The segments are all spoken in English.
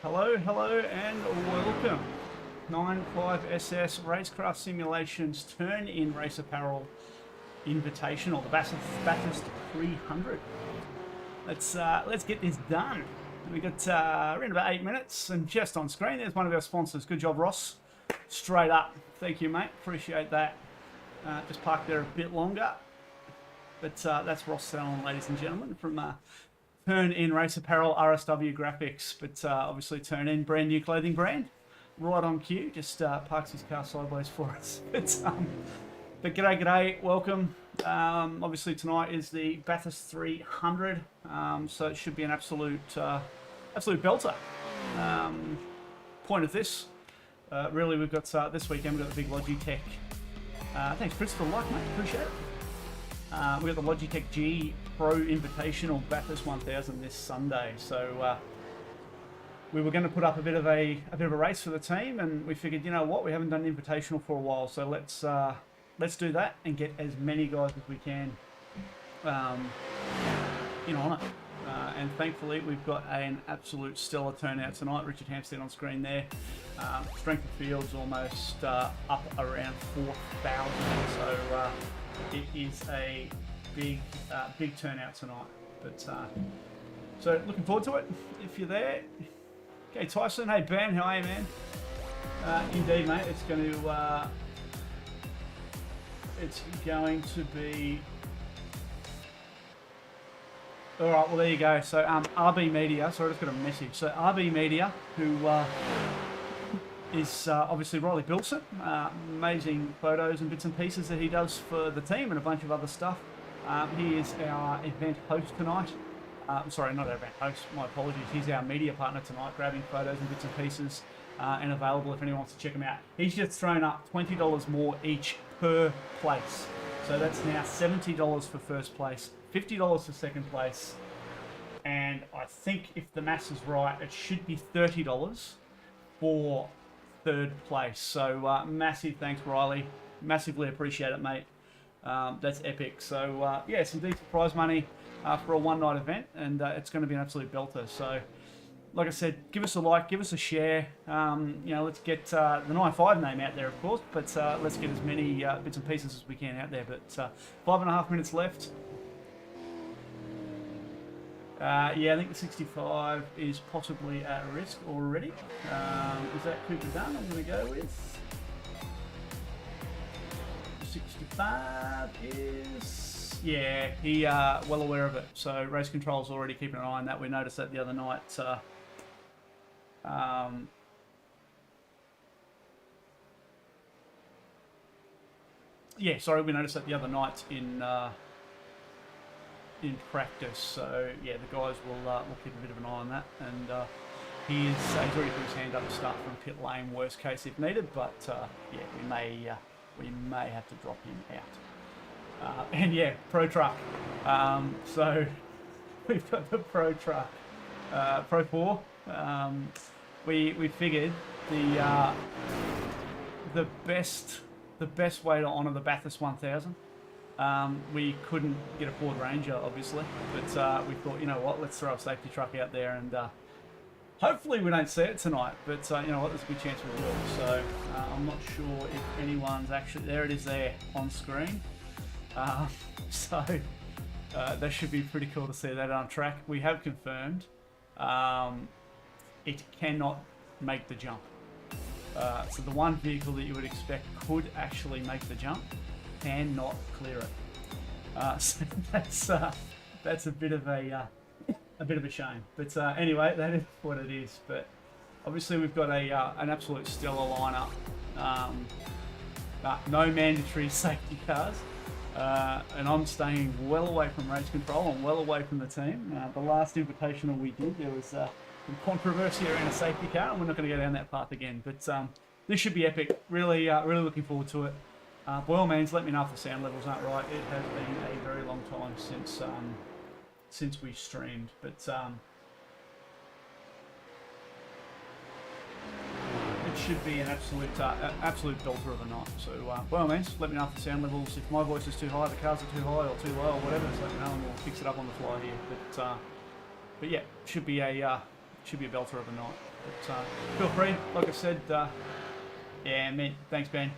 Hello, hello, and welcome. 95SS Racecraft Simulations Turn-In Race Apparel Invitational, the Bathurst 300. Let's get this done. We got around about 8 minutes, and just on screen, there's one of our sponsors. Good job, Ross. Straight up. Thank you, mate. Appreciate that. Just parked there a bit longer. But that's Ross Salon, ladies and gentlemen, from Turn-In Race Apparel, RSW Graphics. But obviously Turn-In, brand new clothing brand. Right on cue. Just parks his car sideways for us. But g'day, welcome. Obviously tonight is the Bathurst 300, so it should be an absolute belter. Point of this, really, we've got this weekend we've got the big Logitech. Thanks, Chris, for the like, mate. Appreciate it. We've got the Logitech G Pro Invitational Bathurst 1000 this Sunday, so we were going to put up a bit of a race for the team, and we figured, you know what, we haven't done an invitational for a while, so let's do that and get as many guys as we can in on it. And thankfully, we've got an absolute stellar turnout tonight. Richard Hampstead on screen there. Strength of field's almost up around 4,000, so it is a big turnout tonight. But so looking forward to it. If you're there, okay, Tyson. Hey Ben, how are you, man? Indeed, mate. It's going to be. All right, well, there you go. So, RB Media, sorry, I just got a message. So, RB Media, who is obviously Riley Bilson, amazing photos and bits and pieces that he does for the team and a bunch of other stuff. He is our event host tonight. Sorry, not our event host, my apologies. He's our media partner tonight, grabbing photos and bits and pieces and available if anyone wants to check him out. He's just thrown up $20 more each per place. So that's now $70 for first place, $50 for second place, and I think if the maths is right, it should be $30 for third place. So massive thanks, Riley. Massively appreciate it, mate. That's epic. So yeah, some decent prize money for a one-night event, and it's going to be an absolute belter. So like I said, give us a like, give us a share. You know, let's get the 95 name out there, of course, but let's get as many bits and pieces as we can out there. But 5.5 minutes left. Yeah, I think the 65 is possibly at risk already. Is that Cooper done? I'm going to go with 65 is, yeah, he well aware of it. So race control's already keeping an eye on that. We noticed that the other night. Yeah, sorry, we noticed that the other night in practice. So yeah, the guys will keep a bit of an eye on that, and he's already put his hand up to start from pit lane, worst case if needed. But yeah, we may have to drop him out. And yeah, Pro Truck. So we've got the Pro Truck, Pro 4. We figured the best way to honour the Bathurst 1000. We couldn't get a Ford Ranger, obviously, but we thought, you know what, let's throw a safety truck out there, and hopefully we don't see it tonight, but you know what, there's a good chance we will. So I'm not sure if anyone's actually, there it is there on screen. So that should be pretty cool to see that on track. We have confirmed it cannot make the jump. So the one vehicle that you would expect could actually make the jump cannot clear it. So that's a bit of a shame. But anyway, that is what it is. But obviously we've got an absolute stellar lineup. No mandatory safety cars. And I'm staying well away from race control and well away from the team. The last invitational we did, there was some controversy around a safety car, and we're not going to go down that path again. But this should be epic. Really looking forward to it. By all means, let me know if the sound levels aren't right. It has been a very long time since we streamed, but it should be an absolute belter of a night. So by all means, let me know if the sound levels, if my voice is too high, the cars are too high or too low or whatever. Just let me know and we'll fix it up on the fly here. But yeah, should be a belter of a night. But feel free, like I said, yeah, man, thanks, Ben.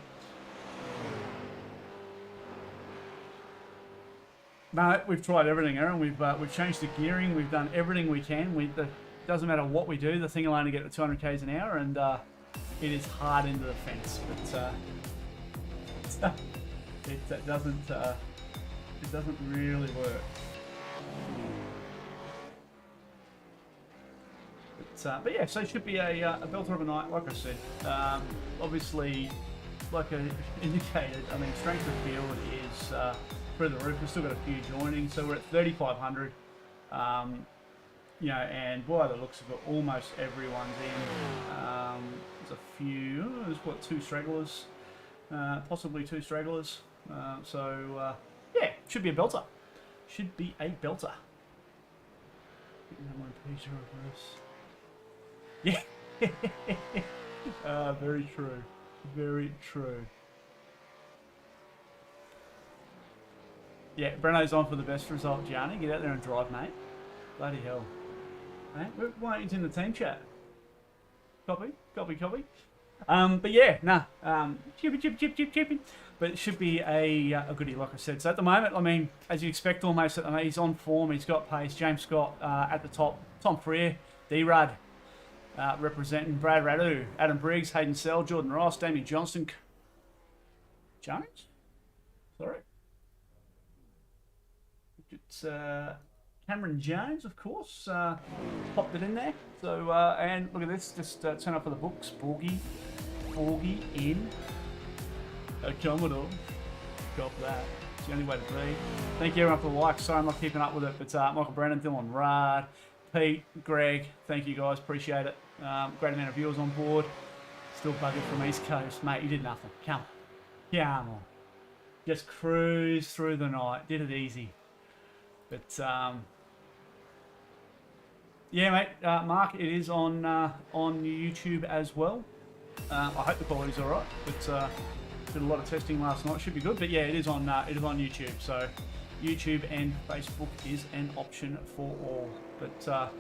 No, we've tried everything, Aaron. We've changed the gearing. We've done everything we can. Doesn't matter what we do. The thing will only get to 200 k's an hour, and it is hard into the fence. But it doesn't really work. But yeah, so it should be a belter of a night, like I said. Obviously, like I indicated, I mean, strength of field is through the roof. We've still got a few joining, so we're at 3,500. You know, and by the looks of it, almost everyone's in. There's a few. There's what, 2 stragglers, possibly 2 stragglers. Yeah, should be a belter. Should be a belter. Peter reverse. Yeah. Very true. Very true. Yeah, Breno's on for the best result, Gianni. Get out there and drive, mate. Bloody hell. Mate, why aren't you in the team chat? Copy. But yeah, nah. Chippy. But it should be a goodie, like I said. So at the moment, I mean, as you expect almost, I mean, he's on form. He's got pace. James Scott at the top. Tom Freer. D-Rud representing. Brad Radu. Adam Briggs. Hayden Sell. Jordan Ross. Damien Johnston. Jones? Sorry. It's Cameron Jones, of course. Popped it in there. So, and look at this. Just turn up for the books. Borgie in. A Commodore. Got that. It's the only way to be. Thank you everyone for the likes. Sorry I'm not keeping up with it, but Michael Brennan, Dylan Rard, Pete, Greg, thank you guys. Appreciate it. Great amount of viewers on board. Still bugging from East Coast. Mate, you did nothing. Come on. Just cruise through the night. Did it easy. But, yeah, mate, Mark, it is on YouTube as well. I hope the quality's all right. But did a lot of testing last night. Should be good. But yeah, it is on YouTube. So YouTube and Facebook is an option for all. But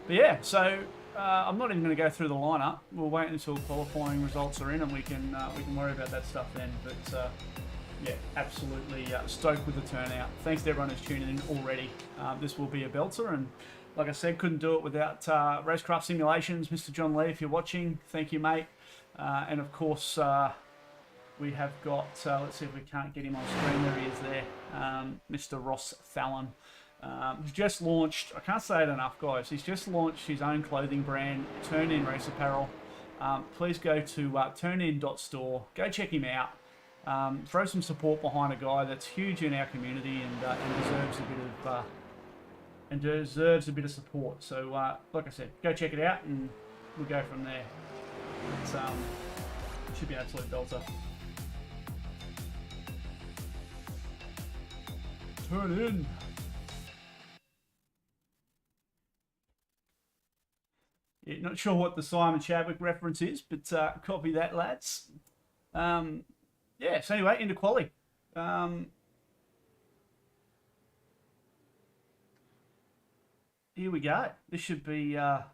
yeah, so I'm not even going to go through the lineup. We'll wait until qualifying results are in, and we can worry about that stuff then. But yeah, absolutely stoked with the turnout. Thanks to everyone who's tuning in already. This will be a belter, and like I said, couldn't do it without Racecraft Simulations, Mr. John Lee. If you're watching, thank you, mate. And of course, we have got. Let's see if we can't get him on screen. There he is. There, Mr. Ross Fallon. He's just launched. I can't say it enough, guys. He's just launched his own clothing brand, Turn In Race Apparel. Please go to turnin.store. Go check him out. Throw some support behind a guy that's huge in our community and deserves a bit of support. So, like I said, go check it out and we'll go from there. It should be an absolute belter. Turn in. Yeah, not sure what the Simon Chadwick reference is, but copy that, lads. Yeah, so anyway, into quali. Here we go. This should be epic.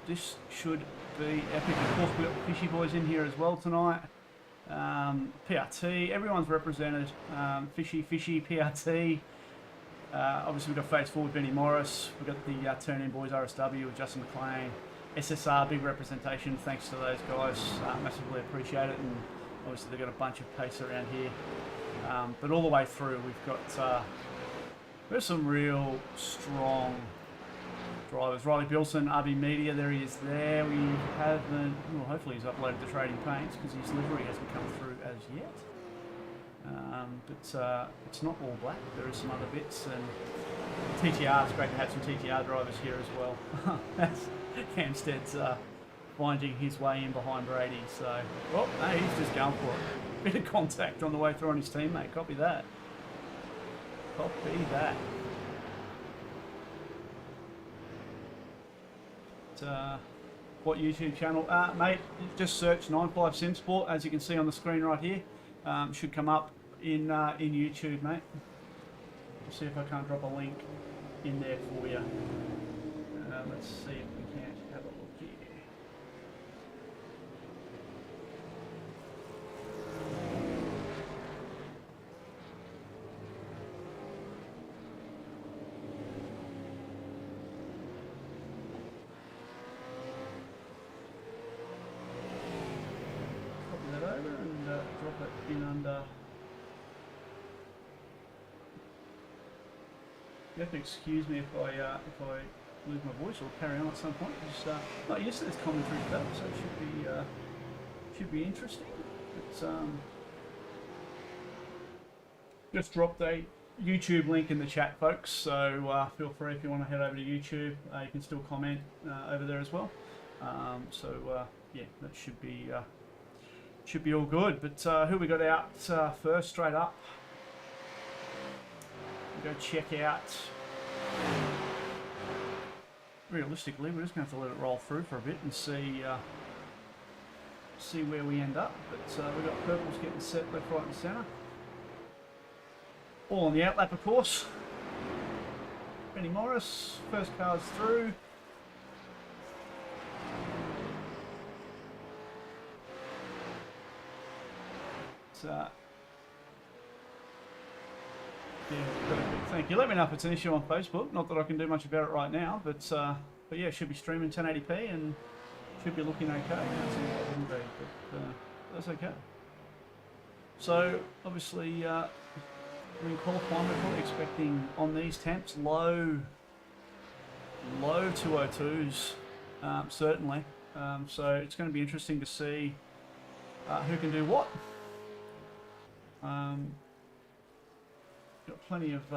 Of course, we've got the Fishy Boys in here as well tonight. PRT, everyone's represented. Fishy, PRT. Obviously, we've got Face Forward, Benny Morris. We've got the Turn In Boys, RSW, with Justin McLean. SSR, big representation. Thanks to those guys. Massively appreciate it. And obviously, they've got a bunch of pace around here. But all the way through, we've got there's some real strong drivers. Riley Bilson, RB Media, there he is there. We haven't, well, hopefully he's uploaded the Trading Paints because his livery hasn't come through as yet. But it's not all black, there is some other bits. And TTR, it's great to have some TTR drivers here as well. That's Hampstead's finding his way in behind Brady. So, well, no, he's just going for it. Bit of contact on the way through on his teammate. Copy that. Copy that. What YouTube channel? Mate, just search 95 Sim Sport, as you can see on the screen right here. Should come up in YouTube, mate. Let's see if I can't drop a link. in there for you. Let's see if we can't have a look here. Copy that over and drop it in under. You have to excuse me if I lose my voice or carry on at some point. Just not used to this commentary stuff, so it should be interesting. It's just dropped a YouTube link in the chat, folks. So feel free if you want to head over to YouTube. You can still comment over there as well. Yeah, that should be all good. But who we got out first, straight up? We'll go check out. Realistically, we're just going to have to let it roll through for a bit and see where we end up. But we've got purples getting set left, right and centre. All on the outlap, of course. Benny Morris, first car's through. Yeah, thank you. Let me know if it's an issue on Facebook. Not that I can do much about it right now, but yeah, it should be streaming 1080p and should be looking okay. Can't see why it wouldn't be, but that's okay. So obviously, we're in qualifying. We're probably expecting on these temps low 202s, certainly. So it's going to be interesting to see who can do what. Got plenty of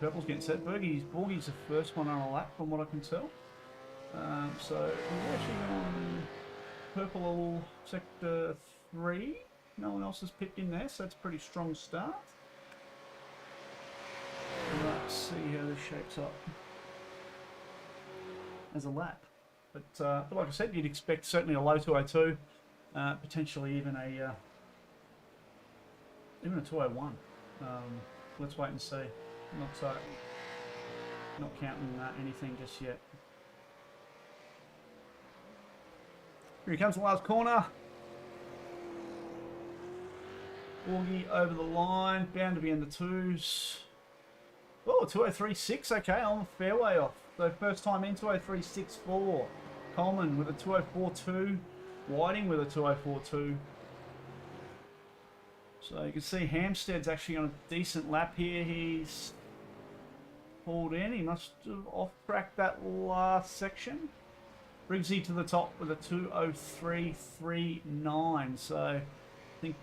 purples getting set. Borgie's the first one on a lap, from what I can tell. So we're actually on purple sector 3. No one else has picked in there, so that's a pretty strong start. Let's see how this shapes up as a lap. But like I said, you'd expect certainly a low 202, potentially even a 201. Let's wait and see. Not counting anything just yet. Here comes the last corner. Borgie over the line, bound to be in the twos. Oh, 203.6, okay, on the fairway off. So first time in 203.64. Coleman with a 204.2. Whiting with a 204.2. So you can see Hampstead's actually on a decent lap here. He's pulled in. He must have off-tracked that last section. Briggsy to the top with a 203.39. So I think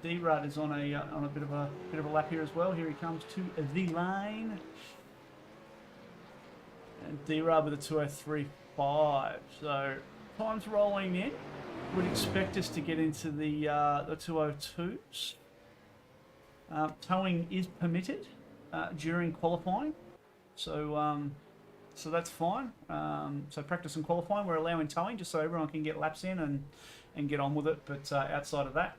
D-Rud is on a bit of a lap here as well. Here he comes to the lane. And D-Rud with a 203.5. So time's rolling in. Would expect us to get into the 202s. Towing is permitted during qualifying, so that's fine. So practice and qualifying, we're allowing towing just so everyone can get laps in and get on with it. But outside of that,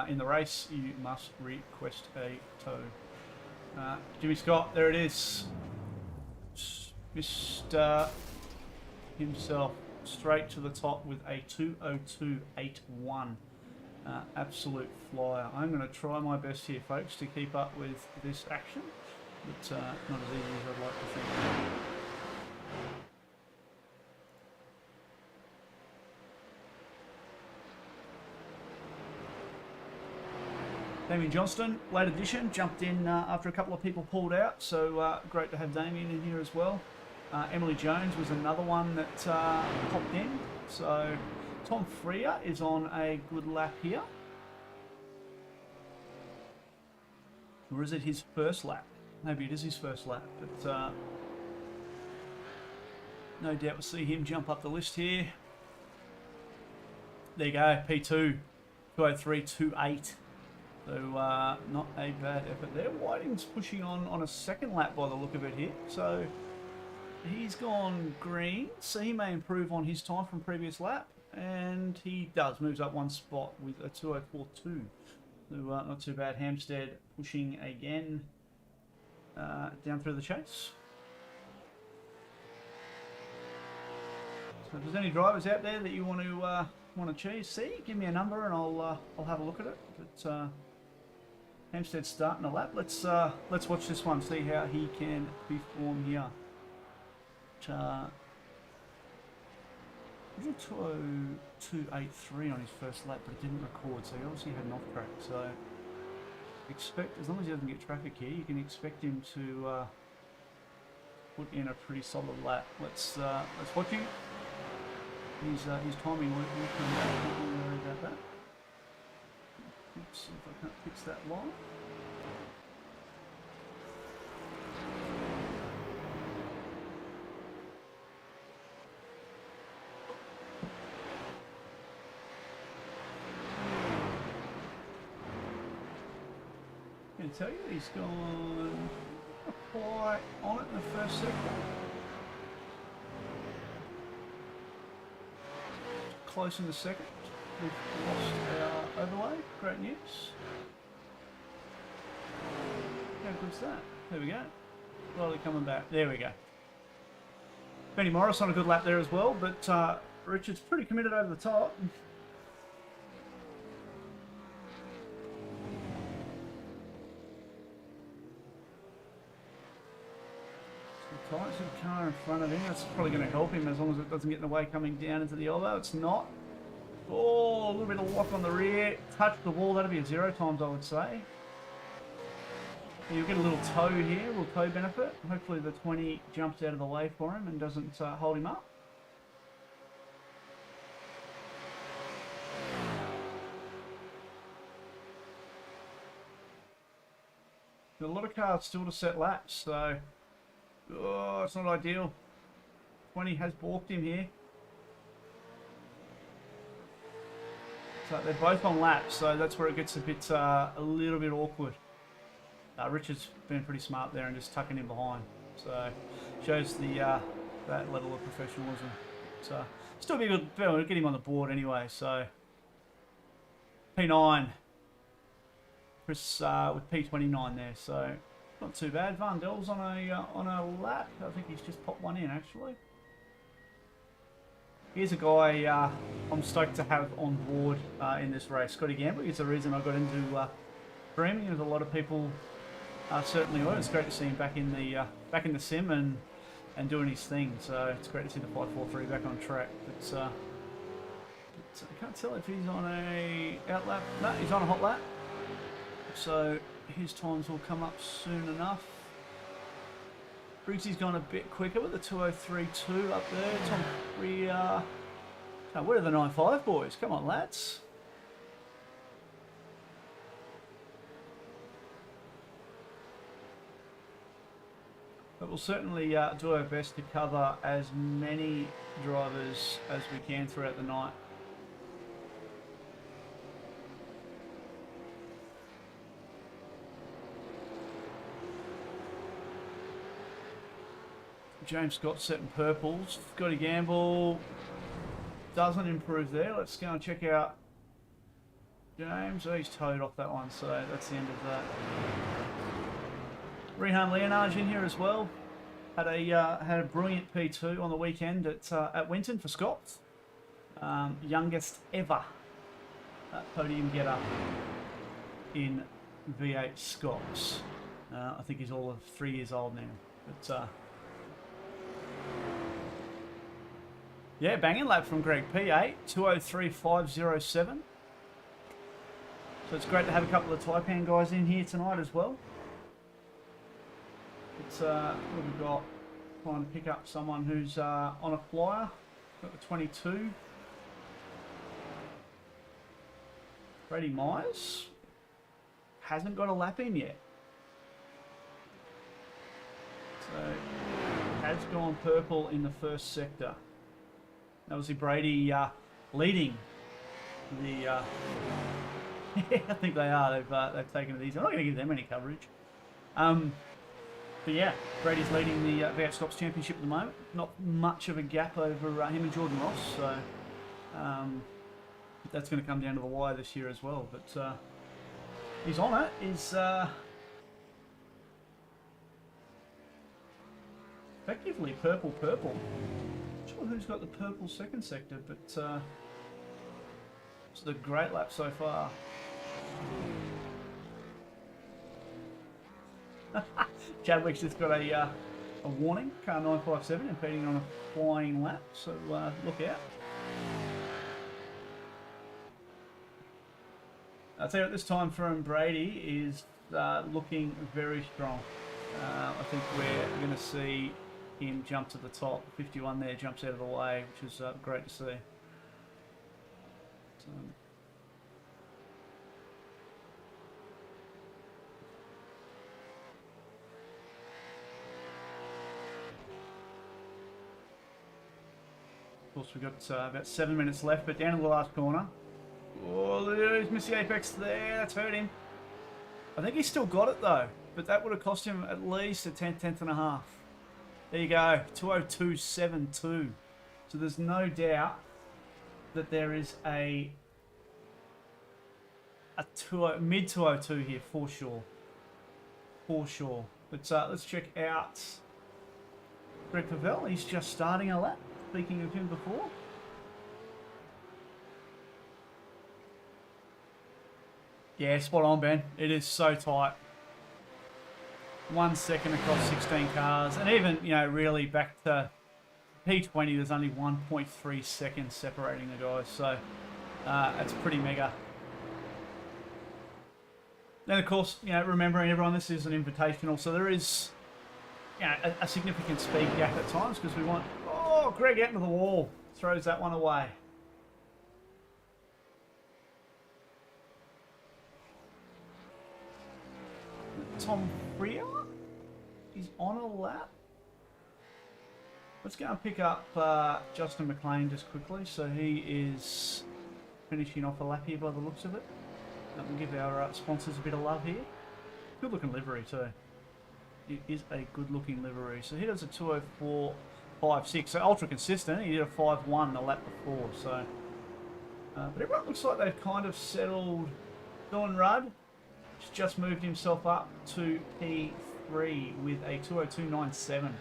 in the race, you must request a tow. Jimmy Scott, there it is. Mr. himself. Straight to the top with a 202.81. Absolute flyer. I'm going to try my best here, folks, to keep up with this action, but not as easy as I'd like to think. Damien Johnston, late addition, jumped in after a couple of people pulled out, so great to have Damien in here as well. Emily Jones was another one that popped in. So Tom Freer is on a good lap here. Or is it his first lap? Maybe it is his first lap, but no doubt we'll see him jump up the list here. There you go, P2, 203.28. So not a bad effort there. Whiting's pushing on a second lap by the look of it here. So he's gone green, so he may improve on his time from previous lap, and he does, moves up one spot with a 204.2. So not too bad. Hampstead pushing again. down through the chase. So if there's any drivers out there that you want to see, give me a number and I'll have a look at it. But Hampstead's starting a lap. Let's watch this one, see how he can perform here. He did 2:02.83 on his first lap, but it didn't record, so he obviously had an off track. So expect, as long as he doesn't get traffic here, you can expect him to put in a pretty solid lap. Let's watch him. His timing will come back. Don't worry about that. Let's see if I can't fix that line. I can tell you he's gone quite on it in the first sector. Close in the second. We've lost our overlay. Great news. How good's that? There we go. Slowly coming back. There we go. Benny Morris on a good lap there as well, but Richard's pretty committed over the top. Tight to the car in front of him. That's probably going to help him as long as it doesn't get in the way coming down into the elbow. It's not. Oh, a little bit of lock on the rear. Touch the wall. That'll be a 0 times, I would say. You'll get a little toe here, a little toe benefit. Hopefully the 20 jumps out of the way for him and doesn't hold him up. There's a lot of cars still to set laps, so oh, it's not ideal. 20 has balked him here. So they're both on laps, so that's where it gets a little bit awkward. Richard's been pretty smart there and just tucking him behind. So shows the that level of professionalism. So still be good. We'll get him on the board anyway. So P9, Chris with P29 there. So not too bad. Van Del's on a lap. I think he's just popped one in actually. Here's a guy I'm stoked to have on board in this race. Scotty Gamble is the reason I got into streaming. There's a lot of people certainly were. It's great to see him back in the sim and doing his thing. So it's great to see the 543 back on track. But I can't tell if he's on a out lap. No, he's on a hot lap. So his times will come up soon enough. Briggsy's gone a bit quicker with the 2:03.2 up there. Tom Freer. Oh, where are the 9.5 boys? Come on, lads. But we'll certainly do our best to cover as many drivers as we can throughout the night. James Scott setting purples. Scotty Gamble doesn't improve there. Let's go and check out James. Oh, he's towed off that one, so that's the end of that. Rehan Leonage in here as well. Had a brilliant P2 on the weekend at Winton for Scots. Youngest ever podium getter in V8 Scots. I think he's all of 3 years old now. But yeah, banging lap from Greg. P8, 2:03.507. So it's great to have a couple of Taipan guys in here tonight as well. It's what we've got, trying to pick up someone who's on a flyer. Got the 22. Freddie Myers hasn't got a lap in yet. So has gone purple in the first sector. Obviously Brady leading the. I think they are. They've taken it easy. I'm not going to give them any coverage. But yeah, Brady's leading the V8 Scots Championship at the moment. Not much of a gap over him and Jordan Ross. So that's going to come down to the wire this year as well. But he's on it. effectively purple. Not sure who's got the purple second sector, but it's a great lap so far. Chadwick's just got a warning, car 957 impeding on a flying lap, so look out. I'll tell you what, this time from Brady is looking very strong. I think we're going to see him jump to the top. 51 there jumps out of the way, which is great to see. So, of course, we've got about 7 minutes left, but down to the last corner. Oh, he's missed the apex there. That's hurt him. I think he's still got it though, but that would have cost him at least a tenth and a half. There you go, 202.72. So there's no doubt that there is a mid 202 here for sure. For sure. But let's check out Greg Pavel. He's just starting a lap. Speaking of him before. Yeah, spot on, Ben. It is so tight. 1 second across 16 cars. And even, you know, really back to P20, there's only 1.3 seconds separating the guys. So, that's pretty mega. Then, of course, you know, remembering everyone, this is an invitational. So there is, you know, a significant speed gap at times because we want... Oh, Greg out into the wall. Throws that one away. Tom Freer is on a lap. Let's go and pick up Justin McLean just quickly. So he is finishing off a lap here by the looks of it. We'll give our sponsors a bit of love here. Good looking livery too. It is a good looking livery. So he does a 2:04.56. So ultra consistent. He did a 5:1 the lap before. So, but everyone looks like they've kind of settled. Don Rudd just moved himself up to P3 with a 2:02.97.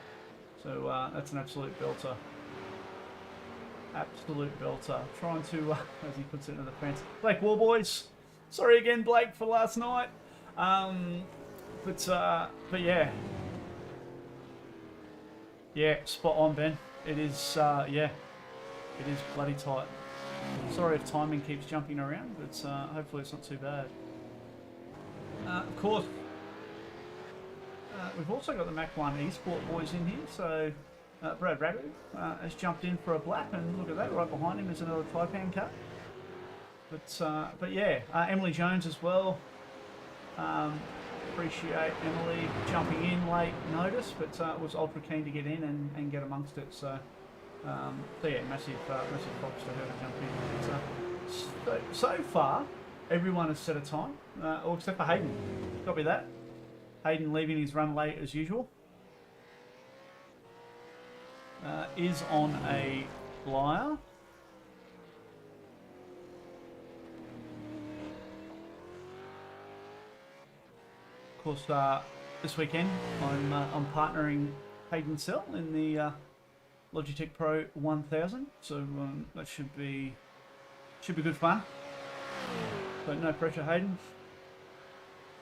So that's an absolute belter. Absolute belter. Trying to, as he puts it into the fence. Blake Warboys. Sorry again, Blake, for last night. But yeah. Yeah, spot on, Ben. It is, yeah. It is bloody tight. Sorry if timing keeps jumping around, but hopefully it's not too bad. Of course, we've also got the Mach 1 Esport boys in here. So Brad Rabu has jumped in for a black, and look at that, right behind him is another Taipan car. But yeah, Emily Jones as well. Appreciate Emily jumping in late notice, but was ultra keen to get in and get amongst it. So yeah, massive props to her to jump in. So far, everyone has set a time, all except for Hayden. Copy that. Hayden leaving his run late as usual. Is on a flyer. Of course, this weekend I'm partnering Hayden Sell in the Logitech Pro 1000, so that should be good fun. So no pressure, Hayden.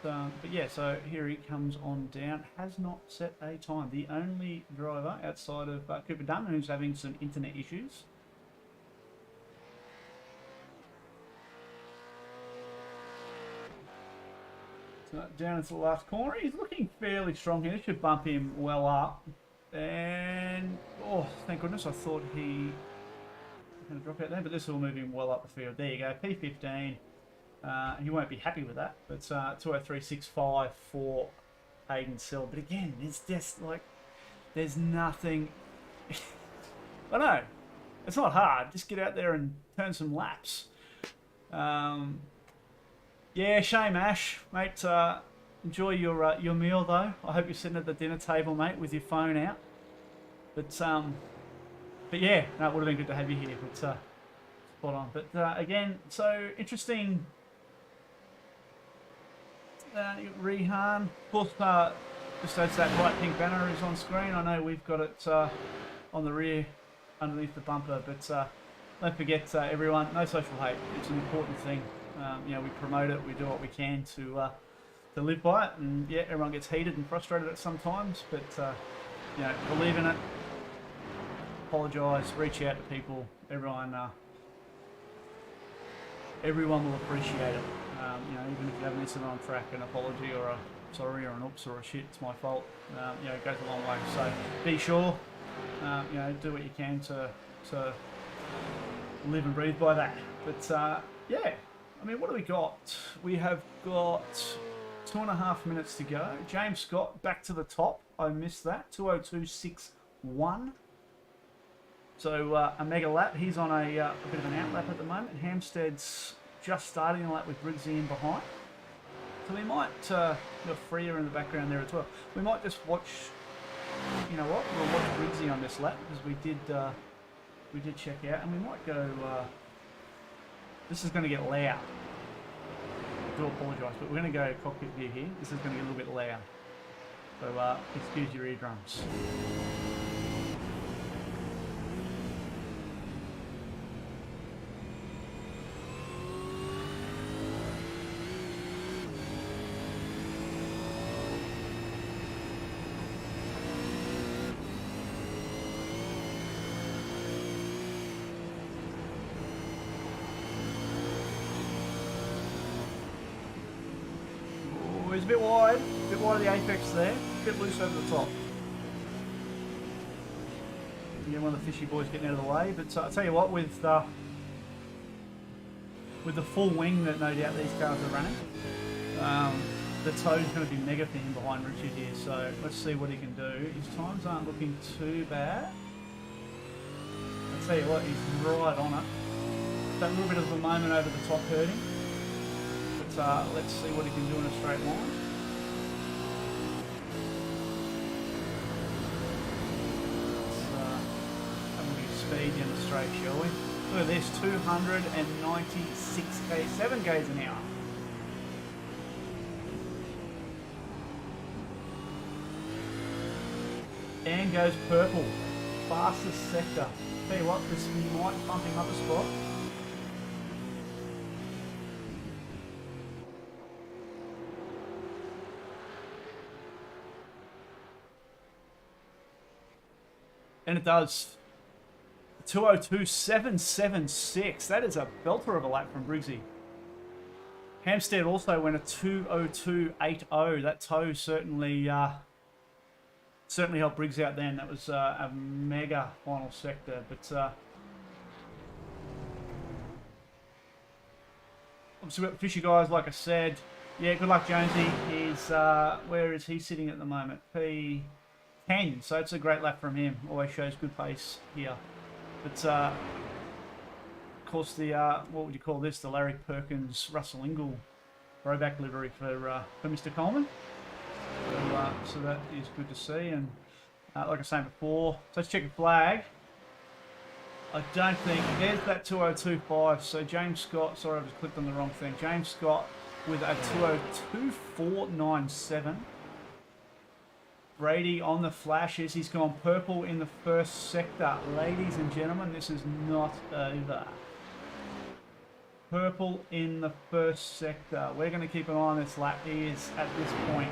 But yeah, so here he comes on down. Has not set a time. The only driver outside of Cooper Dunn who's having some internet issues. So down into the last corner. He's looking fairly strong here. Should bump him well up. And, oh, thank goodness. I thought he was going to drop out there, but this will move him well up the field. There you go, P15. You won't be happy with that, but 2:03.65 for Hayden Sell. But again, it's just like, there's nothing. I know, it's not hard. Just get out there and turn some laps. Yeah, shame, Ash, mate. Enjoy your meal though. I hope you're sitting at the dinner table, mate, with your phone out. But yeah, no, it would have been good to have you here. But spot on. But again, so interesting. Rehan, of course, Just as that bright pink banner is on screen, I know we've got it on the rear underneath the bumper, but don't forget, everyone, no social hate. It's an important thing. You know, we promote it, we do what we can to live by it, and yeah, everyone gets heated and frustrated at sometimes, but you know, believe in it, apologise, reach out to people, everyone will appreciate it. You know, even if you have an incident on track, an apology or a sorry or an oops or a shit, it's my fault, you know, it goes a long way. So be sure, you know, do what you can to live and breathe by that. But yeah, I mean, what do we got? We have got 2.5 minutes to go. James Scott back to the top. I missed that. 2:02.61. So a mega lap. He's on a bit of an out lap at the moment. Hampstead's just starting a lap with Briggsy in behind. So we might, you've Freya in the background there as well. We might just watch, you know what, we'll watch Briggsy on this lap because we did check out, and we might go, this is going to get loud. I do apologise, but we're going to go cockpit view here. This is going to get a little bit loud. So excuse your eardrums. He's a bit wide of the apex there, a bit loose over the top. Again, one of the fishy boys getting out of the way, but I'll tell you what, with the full wing that no doubt these cars are running, the toe's going to be mega thin behind Richard here, so let's see what he can do. His times aren't looking too bad. I'll tell you what, he's right on it. That little bit of a moment over the top hurting. Let's see what he can do in a straight line. Let's have a look at his speed down the straight, shall we? Look at this, 296 k's, 7 k's an hour. And goes purple, fastest sector. Tell you what, this might bump him up a spot. And it does. 2:02.776. That is a belter of a lap from Briggsy. Hampstead also went a 2:02.80. That toe certainly helped Briggs out then. That was a mega final sector. But obviously we've got the fishy guys, like I said. Yeah, good luck, Jonesy. He's where is he sitting at the moment? P10, so it's a great lap from him. Always shows good pace here. But of course the what would you call this? The Larry Perkins Russell Ingall throwback livery for Mr. Coleman. So that is good to see. And like I was saying before, so let's check the flag. I don't think there's that 2:02.5. So James Scott, sorry, I just clicked on the wrong thing. James Scott with a 2:02.497. Brady on the flashes. He's gone purple in the first sector. Ladies and gentlemen, this is not over. Purple in the first sector. We're going to keep an eye on this lap. He is, at this point,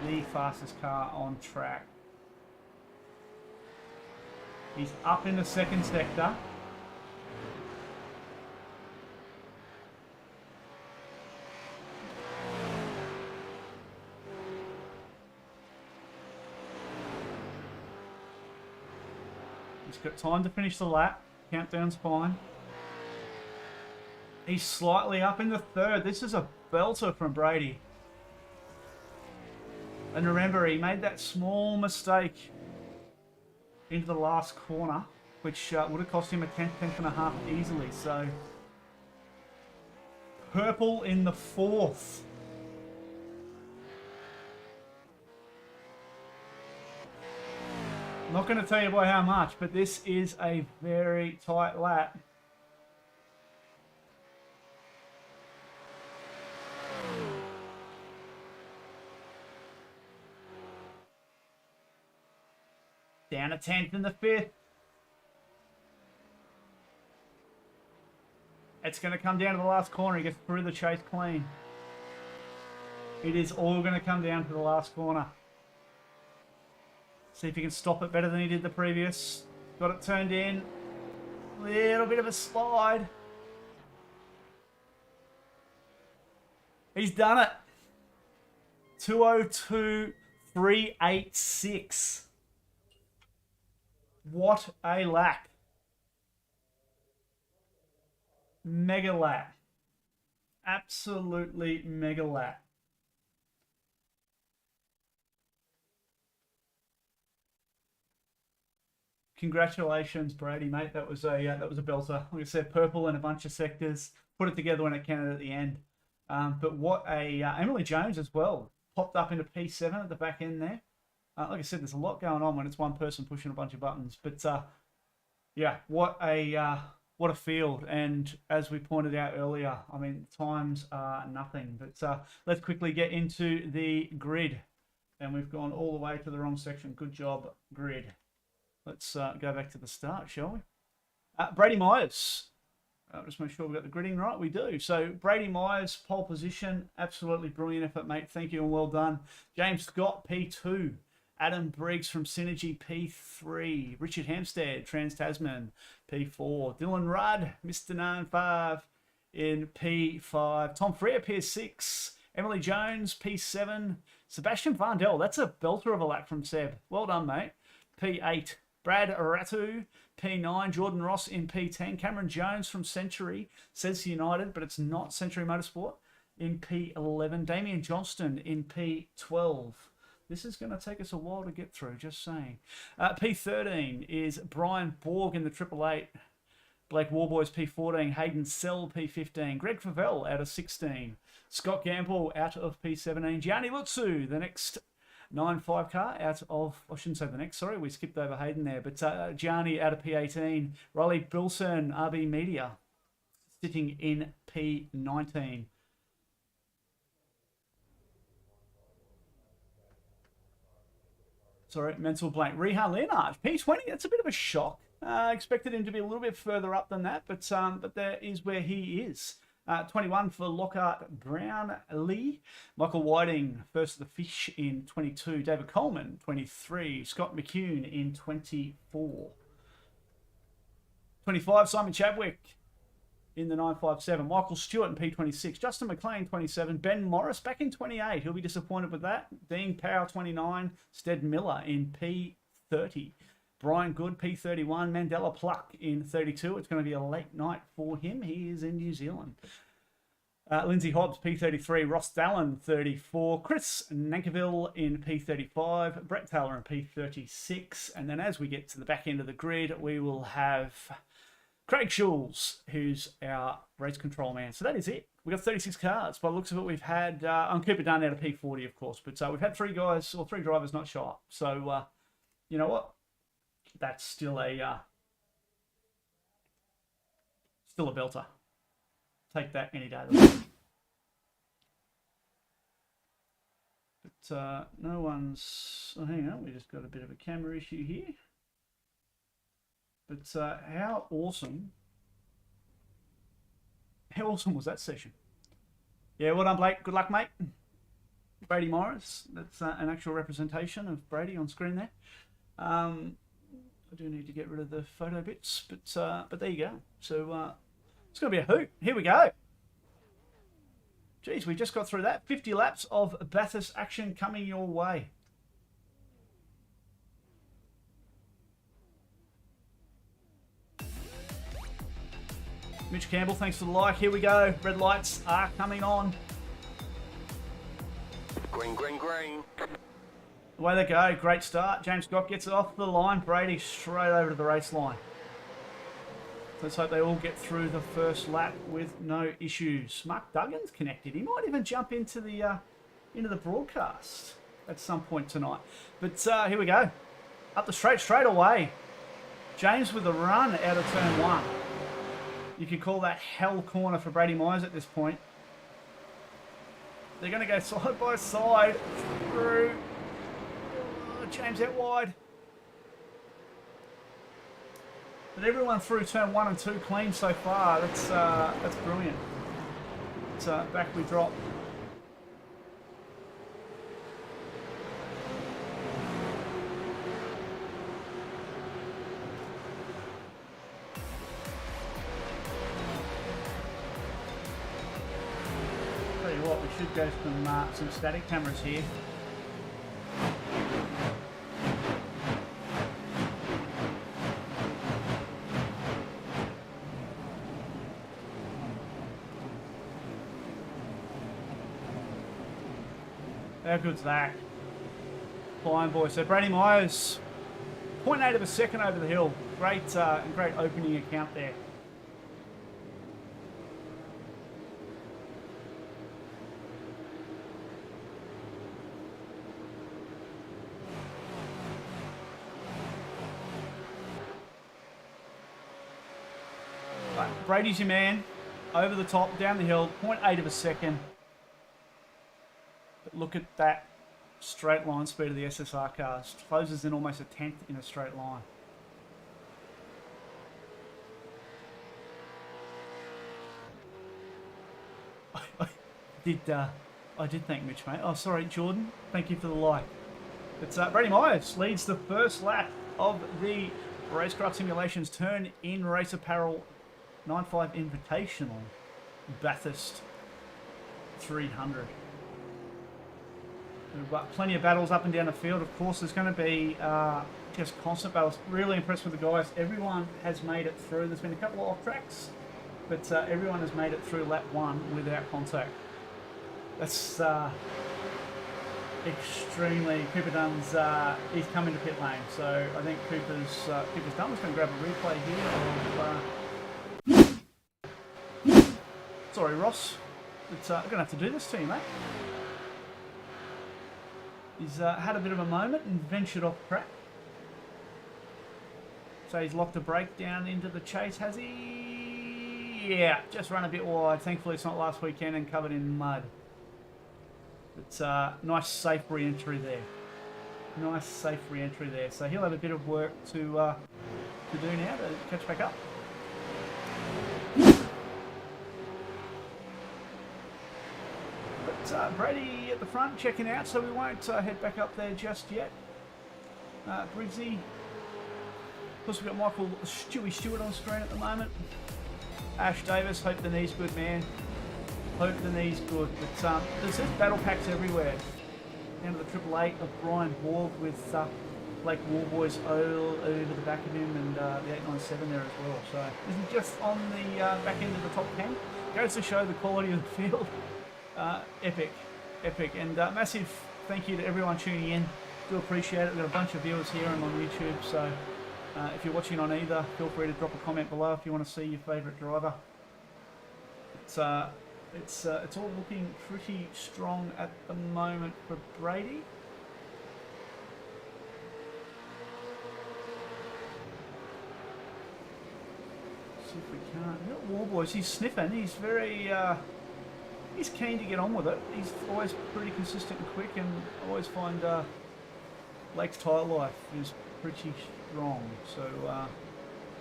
the fastest car on track. He's up in the second sector. He's got time to finish the lap. Countdown's fine. He's slightly up in the third. This is a belter from Brady. And remember, he made that small mistake into the last corner, which would have cost him a tenth and a half easily. So, purple in the fourth. I'm not going to tell you by how much, but this is a very tight lap. Down to 10th in the 5th. It's going to come down to the last corner. He gets through the chase clean. It is all going to come down to the last corner. See if he can stop it better than he did the previous. Got it turned in. Little bit of a slide. He's done it. 2:02.386. What a lap. Mega lap. Absolutely mega lap. Congratulations, Brady, mate. That was a belter. Like I said, purple in a bunch of sectors. Put it together when it counted at the end. But what a Emily Jones as well popped up into P7 at the back end there. Like I said, there's a lot going on when it's one person pushing a bunch of buttons. But yeah, what a field. And as we pointed out earlier, I mean, times are nothing. But let's quickly get into the grid. And we've gone all the way to the wrong section. Good job, grid. Let's go back to the start, shall we? Brady Myers. Just make sure we've got the gridding right. We do. So Brady Myers, pole position. Absolutely brilliant effort, mate. Thank you and well done. James Scott, P2. Adam Briggs from Synergy, P3. Richard Hampstead, Trans-Tasman, P4. Dylan Rudd, Mr. 95 in P5. Tom Freer, P6. Emily Jones, P7. Sebastian Varndell, that's a belter of a lap from Seb. Well done, mate. P8. Brad Aratu, P9. Jordan Ross in P10. Cameron Jones from Century, says United, but it's not Century Motorsport, in P11. Damien Johnston in P12. This is going to take us a while to get through, just saying. P13 is Brian Borg in the 888. Blake Warboys, P14. Hayden Sell, P15. Greg Favell out of 16. Scott Gamble out of P17. Gianni Lutsu, the next 9.5 car out of, I shouldn't say the next, sorry, we skipped over Hayden there, but Gianni out of P18. Riley Bilson, RB Media, sitting in P19. Sorry, mental blank. Rehan Leonard, P20, that's a bit of a shock. Expected him to be a little bit further up than that, but there is where he is. 21 for Lockhart Brown Lee. Michael Whiting, first of the fish in 22. David Coleman, 23. Scott McCune in 24. 25, Simon Chadwick in the 957. Michael Stewart in P26. Justin McLean, 27. Ben Morris back in 28. He'll be disappointed with that. Dean Powell, 29. Stead Miller in P30. Brian Good, P31. Mandela Pluck in 32. It's going to be a late night for him. He is in New Zealand. Lindsay Hobbs, P33. Ross Dallin, 34. Chris Nankiville in P35. Brett Taylor in P36. And then as we get to the back end of the grid, we will have Craig Schulz, who's our race control man. So that is it. We've got 36 cars. By the looks of it, we've had, I'm Cooper Dunn out of P40, of course, but we've had three drivers not show up. So, you know what? That's still a belter. Take that any day of the week. But no one's... Oh, hang on, we just got a bit of a camera issue here. But how awesome was that session? Yeah, well done, Blake. Good luck, mate. Brady Morris. That's an actual representation of Brady on screen there. I do need to get rid of the photo bits, but there you go. So it's going to be a hoot. Here we go. Geez, we just got through that. 50 laps of Bathurst action coming your way. Mitch Campbell, thanks for the like. Here we go. Red lights are coming on. Green, green, green. Away they go. Great start. James Scott gets it off the line. Brady straight over to the race line. Let's hope they all get through the first lap with no issues. Mark Duggan's connected. He might even jump into the broadcast at some point tonight. But here we go. Up the straight away. James with a run out of turn one. You could call that hell corner for Brady Myers at this point. They're going to go side by side through. James out wide. But everyone through turn 1 and 2 clean so far. That's brilliant. It's back we drop. Tell you what, we should go some static cameras here. How good's that? Flying boy. So Brady Myers, 0.8 of a second over the hill. Great opening account there. Right, Brady's your man. Over the top, down the hill, 0.8 of a second. But look at that straight line speed of the SSR cars. Closes in almost a tenth in a straight line. I did thank Mitch, mate. Oh, sorry, Jordan. Thank you for the like. It's Brady Myers leads the first lap of the Racecraft Simulations Turn in Race Apparel 9.5 Invitational Bathurst 300. We've got plenty of battles up and down the field. Of course, there's going to be just constant battles. Really impressed with the guys. Everyone has made it through. There's been a couple of off tracks, but everyone has made it through lap 1 without contact. That's extremely... Cooper Dunn's... he's come into pit lane, so I think Cooper's done. I'm just going to grab a replay here of... Sorry, Ross. But I'm going to have to do this to you, mate. He's had a bit of a moment and ventured off track. So he's locked a brake down into the chase, has he? Yeah, just run a bit wide. Thankfully it's not last weekend and covered in mud. It's a nice safe re-entry there. Nice safe re-entry there. So he'll have a bit of work to do now to catch back up. Brady at the front checking out, so we won't head back up there just yet. Briggsy. Of course, we've got Michael Stewie Stewart on screen at the moment. Ash Davis, hope the knee's good, man. Hope the knee's good. But there's just battle packs everywhere. Down to the 888 of Brian Borg with Blake Warboys over the back of him, and the 897 there as well. So this is just on the back end of the top 10. Goes to show the quality of the field. Epic. And massive thank you to everyone tuning in. Do appreciate it. We've got a bunch of viewers here and on YouTube, so if you're watching on either, feel free to drop a comment below if you want to see your favourite driver. It's all looking pretty strong at the moment for Brady. See if we can't. Warboys, he's sniffing. He's very... he's keen to get on with it. He's always pretty consistent and quick, and I always find Lake's tyre life is pretty strong. So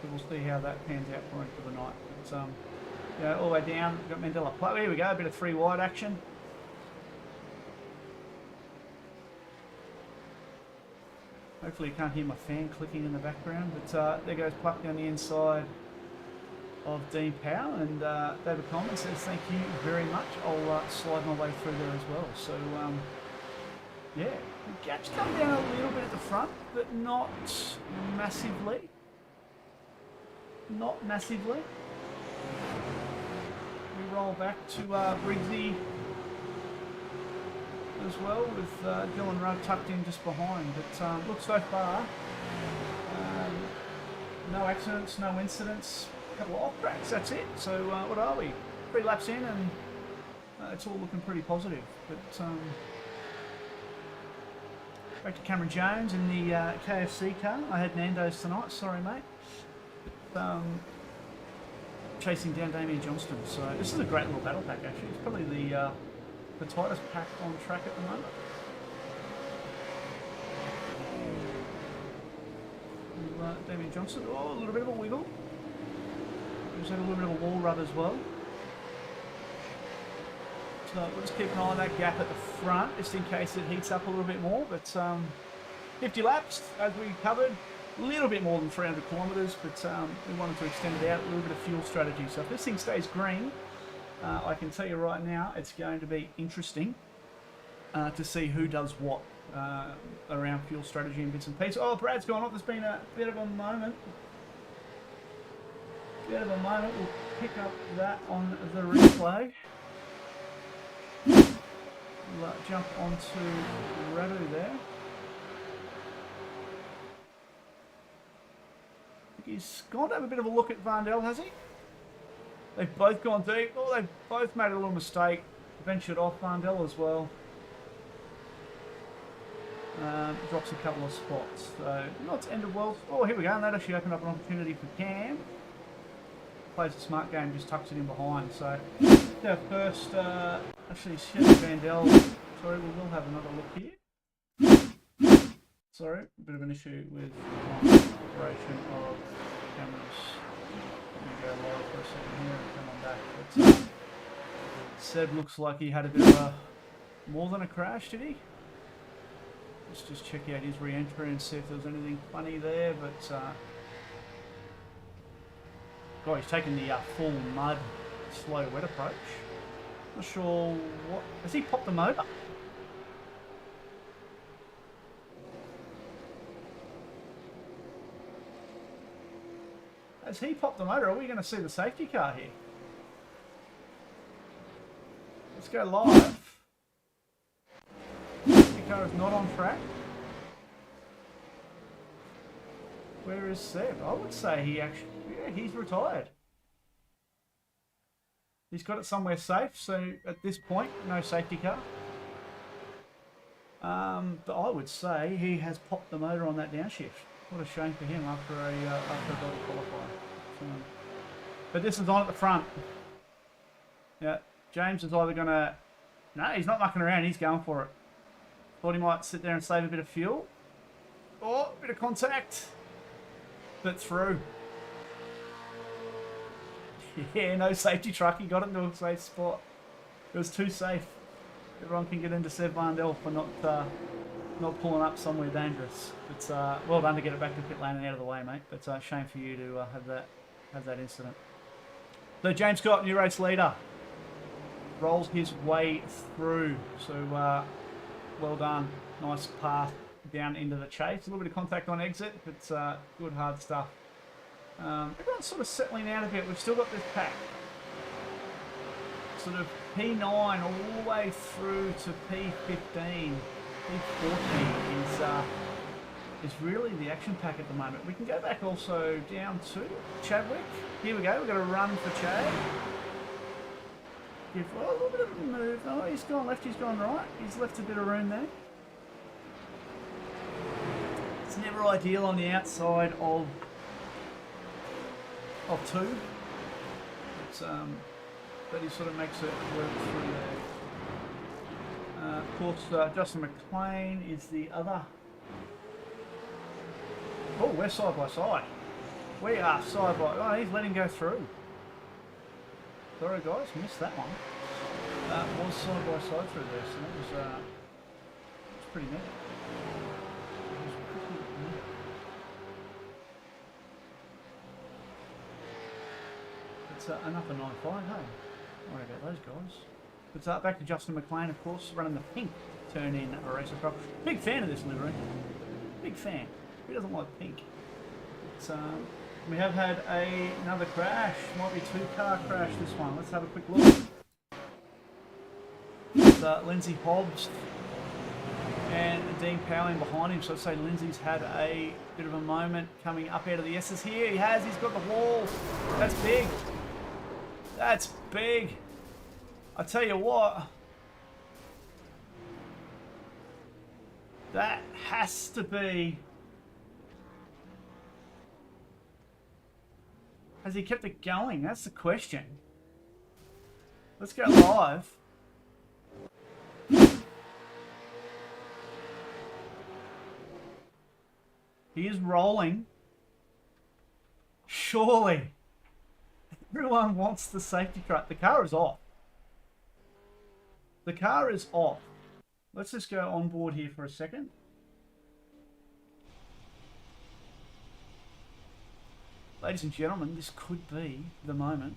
we'll see how that pans out for him for the night. But, yeah, all the way down, we've got Mandela Play. Here we go, a bit of 3 wide action. Hopefully you can't hear my fan clicking in the background, but there goes Pluck down the inside of Dean Powell, and David Coleman says thank you very much. I'll slide my way through there as well. So yeah, the gaps come down a little bit at the front, but not massively. Not massively. We roll back to Briggsy as well, with Dylan Rudd tucked in just behind. But look, so far, no accidents, no incidents. Couple of off tracks, that's it. So what are we? 3 laps in, and it's all looking pretty positive. But back to Cameron Jones in the KFC car. I had Nando's tonight. Sorry, mate. But, chasing down Damien Johnston. So this is a great little battle pack. Actually, it's probably the tightest pack on track at the moment. Damien Johnson. Oh, a little bit of a wiggle. He's had a little bit of a wall rub as well. So we'll just keep an eye on that gap at the front, just in case it heats up a little bit more. But 50 laps, as we covered, a little bit more than 300 kilometres, but we wanted to extend it out, a little bit of fuel strategy. So if this thing stays green, I can tell you right now, it's going to be interesting to see who does what around fuel strategy and bits and pieces. Oh, Brad's gone off. There's been a bit of a moment. We'll pick up that on the replay. We'll jump onto Rabu there. He's gone to have a bit of a look at Vandel, has he? They've both gone deep. Oh, they've both made a little mistake. Ventured off Vandel as well. Drops a couple of spots. So, not end of world. Oh, here we go. And that actually opened up an opportunity for Cam. Plays a smart game, just tucks it in behind. So, our first, actually, Vandel. Sorry, we will have another look here. Sorry, a bit of an issue with operation of cameras. Let me go live for a second here and come on back. But, Seb looks like he had a bit of a more than a crash, did he? Let's just check out his re-entry and see if there was anything funny there. But God, he's taken the full mud, slow wet approach. Not sure what has he popped the motor? Has he popped the motor? Are we going to see the safety car here? Let's go live. Safety car is not on track. Where is Seb? I would say he actually, yeah, he's retired. He's got it somewhere safe, so at this point, no safety car. But I would say he has popped the motor on that downshift. What a shame for him after a double qualifier. But this is on at the front. Yeah, James is either going to... No, he's not mucking around. He's going for it. Thought he might sit there and save a bit of fuel. Oh, bit of contact. But through. Yeah, no safety truck. He got it into a safe spot. It was too safe. Everyone can get into Seb Vandel for not pulling up somewhere dangerous. It's well done to get it back to pit lane and out of the way, mate. But shame for you to have that incident. So James Scott, new race leader, rolls his way through. So well done. Nice path down into the chase. A little bit of contact on exit, but good hard stuff. Everyone's sort of settling out a bit. We've still got this pack. Sort of P9 all the way through to P15. P14 is really the action pack at the moment. We can go back also down to Chadwick. Here we go. We've got a run for Chad. Give a little bit of a move. Oh, he's gone left. He's gone right. He's left a bit of room there. It's never ideal on the outside of two. But he sort of makes it work through there. Of course, Justin McLean is the other. Oh, we're side by side. We are side by. Oh, he's letting go through. Sorry, guys, missed that one. Was side by side through there, so that was pretty neat. It's enough of 9.5, hey? Don't worry about those guys. But back to Justin McLean, of course, running the pink turn-in race across. Big fan of this livery. Big fan. Who doesn't like pink? It's, we have had another crash. Might be two-car crash, this one. Let's have a quick look. It's Lindsay Hobbs and Dean Powling behind him. So I'd say Lindsay's had a bit of a moment coming up out of the S's here. He has. He's got the wall. That's big. That's big. I tell you what. That has to be... Has he kept it going? That's the question. Let's go live. He is rolling. surely. Everyone wants the safety truck. The car is off. The car is off. Let's just go on board here for a second. Ladies and gentlemen, this could be the moment.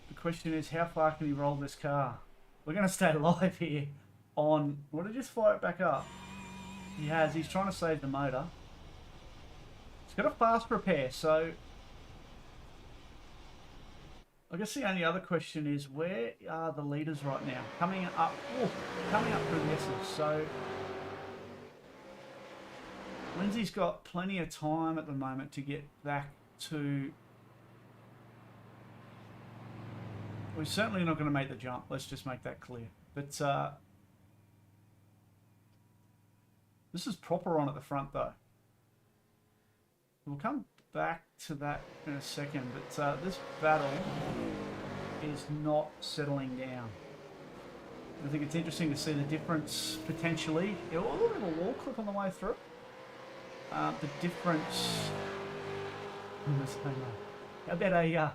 The question is, how far can he roll this car? We're going to stay alive here on... What did he just fire it back up? He has. He's trying to save the motor. He's got a fast repair, so... I guess the only other question is, where are the leaders right now? Coming up through the S's. So Lindsay's got plenty of time at the moment to get back to... We're certainly not going to make the jump. Let's just make that clear. But this is proper on at the front, though. We'll come back to that in a second, but this battle is not settling down. I think it's interesting to see the difference potentially. A little bit of a wall clip on the way through. The difference. How about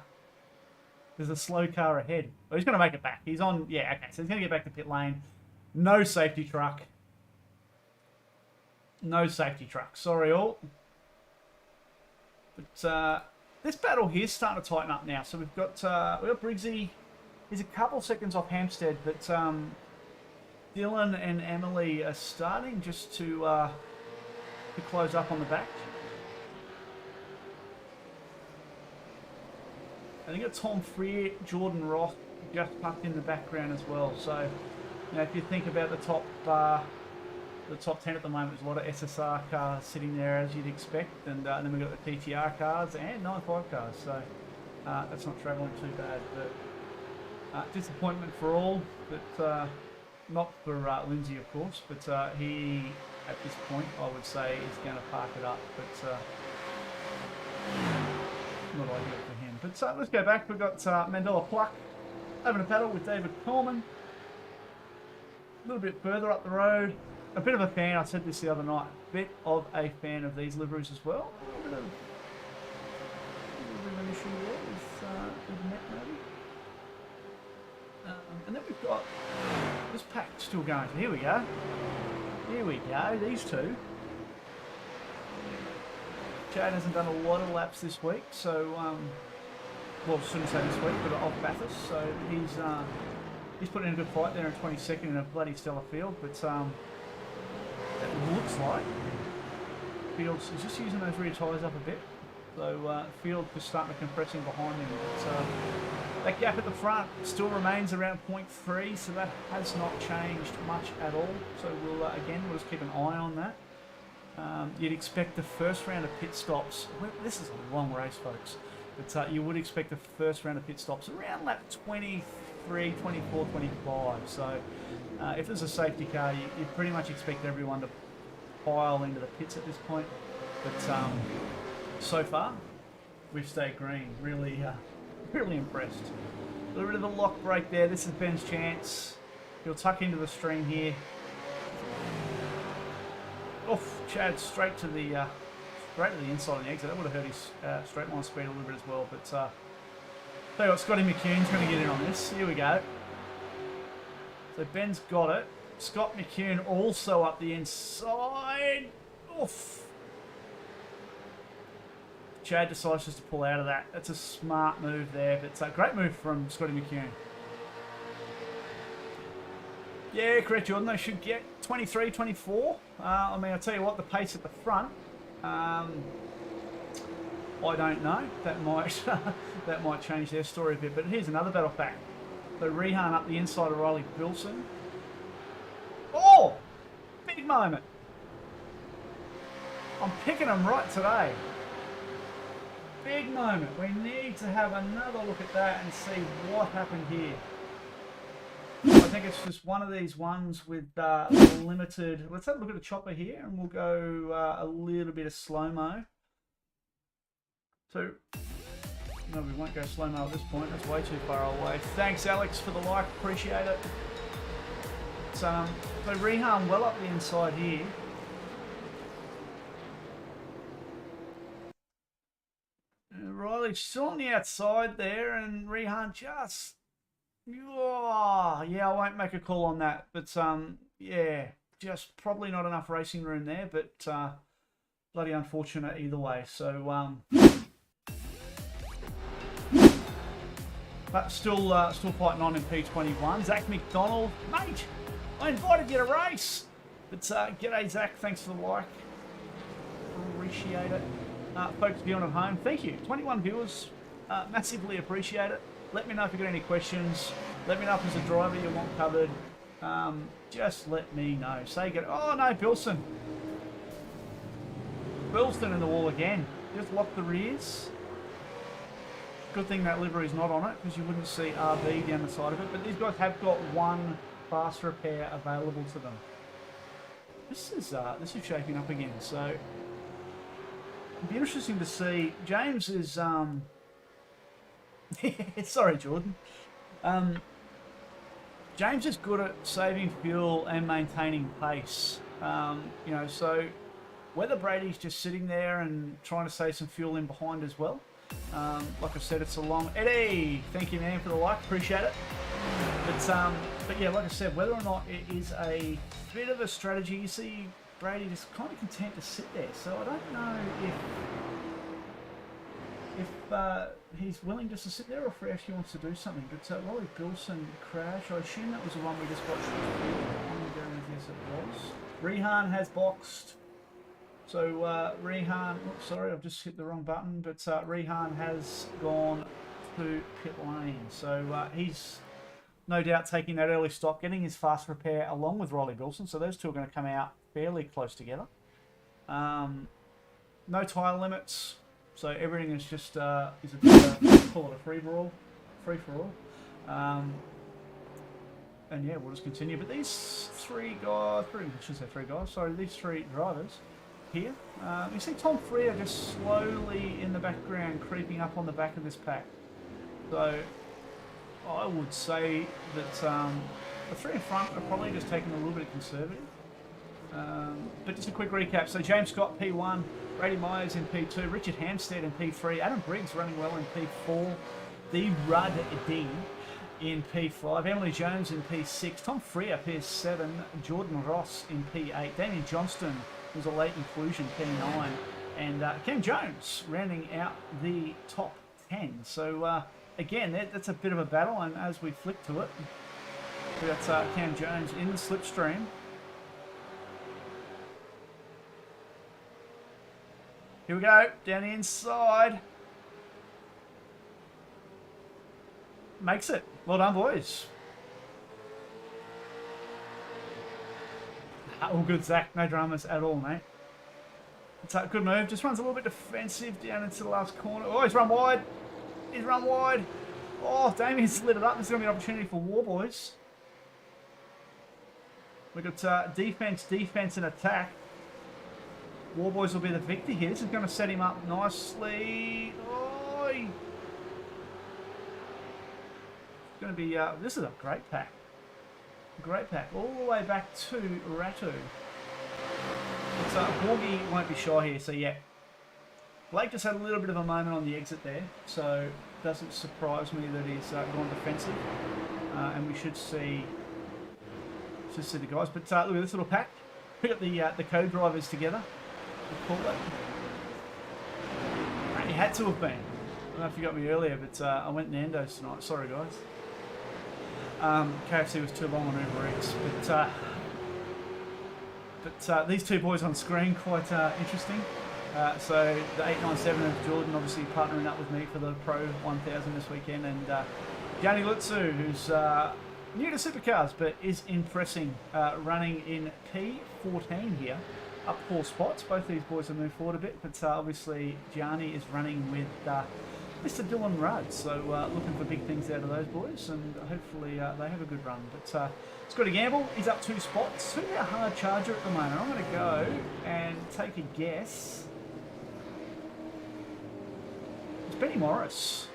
there's a slow car ahead. Oh, he's going to make it back. He's on. Yeah, okay. So he's going to get back to pit lane. No safety truck. No safety truck. Sorry, all. But this battle here is starting to tighten up now. So we've got Briggsy. He's a couple seconds off Hampstead, but Dylan and Emily are starting just to close up on the back. I think it's Tom Freer, Jordan Roth just tucked in the background as well. So, you know, if you think about the top 10 at the moment, there's a lot of SSR cars sitting there as you'd expect, and then we've got the TTR cars and 95 cars. So that's not travelling too bad, but disappointment for all, but not for Lindsay, of course. But he, at this point, I would say, is going to park it up, but not ideal for him. But let's go back. We've got Mandela Pluck having a battle with David Coleman. A little bit further up the road. A bit of a fan, I said this the other night, a bit of a fan of these liveries as well. A little bit of an issue there with Met maybe. And then we've got this pack still going. So here we go. Here we go, these two. Chad hasn't done a lot of laps this week, so, well, I shouldn't say this week, but off Bathurst, so he's putting in a good fight there in 22nd in a bloody stellar field, but it looks like Fields is just using those rear tyres up a bit, so Field is starting to compressing behind him, but that gap at the front still remains around 0.3, so that has not changed much at all, so we'll just keep an eye on that. You'd expect the first round of pit stops, this is a long race folks, but you would expect the first round of pit stops around lap 23, 24, 25, so if there's a safety car you pretty much expect everyone to pile into the pits at this point, but so far we've stayed green, really impressed. A little bit of a lock break there, this is Ben's chance, he'll tuck into the stream here. Off, Chad straight to the inside of the exit. That would have hurt his straight line speed a little bit as well. But tell you what, Scotty McCune's going to get in on this. Here we go. So Ben's got it. Scott McCune also up the inside. Oof. Chad decides just to pull out of that. That's a smart move there. But it's a great move from Scotty McCune. Yeah, correct, Jordan. They should get 23, 24. I mean, I'll tell you what, the pace at the front, I don't know. That might change their story a bit. But here's another battle pack. So Rehan up the inside of Riley Bilson. Oh! Big moment. I'm picking them right today. Big moment. We need to have another look at that and see what happened here. I think it's just one of these ones with limited... Let's have a look at the chopper here and we'll go a little bit of slow-mo. So, no, we won't go slow-mo at this point. That's way too far away. Thanks, Alex, for the like. Appreciate it. So Rehan well up the inside here. Early, still on the outside there, and Rehan just... Oh, yeah, I won't make a call on that. But, yeah, just probably not enough racing room there, but bloody unfortunate either way. So, but still fighting on in P21. Zach McDonald, mate, I invited you to race. But g'day, Zach. Thanks for the like. Appreciate it. Folks viewing at home, thank you. 21 viewers, massively appreciate it. Let me know if you've got any questions. Let me know if there's a driver you want covered. Just let me know. Say good. Oh no, Bilson. Bilson in the wall again. Just lock the rears. Good thing that livery's not on it, because you wouldn't see RB down the side of it. But these guys have got one fast repair available to them. This is shaping up again. So it'd be interesting to see. James is sorry, Jordan. James is good at saving fuel and maintaining pace. You know, so whether Brady's just sitting there and trying to save some fuel in behind as well. Like I said, it's a long... Eddie! Thank you, man, for the like. Appreciate it. But yeah, like I said, whether or not it is a bit of a strategy, you see Brady just kind of content to sit there. So I don't know if he's willing just to sit there or if he actually wants to do something. But Rolly Bilson crash, I assume that was the one we just watched. Yes, it was. Rehan has boxed. So Rehan, oops, sorry, I've just hit the wrong button, but Rehan has gone to pit lane. So he's no doubt taking that early stop, getting his fast repair along with Rolly Bilson. So those two are going to come out fairly close together. No tyre limits, so everything is just is a bit call it a free for all. And yeah, we'll just continue. But these three guys, I shouldn't say three guys, sorry, these three drivers here. You see Tom Freer just slowly in the background creeping up on the back of this pack. So I would say that the three in front are probably just taking a little bit conservative. But just a quick recap. So James Scott P1, Brady Myers in P2, Richard Hampstead in P3, Adam Briggs running well in P4, the Rudd D in P5, Emily Jones in P6, Tom Freer P7, Jordan Ross in P8, Damien Johnston was a late inclusion, P9, and Cam Jones rounding out the top 10. So again, that's a bit of a battle, and as we flick to it, we got Cam Jones in the slipstream. Here we go, down the inside. Makes it. Well done, boys. All good, Zach. No dramas at all, mate. It's a good move. Just runs a little bit defensive down into the last corner. Oh, he's run wide. He's run wide. Oh, Damien's lit it up. This is going to be an opportunity for War Boys. We've got defense, and attack. War Boys will be the victor here. This is going to set him up nicely. Oh, it's going to be... this is a great pack. Great pack. All the way back to Ratu. It's Borgie won't be shy here, so yeah. Blake just had a little bit of a moment on the exit there, so it doesn't surprise me that he's gone defensive. And we should see the guys. But look at this little pack. We got the co-drivers together. We'll call it. He had to have been. I don't know if you got me earlier, but I went Nando's tonight. Sorry, guys. KFC was too long on Uber Eats, but these two boys on screen quite interesting. So the 897 of Jordan obviously partnering up with me for the Pro 1000 this weekend, and Gianni Lutzu, who's new to supercars but is impressing, running in P14 here, up 4 spots. Both these boys have moved forward a bit, but obviously Gianni is running with Mr. Dylan Rudd, so looking for big things out of those boys, and hopefully they have a good run. But it's got a gamble. He's up 2 spots. Who's our hard charger at the moment? I'm going to go and take a guess. It's Benny Morris,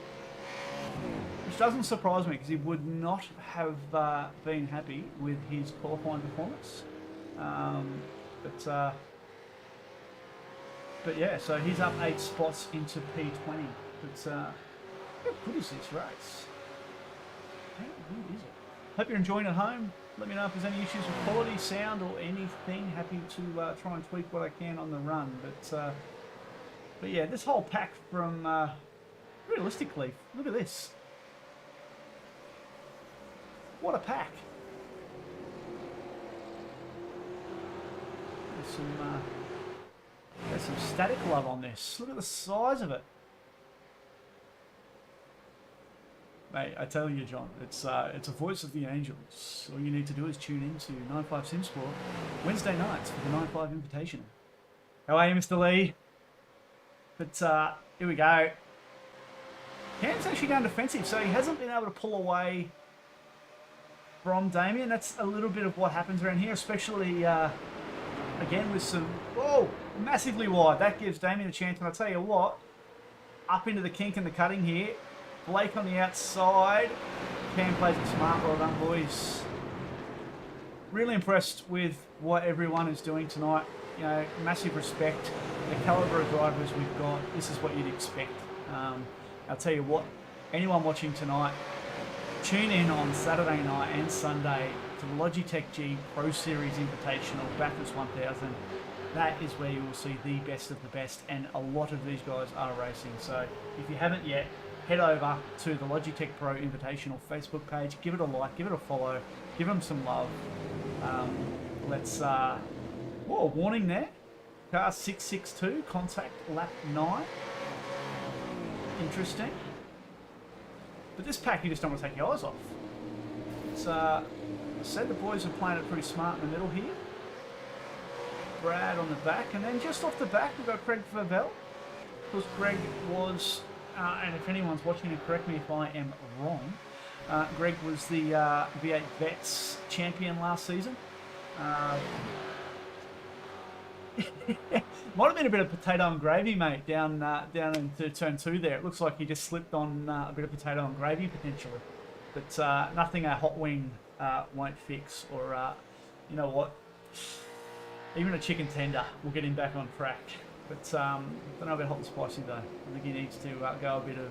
which doesn't surprise me because he would not have been happy with his qualifying performance. But yeah, so he's up 8 spots into P20. But how good is this race? How good is it? Hope you're enjoying at home. Let me know if there's any issues with quality, sound, or anything. Happy to try and tweak what I can on the run. But yeah, this whole pack from realistically, look at this. What a pack! There's some static love on this. Look at the size of it. Mate, I tell you, John, it's a voice of the angels. All you need to do is tune in to 95 Sim Sport Wednesday nights for the 95 Invitational. How are you, Mr. Lee? But here we go. Cam's actually going defensive, so he hasn't been able to pull away from Damien. That's a little bit of what happens around here, especially again with some, whoa, massively wide. That gives Damien a chance, and I'll tell you what, up into the kink and the cutting here. Blake on the outside. Cam plays it smart. Well done, boys. Really impressed with what everyone is doing tonight. You know, massive respect. The caliber of drivers we've got. This is what you'd expect. I'll tell you what, anyone watching tonight, tune in on Saturday night and Sunday to the Logitech G Pro Series Invitational Bathurst 1000. That is where you will see the best of the best, and a lot of these guys are racing. So if you haven't yet, head over to the Logitech Pro Invitational Facebook page, give it a like, give it a follow, give them some love. Whoa, warning there. Car 662, contact lap 9. Interesting. But this pack, you just don't want to take your eyes off. It's, I said the boys are playing it pretty smart in the middle here. Brad on the back, and then just off the back, we've got Craig Favell. Because Greg was, and if anyone's watching, and correct me if I am wrong, Greg was the V8 Vets champion last season. Might have been a bit of potato and gravy, mate, down into turn 2 there. It looks like he just slipped on a bit of potato and gravy potentially. But nothing a hot wing won't fix, or you know what, even a chicken tender will get him back on track. But don't know about hot and spicy though. I think he needs to go a bit of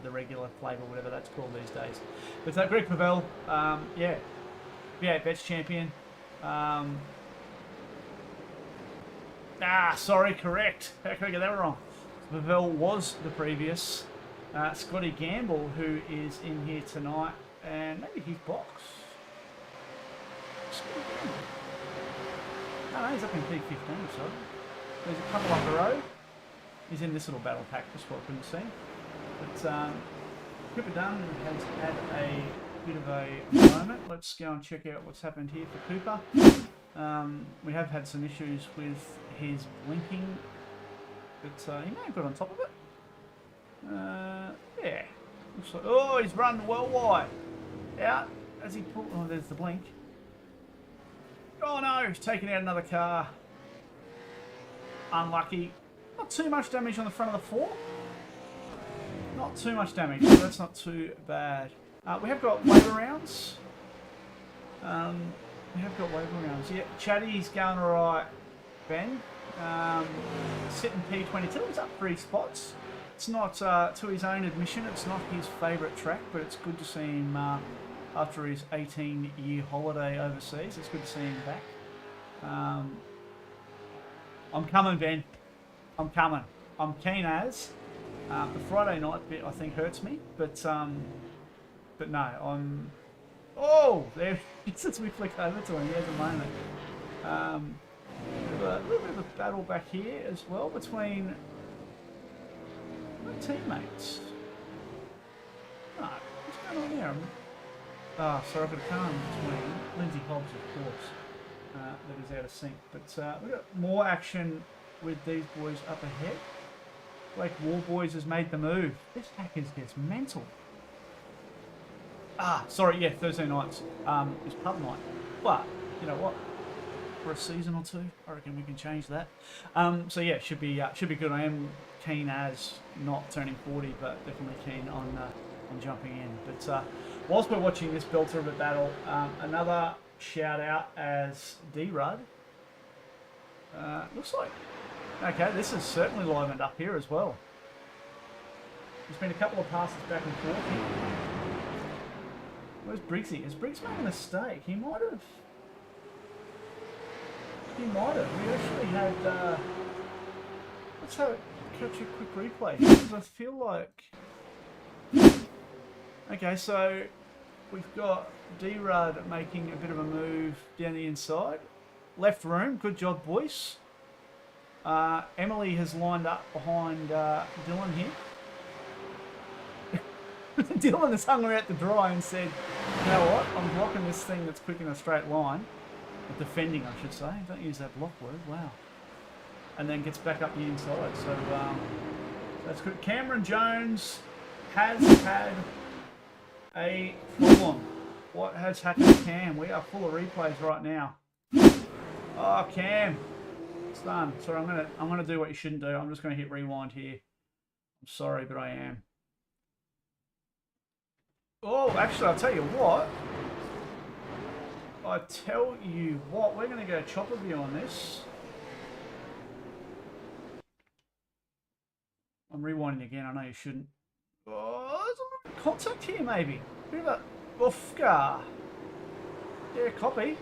the regular flavour, whatever that's called these days. But Greg Pavel, yeah, V8 Vets champion. Sorry, correct. How could I get that wrong? Pavel was the previous. Scotty Gamble, who is in here tonight, and maybe his box. No, he's up in P15, so there's a couple up the road. He's in this little battle pack, just what I couldn't see. But Cooper Dunn has had a bit of a moment. Let's go and check out what's happened here for Cooper. We have had some issues with his blinking, but he may have got on top of it. Yeah. Looks like, oh, he's run well wide. Out as he pulled. Oh, there's the blink. Oh no, he's taken out another car. Unlucky. Not too much damage on the front of the fork. Not too much damage, so that's not too bad. We have got wave arounds. Yeah, Chatty's going alright, Ben. Sitting P22, he's up 3 spots. It's not, to his own admission, it's not his favourite track, but it's good to see him after his 18-year holiday overseas. It's good to see him back. I'm coming, Ben. I'm coming. I'm keen as. The Friday night bit, I think, hurts me, but no, I'm... Oh, there, since we flick over to him, he has a moment. A little bit of a battle back here as well between my teammates. No, what's going on there? Sorry, I've got a car between Lindsay Hobbs, of course, that is out of sync. But we've got more action with these boys up ahead. Blake Warboys has made the move. This pack is just mental. Sorry, yeah, Thursday nights is pub night. But, you know what? For a season or two, I reckon we can change that. So yeah, should be good. I am keen as not turning 40, but definitely keen on jumping in. But whilst we're watching this belter of a battle, another shout out as D-Rudd. Looks like, okay, this is certainly livened up here as well. There's been a couple of passes back and forth here. Where's Briggsy? Has Briggs made a mistake? He might have. He might have. We actually had. Let's have catch a quick replay because I feel like. Okay, so we've got D-Rud making a bit of a move down the inside. Left room, good job, boys. Emily has lined up behind Dylan here. Dylan has hung her out to dry and said, you know what, I'm blocking this thing that's quick in a straight line. Or defending, I should say. Don't use that block word, wow. And then gets back up the inside. So that's good. Cameron Jones has had a problem. What has happened to Cam? We are full of replays right now. Oh, Cam. It's done. Sorry, I'm gonna do what you shouldn't do. I'm just gonna hit rewind here. I'm sorry, but I am. Oh, actually, I'll tell you what. We're gonna go chopper view on this. I'm rewinding again. I know you shouldn't. Oh, there's a little bit of contact here, maybe. Bit of a Ufka. Yeah, copy.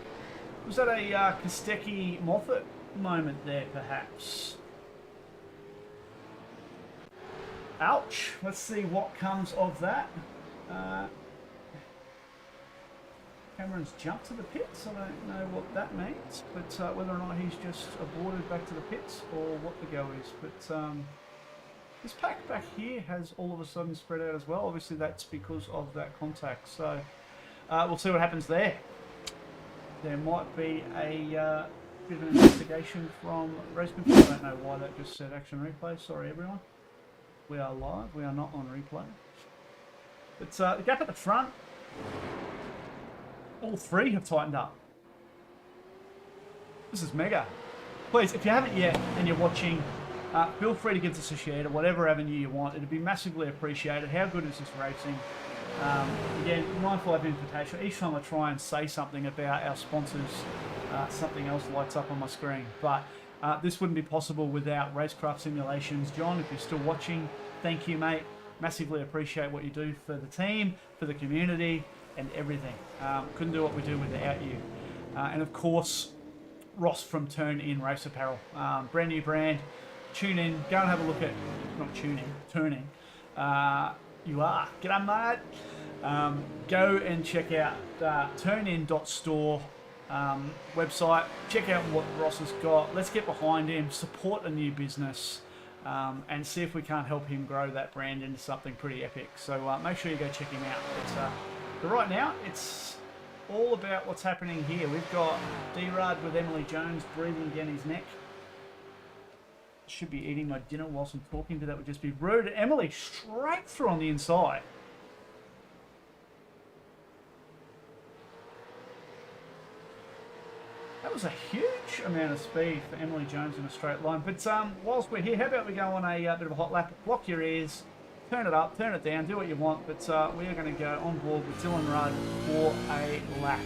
Was that a Kostecki Moffat moment there, perhaps? Ouch. Let's see what comes of that. Cameron's jumped to the pits. I don't know what that means, but whether or not he's just aborted back to the pits or what the go is. But this pack back here has all of a sudden spread out as well. Obviously, that's because of that contact. So we'll see what happens there. There might be a bit of an investigation from race control. I don't know why that just said action replay. Sorry, everyone. We are live. We are not on replay. But the gap at the front, all three have tightened up. This is mega. Please, if you haven't yet and you're watching, feel free to give us a share to whatever avenue you want. It'd be massively appreciated. How good is this racing? Again, 9-5 Invitational. Each time I try and say something about our sponsors, something else lights up on my screen. But this wouldn't be possible without Racecraft Simulations. John, if you're still watching, thank you, mate. Massively appreciate what you do for the team, for the community, and everything. Couldn't do what we do without you. And of course, Ross from Turn In Race Apparel. Brand new brand. Tune in. Go and have a look at, not tune in, turn in. You are. G'day, mate. Go and check out turnin.store website. Check out what Ross has got. Let's get behind him. Support a new business. And see if we can't help him grow that brand into something pretty epic. So make sure you go check him out. But right now, it's all about what's happening here. We've got D-Rud with Emily Jones breathing down his neck. Should be eating my dinner whilst I'm talking, but that would just be rude. Emily straight through on the inside. That was a huge amount of speed for Emily Jones in a straight line. But whilst we're here, how about we go on a bit of a hot lap, block your ears, turn it up, turn it down, do what you want. But we are going to go on board with Dylan Rudd for a lap.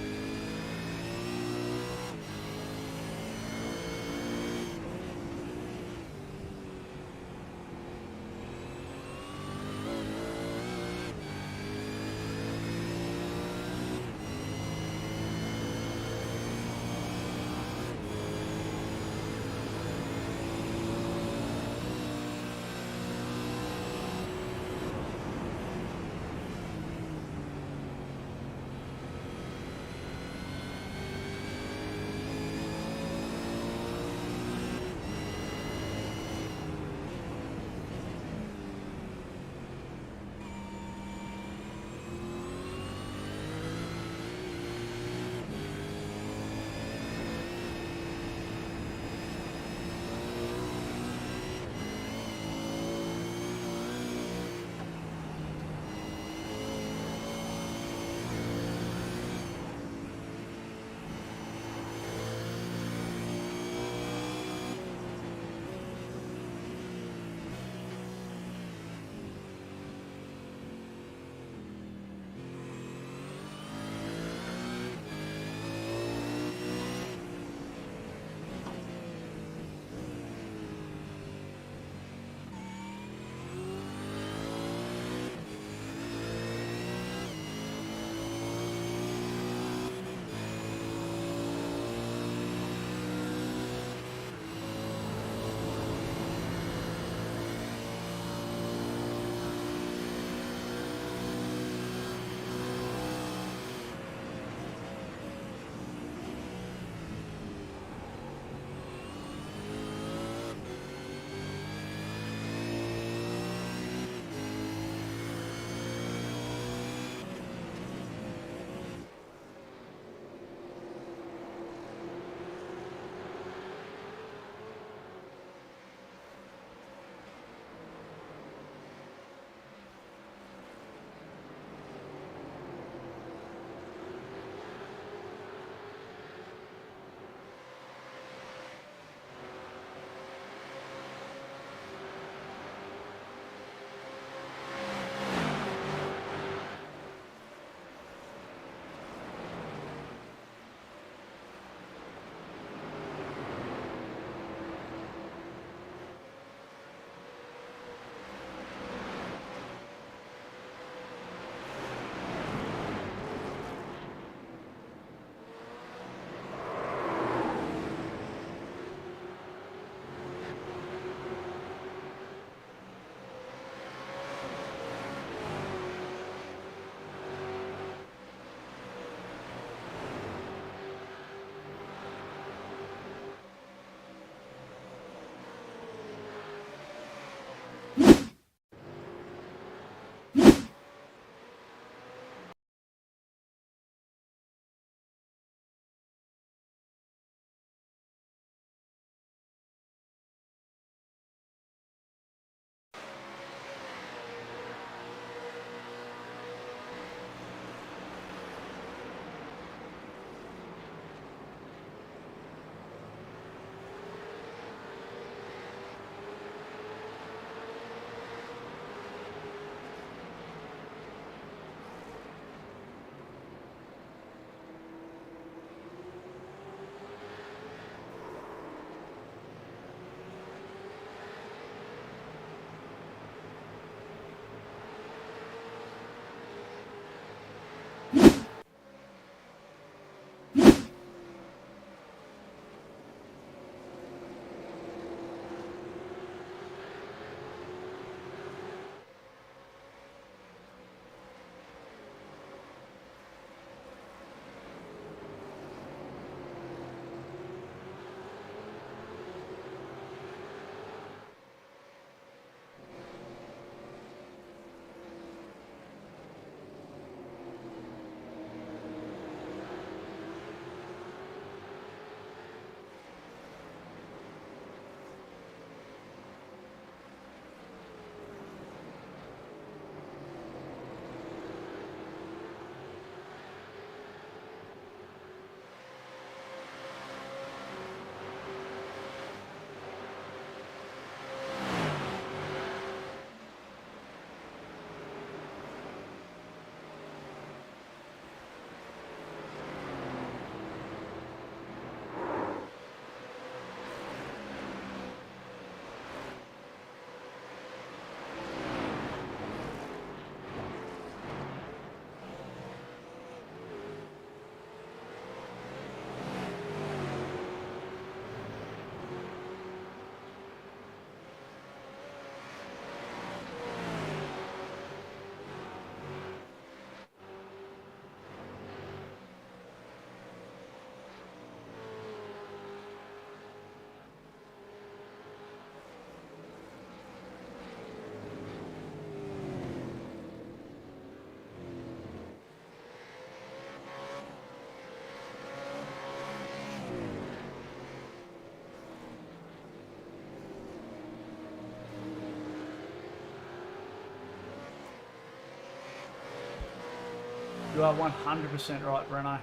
You are 100% right, Breno.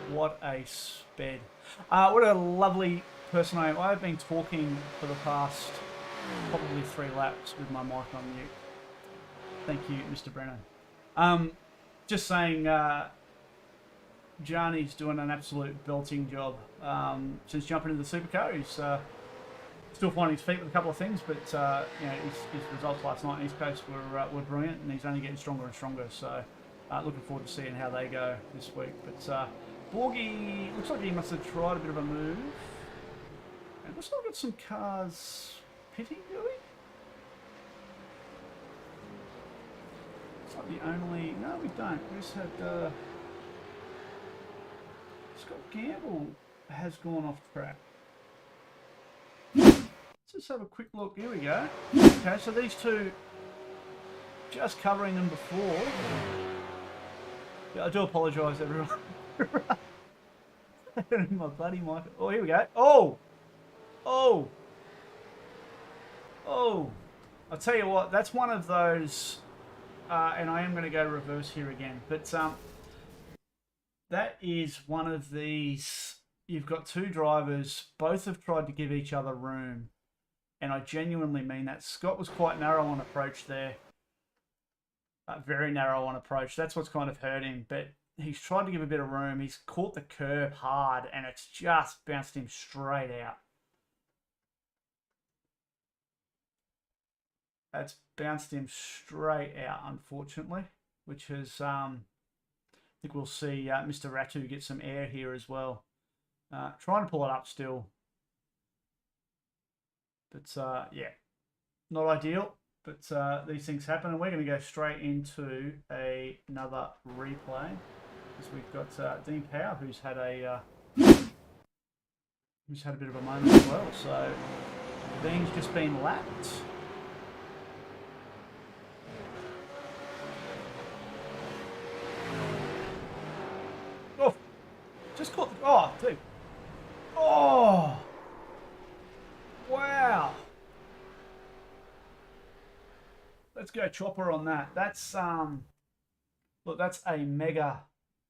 What a sped. What a lovely person I am. I've been talking for the past probably 3 laps with my mic on mute. Thank you, Mr. Breno. Just saying, Gianni's doing an absolute belting job since jumping into the supercar. He's still finding his feet with a couple of things, but you know, his results last night in East Coast were brilliant, and he's only getting stronger and stronger. So looking forward to seeing how they go this week. But Borgie looks like he must have tried a bit of a move. And looks like we've got some cars pitting, do we? It's like the only... No, we don't. We just had... Scott Gamble has gone off track. Let's just have a quick look. Here we go. Okay, so these two, just covering them before. Yeah, I do apologise, everyone. My bloody mic. Oh, here we go. Oh! Oh! Oh! I'll tell you what, that's one of those, and I am going to go reverse here again, but that is one of these, you've got two drivers, both have tried to give each other room, and I genuinely mean that. Scott was quite narrow on approach there, very narrow on approach. That's what's kind of hurt him, but he's tried to give a bit of room. He's caught the curb hard, and it's just bounced him straight out. That's bounced him straight out, unfortunately, which has, I think we'll see Mr. Ratu get some air here as well. Trying to pull it up still. But, yeah, not ideal, but these things happen. And we're going to go straight into another replay. Because we've got Dean Power, who's had a bit of a moment as well. So, Dean's just been lapped. Oh, just caught the... Oh, dude. Oh! Wow! Let's go chopper on that. That's, look, that's a mega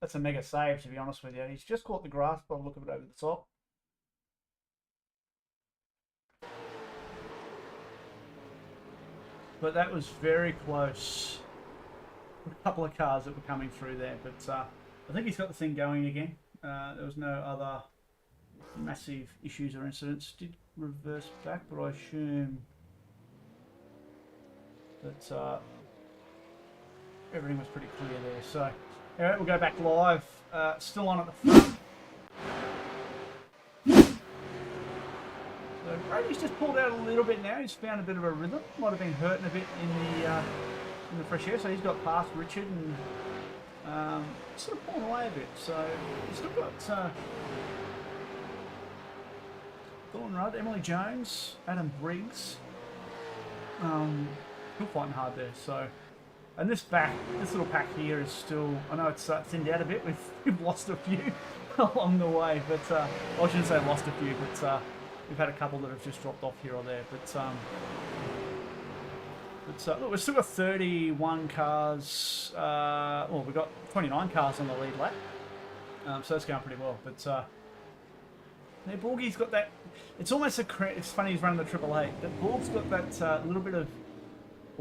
save, to be honest with you. He's just caught the grass by the look of it over the top. But that was very close. A couple of cars that were coming through there, but I think he's got the thing going again. There was no other massive issues or incidents. Did reverse back, but I assume that everything was pretty clear there. So, all right, we'll go back live. Still on at the front. So Brady's just pulled out a little bit now. He's found a bit of a rhythm. Might have been hurting a bit in the fresh air. So he's got past Richard and sort of pulling away a bit. So he's still got Thornton Rudd, Emily Jones, Adam Briggs. Still fighting hard there. So, and this little pack here is still. I know it's thinned out a bit. We've lost a few along the way, but I shouldn't say lost a few, but we've had a couple that have just dropped off here or there. But look, we've still got 31 cars. Well, we've got 29 cars on the lead lap, so that's going pretty well. But now Borgie's got that. It's almost it's funny he's running the Triple Eight, but Borg's got that little bit of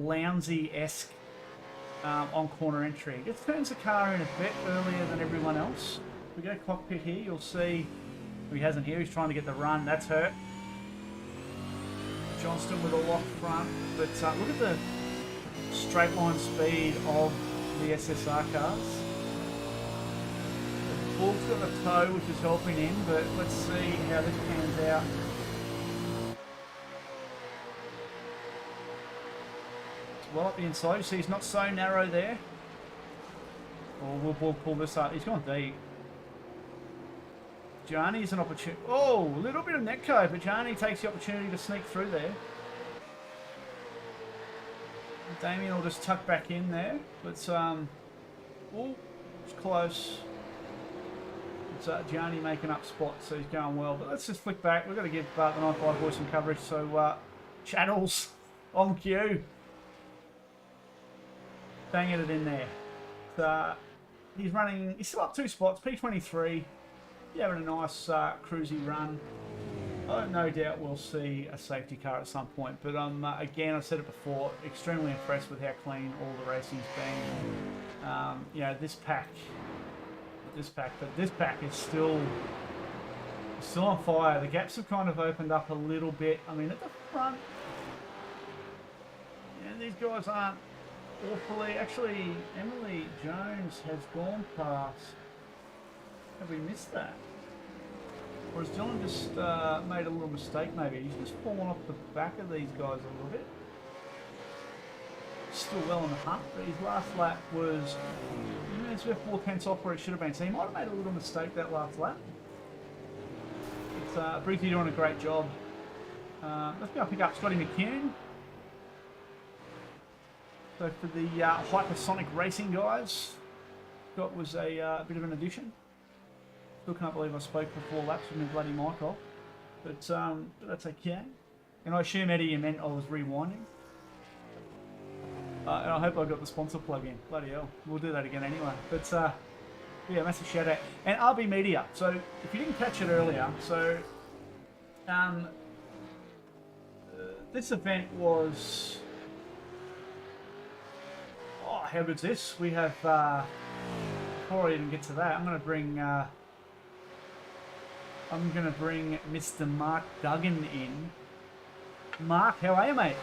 Lounsey-esque on corner entry. He just turns the car in a bit earlier than everyone else. If we go cockpit here, you'll see he hasn't here. He's trying to get the run. That's hurt. Johnston with a locked front, but look at the straight line speed of the SSR cars. Borg's got the toe, which is helping him, but let's see how this pans out. It's well up the inside. You see he's not so narrow there. Oh, we'll pull this up. He's gone deep. Gianni's an opportunity. Oh, a little bit of netco, but Gianni takes the opportunity to sneak through there. Damien will just tuck back in there, but oh, it's close. It's Gianni making up spots, so he's going well. But let's just flick back. We've got to give the 95 boys some coverage. So channels on cue, banging it in there. he's still up 2 spots, P23. Yeah, having a nice cruisy run. No doubt we'll see a safety car at some point, but again, I said it before, extremely impressed with how clean all the racing's been. You know, this pack is still on fire. The gaps have kind of opened up a little bit. I mean, at the front, yeah, these guys aren't awfully. Actually, Emily Jones has gone past. Have we missed that? Or has Dylan just made a little mistake maybe? He's just fallen off the back of these guys a little bit. Still well in the hunt, but his last lap was, you know, it's about 4/10 off where it should have been. So he might have made a little mistake that last lap. It's Breezy doing a great job. Let's go pick up Scotty McCune. So for the Hypersonic Racing guys, Scott was a bit of an addition. Still can't believe I spoke for 4 laps with my bloody mic off. But that's okay. And I assume, Eddie, you meant I was rewinding. And I hope I got the sponsor plug in. Bloody hell. We'll do that again anyway. But yeah, massive shout out. And RB Media. So if you didn't catch it earlier, so this event was... Oh, how good's this? We have... before I even get to that, I'm going to bring Mr. Mark Duggan in. Mark, how are you, mate?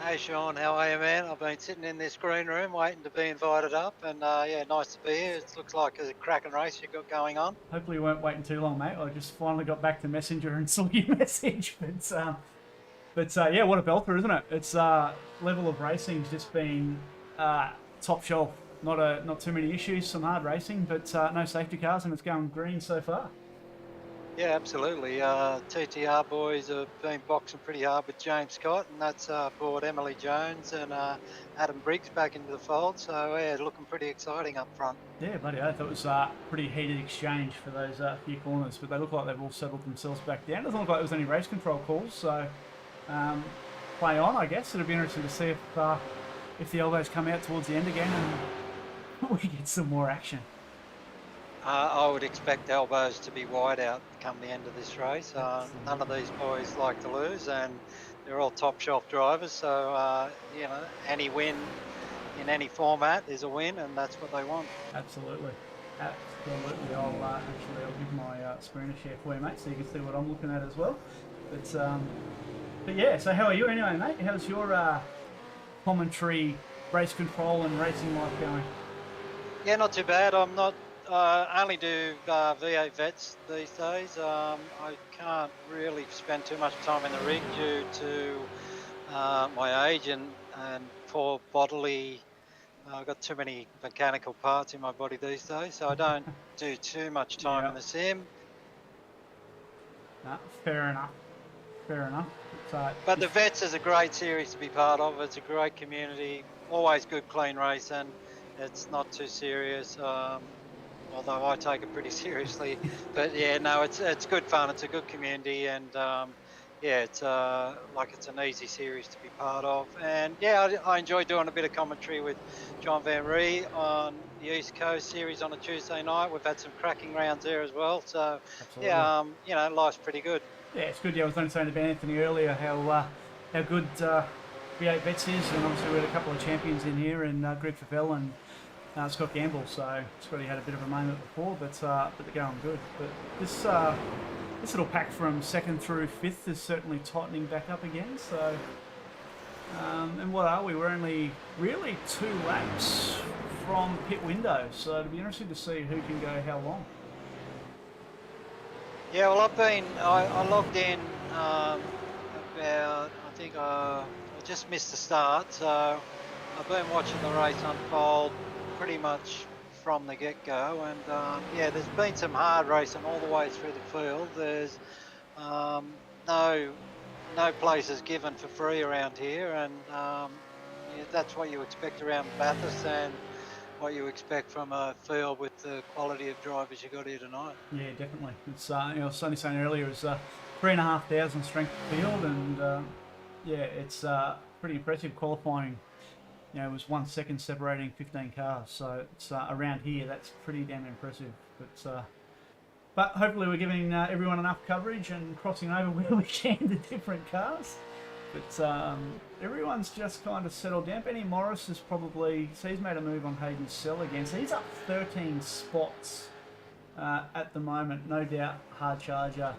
Hey Sean, how are you, man? I've been sitting in this green room waiting to be invited up, and yeah, nice to be here. It looks like a cracking race you've got going on. Hopefully you weren't waiting too long, mate. I just finally got back to Messenger and saw your message. But yeah, what a belter, isn't it? It's level of racing's just been top shelf. Not too many issues, some hard racing, but no safety cars, and it's going green so far. Yeah, absolutely. TTR boys have been boxing pretty hard with James Scott, and that's brought Emily Jones and Adam Briggs back into the fold. So yeah, looking pretty exciting up front. Yeah, bloody hell. I thought it was a pretty heated exchange for those few corners, but they look like they've all settled themselves back down. It doesn't look like there was any race control calls, so play on, I guess. It'll be interesting to see if the elbows come out towards the end again and we get some more action. I would expect elbows to be wide out come the end of this race. None of these boys like to lose, and they're all top shelf drivers. So you know, any win in any format is a win, and that's what they want. Absolutely, absolutely. I'll give my screen a share for you, mate, so you can see what I'm looking at as well. But yeah. So how are you anyway, mate? How's your commentary, race control, and racing life going? Yeah, not too bad. I'm not. I only do V8 vets these days. I can't really spend too much time in the rig due to my age and poor bodily. I've got too many mechanical parts in my body these days, so I don't do too much time in the sim. No, fair enough. Fair enough. But the vets is a great series to be part of. It's a great community. Always good, clean racing. It's not too serious. Although I take it pretty seriously, but yeah, no, it's good fun. It's a good community, and yeah, it's it's an easy series to be part of. And yeah, I enjoy doing a bit of commentary with John Van Ree on the East Coast series on a Tuesday night. We've had some cracking rounds there as well. So absolutely. Yeah, you know, life's pretty good. Yeah, it's good. Yeah, I was only saying to Ben Anthony earlier how good V8 Vets is, and obviously we had a couple of champions in here, and Greg Favell and Scott Gamble, so Scotty had a bit of a moment before, but they're going good. But this little pack from 2nd through 5th is certainly tightening back up again. So, and what are we? We're only really 2 laps from pit window, so it'll be interesting to see who can go how long. Yeah, well, I logged in about, I think I just missed the start, so I've been watching the race unfold pretty much from the get-go, and yeah, there's been some hard racing all the way through the field. There's no places given for free around here, and yeah, that's what you expect around Bathurst and what you expect from a field with the quality of drivers you got here tonight. Yeah, definitely. It's you know, Sonny saying earlier, it's 3,500 strength field, and yeah, it's pretty impressive qualifying. you know, it was 1 second separating 15 cars. So it's around here, that's pretty damn impressive. But hopefully we're giving everyone enough coverage and crossing over where we can the different cars. But everyone's just kind of settled down. Benny Morris is probably, so he's made a move on Hayden's Cell again. So he's up 13 spots at the moment. No doubt hard charger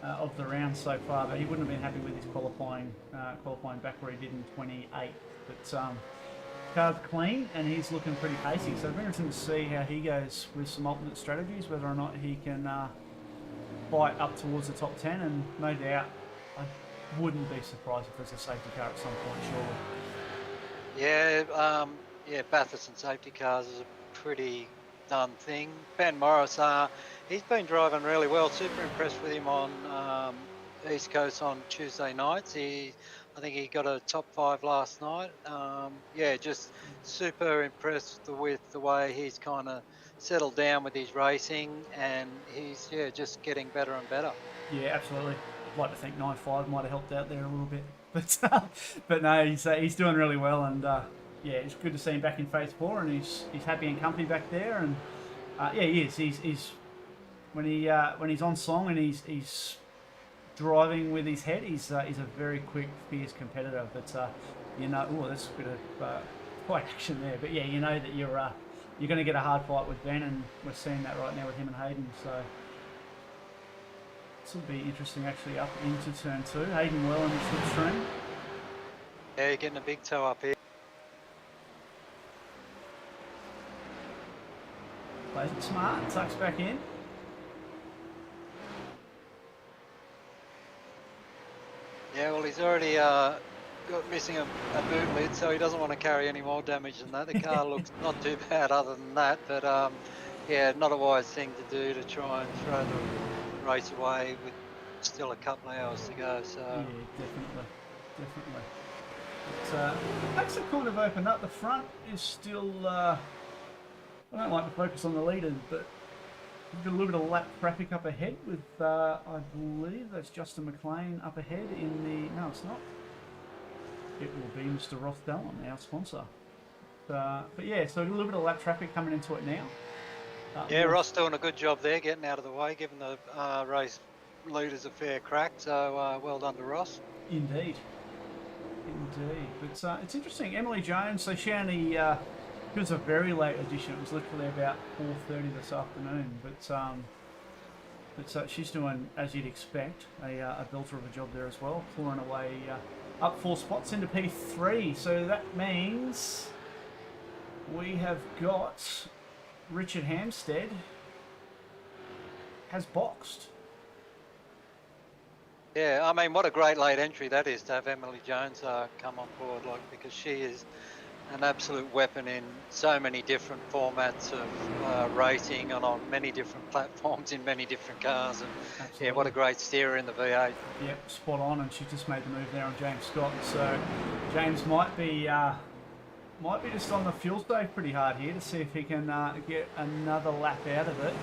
of the round so far, but he wouldn't have been happy with his qualifying back where he did in 28. But car's clean and he's looking pretty pacey. So it's interesting to see how he goes with some alternate strategies, whether or not he can fight up towards the top 10. And no doubt, I wouldn't be surprised if there's a safety car at some point, surely. Yeah, Bathurst and safety cars is a pretty done thing. Ben Morris, he's been driving really well. Super impressed with him on East Coast on Tuesday nights. I think he got a top 5 last night. Yeah, just super impressed with the way he's kind of settled down with his racing, and he's just getting better and better. Yeah, absolutely. I'd like to think 9.5 might have helped out there a little bit, but no, he's doing really well, and yeah, it's good to see him back in Phase 4, and he's happy and comfy back there, and yeah, he is. He's when he's on song and he's driving with his head, he's a very quick, fierce competitor. But you know, oh, that's a bit of quite action there. But yeah, you know that you're going to get a hard fight with Ben, and we're seeing that right now with him and Hayden. So this will be interesting, actually, up into turn 2. Hayden well in the slipstream. Yeah, you're getting a big toe up here. Plays it smart, tucks back in. Yeah, well, he's already got missing a boot lid, so he doesn't want to carry any more damage than that. The car looks not too bad other than that, but yeah, not a wise thing to do to try and throw the race away with still a couple of hours to go. So yeah, definitely. But makes it kind of open up. The front is still. I don't like to focus on the leaders, but we've got a little bit of lap traffic up ahead with, I believe that's Justin McLean up ahead in the... No, it's not. It will be Mr. Ross Dallin, our sponsor. But yeah, so a little bit of lap traffic coming into it now. Yeah, Ross doing a good job there, getting out of the way, giving the race leaders a fair crack. So well done to Ross. Indeed. But it's interesting. Emily Jones, so she only... it was a very late edition. It was literally about 4:30 this afternoon. But she's doing, as you'd expect, a belter of a job there as well, clawing away up 4 spots into P3. So that means we have got Richard Hampstead has boxed. Yeah, I mean, what a great late entry that is to have Emily Jones come on board, because she is an absolute weapon in so many different formats of racing and on many different platforms in many different cars. And absolutely. Yeah, what a great steerer in the V8. Yep, spot on, and she just made the move there on James Scott. So James might be just on the fuel stove pretty hard here to see if he can get another lap out of it.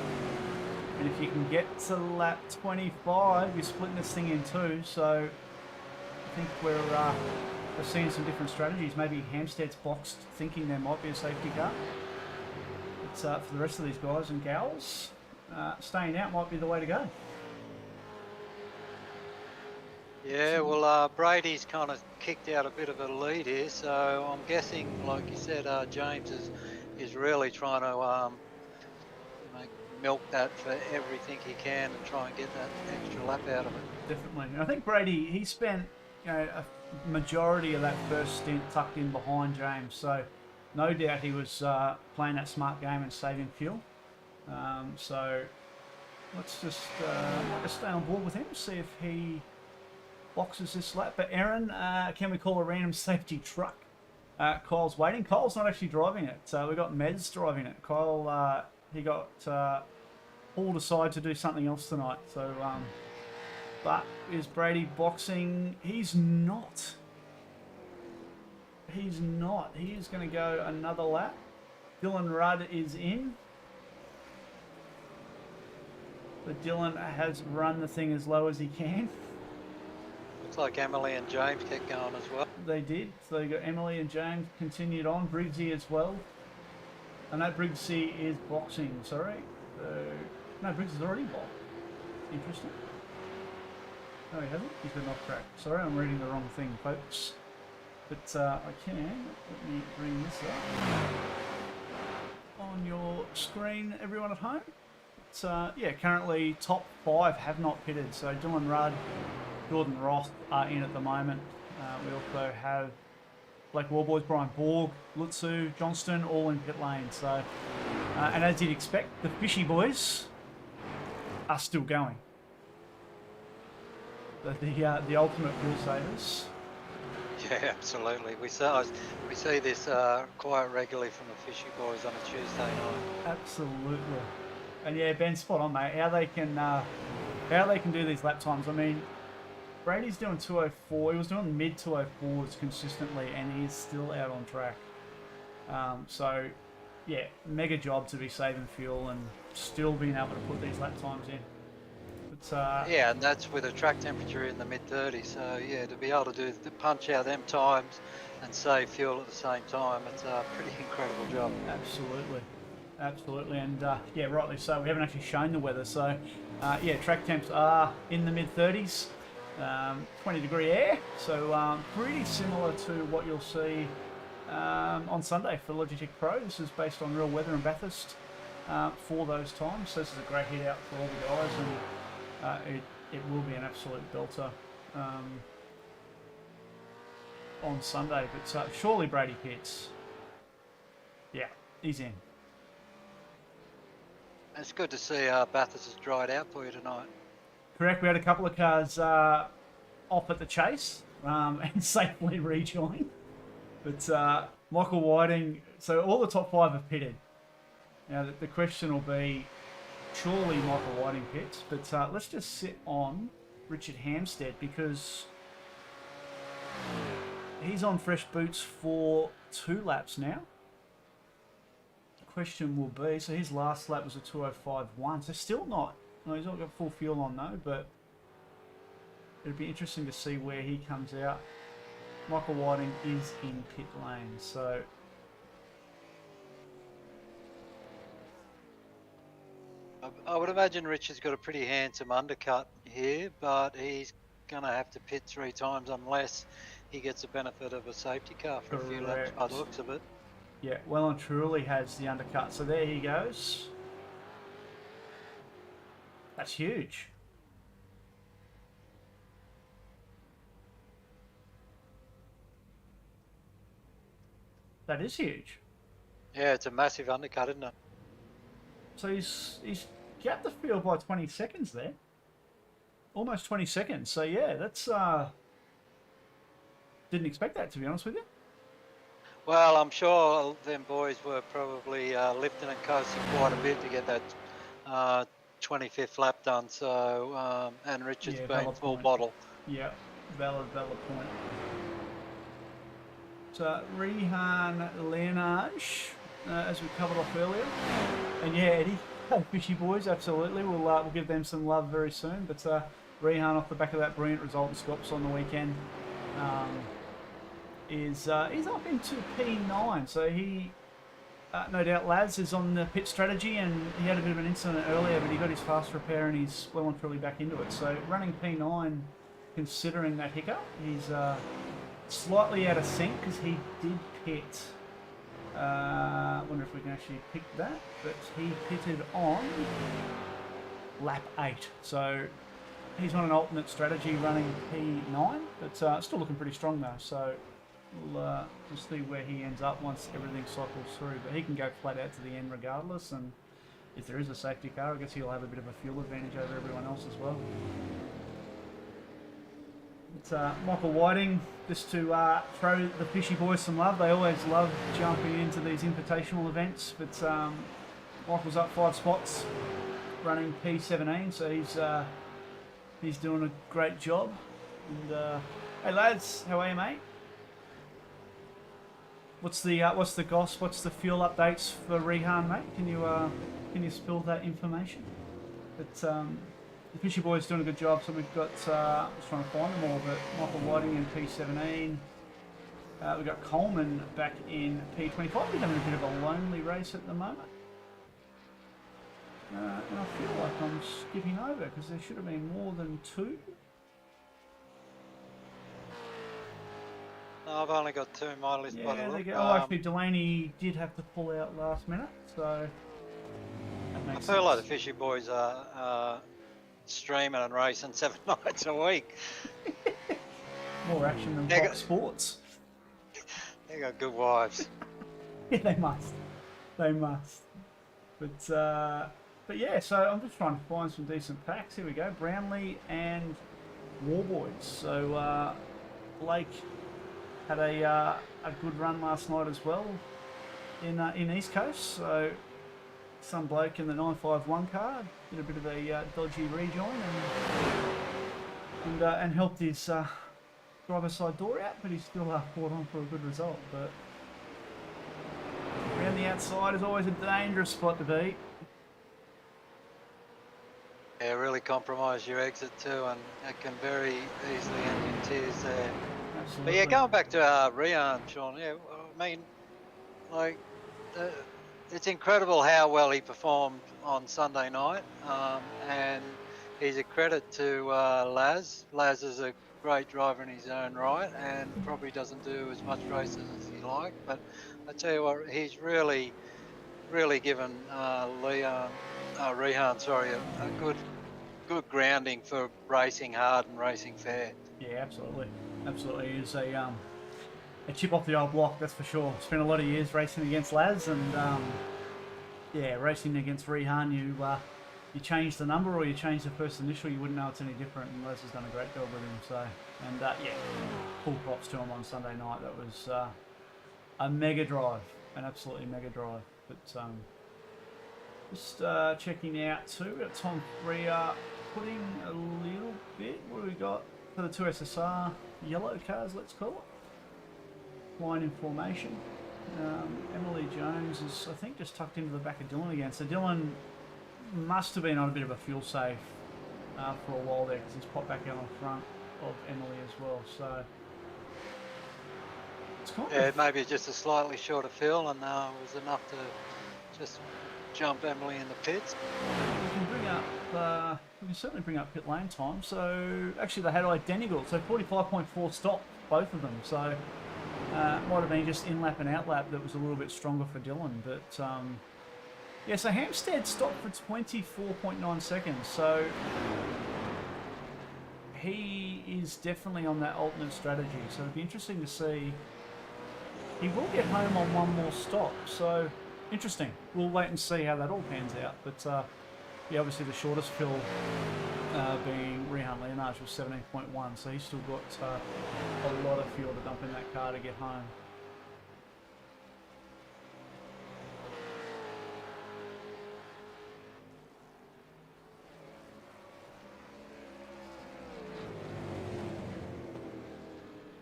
And if you can get to lap 25, you're splitting this thing in 2. So I think we're seeing some different strategies. Maybe Hampstead's boxed thinking there might be a safety car. But for the rest of these guys and gals, staying out might be the way to go. Yeah, well, Brady's kind of kicked out a bit of a lead here, so I'm guessing, like you said, James is really trying to milk that for everything he can and try and get that extra lap out of it. Definitely. And I think Brady, he spent a majority of that first stint tucked in behind James, so no doubt he was playing that smart game and saving fuel. So let's just stay on board with him, see if he boxes this lap. But Aaron, can we call a random safety truck? Kyle's waiting. Kyle's not actually driving it. We got Mez driving it. Kyle, he got pulled aside to do something else tonight. So, but is Brady boxing? He's not. He's not. He is going to go another lap. Dylan Rudd is in. But Dylan has run the thing as low as he can. Looks like Emily and James kept going as well. They did. So you got Emily and James continued on. Briggsy as well. I know Briggsy is boxing, sorry. No, Briggs is already boxed. Interesting. No, he hasn't. He's been off track. Sorry, I'm reading the wrong thing, folks. But I can. Let me bring this up on your screen, everyone at home. But, yeah, currently top 5 have not pitted. So Dylan Rudd, Jordan Ross are in at the moment. We also have Blake Warboys, Brian Borg, Lutzu, Johnston, all in pit lane. So, and as you'd expect, the Fishy Boys are still going. The ultimate fuel savers. Yeah, absolutely. We see this quite regularly from the Fishy Boys on a Tuesday night. Absolutely. And yeah, Ben, spot on, mate. How they can do these lap times. I mean, Brady's doing 204. He was doing mid 204s consistently, and he's still out on track. So, yeah, mega job to be saving fuel and still being able to put these lap times in. But, yeah, and that's with a track temperature in the mid 30s. So yeah, to be able to punch out them times and save fuel at the same time, it's a pretty incredible job. Absolutely. Absolutely, and yeah, rightly so. We haven't actually shown the weather, so yeah, track temps are in the mid 30s, 20-degree air, so pretty similar to what you'll see on Sunday for Logitech Pro. This is based on real weather in Bathurst for those times, so this is a great hit out for all the guys, and it will be an absolute belter on Sunday. But surely Brady pits. Yeah, he's in. It's good to see Bathurst has dried out for you tonight. Correct. We had a couple of cars off at the chase and safely rejoined. But Michael Whiting, so all the top 5 have pitted. Now the question will be, surely Michael Whiting pits, but let's just sit on Richard Hampstead because he's on fresh boots for 2 laps now. Question will be, so his last lap was a 2:05.1, so still not, no, he's not got full fuel on though, but it'd be interesting to see where he comes out. Michael Whiting is in pit lane, so I would imagine Richard's got a pretty handsome undercut here, but he's going to have to pit 3 times unless he gets the benefit of a safety car for a few laps by the looks of it. Yeah, well and truly has the undercut. So there he goes. That's huge. That is huge. Yeah, it's a massive undercut, isn't it? So he's gapped the field by 20 seconds there. Almost 20 seconds. So yeah, that's didn't expect that, to be honest with you. Well, I'm sure them boys were probably lifting and coasting quite a bit to get that 25th lap done. So, and Richard's been full bottle. Yeah, valid point. So, Rehan Leonage, as we covered off earlier. And yeah, Eddie, Fishy Boys, absolutely. We'll give them some love very soon. But Rehan, off the back of that brilliant result in Scops on the weekend, he's up into P9, so he, no doubt, lads, is on the pit strategy, and he had a bit of an incident earlier, but he got his fast repair and he's well and truly back into it. So running P9, considering that hiccup, he's slightly out of sync because he did pit. I wonder if we can actually pick that, but he pitted on lap 8, so he's on an alternate strategy running P9, but still looking pretty strong though. So we'll see where he ends up once everything cycles through. But he can go flat out to the end regardless, and if there is a safety car, I guess he'll have a bit of a fuel advantage over everyone else as well. It's Michael Whiting, just to throw the Fishy Boys some love. They always love jumping into these invitational events, but Michael's up 5 spots, running P17, so he's doing a great job. And hey lads, how are you, mate? What's the goss? What's the fuel updates for Rehan, mate? Can you spill that information? But the Fishy Boys doing a good job. So we've got, I was trying to find them all, but Michael Whiting in P17. We've got Coleman back in P25. He's having a bit of a lonely race at the moment. And I feel like I'm skipping over because there should have been more than 2. No, I've only got 2 in my list by the Yeah, look. they go. Oh, actually, Delaney did have to pull out last minute, so that I makes feel like the sense. Fishy Boys are streaming and racing 7 nights a week. More action than They Fox got, Sports. they got good wives. Yeah, they must. They must. But yeah, so I'm just trying to find some decent packs. Here we go, Brownlee and Warboys. So Blake had a good run last night as well in East Coast. So some bloke in the 951 car did a bit of a dodgy rejoin and helped his driver's side door out, but he still fought on for a good result. But around the outside is always a dangerous spot to be. Yeah, really compromise your exit too, and it can very easily end in tears there. Absolutely. But yeah, going back to Rian, Sean, yeah, I mean, like, it's incredible how well he performed on Sunday night, and he's a credit to Laz. Laz is a great driver in his own right, and probably doesn't do as much racing as he like. But I tell you what, he's really given Rehan, sorry, a good grounding for racing hard and racing fair. Yeah, absolutely. Absolutely. He's a chip off the old block, that's for sure. Spent a lot of years racing against Laz, and yeah, racing against Rehan, you change the number or you change the first initial, you wouldn't know it's any different, and Laz has done a great job with him. So, and yeah, full props to him on Sunday night. That was a mega drive, an absolutely mega drive. But just checking out too, we've got Tom Freer putting a little bit, what do we got for the 2SSR yellow cars, let's call it. Line in formation. Emily Jones is, I think, just tucked into the back of Dylan again. So Dylan must have been on a bit of a fuel save for a while there, because he's popped back out on front of Emily as well. So it's kind of, Maybe just a slightly shorter fill, and was enough to just jump Emily in the pits. we can bring up, we can certainly bring up pit lane time. So actually they had identical, so 45.4 stop, both of them. So might have been just in lap and out lap that was a little bit stronger for Dylan, but yeah. So Hampstead stopped for 24.9 seconds. So he is definitely on that alternate strategy. So it'd be interesting to see. He will get home on one more stop. So interesting. We'll wait and see how that all pans out. But yeah, obviously the shortest fill being Rehan Leonage was 17.1, so he's still got a lot of fuel to dump in that car to get home.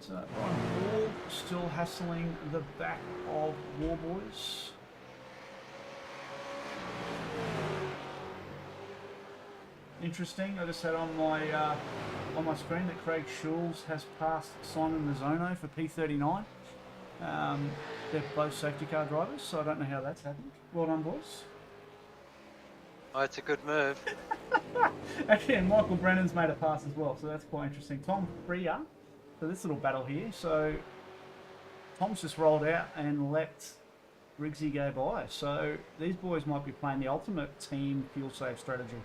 So Ryan Wall still hassling the back of Warboys. Interesting. I just had on my screen that Craig Schulz has passed Simon Mizzono for P39. They're both safety car drivers, so I don't know how that's happened. Well done, boys. Oh, it's a good move. Actually, and Michael Brennan's made a pass as well, so that's quite interesting. Tom Freer, so this little battle here. So Tom's just rolled out and let Riggsy go by. So these boys might be playing the ultimate team fuel save strategy.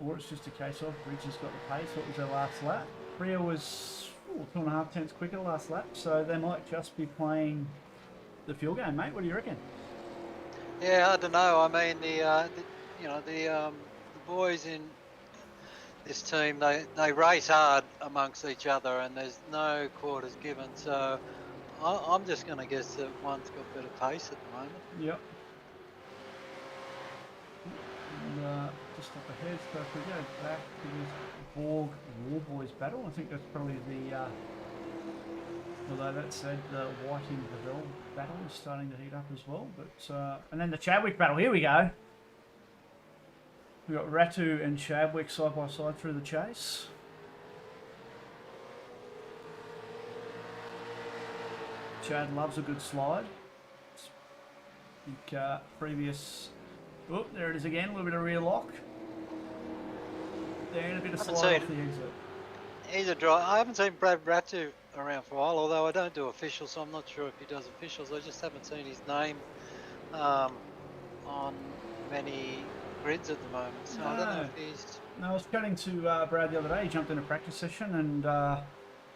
Or it's just a case of Bridges got the pace. What was their last lap? Freer was 2.5 tenths quicker last lap, so they might just be playing the fuel game, mate. What do you reckon? Yeah, I don't know. I mean, the boys in this team, they race hard amongst each other, and there's no quarters given. So I'm just going to guess that one's got better pace at the moment. Yep. And just up ahead, so if we go back to this Borg Warboys battle, I think that's probably the, although that said, the Whiting Havel battle is starting to heat up as well. But and then the Chadwick battle, here we go. We've got Ratu and Chadwick side by side through the chase. Chad loves a good slide. I think previous... Oh, there it is again, a little bit of rear lock. There, and a bit of slide off the exit. He's a driver. I haven't seen Brad Ratu around for a while, although I don't do officials, so I'm not sure if he does officials. I just haven't seen his name on many grids at the moment, so I don't know if he's... No, I was chatting to Brad the other day. He jumped in a practice session, and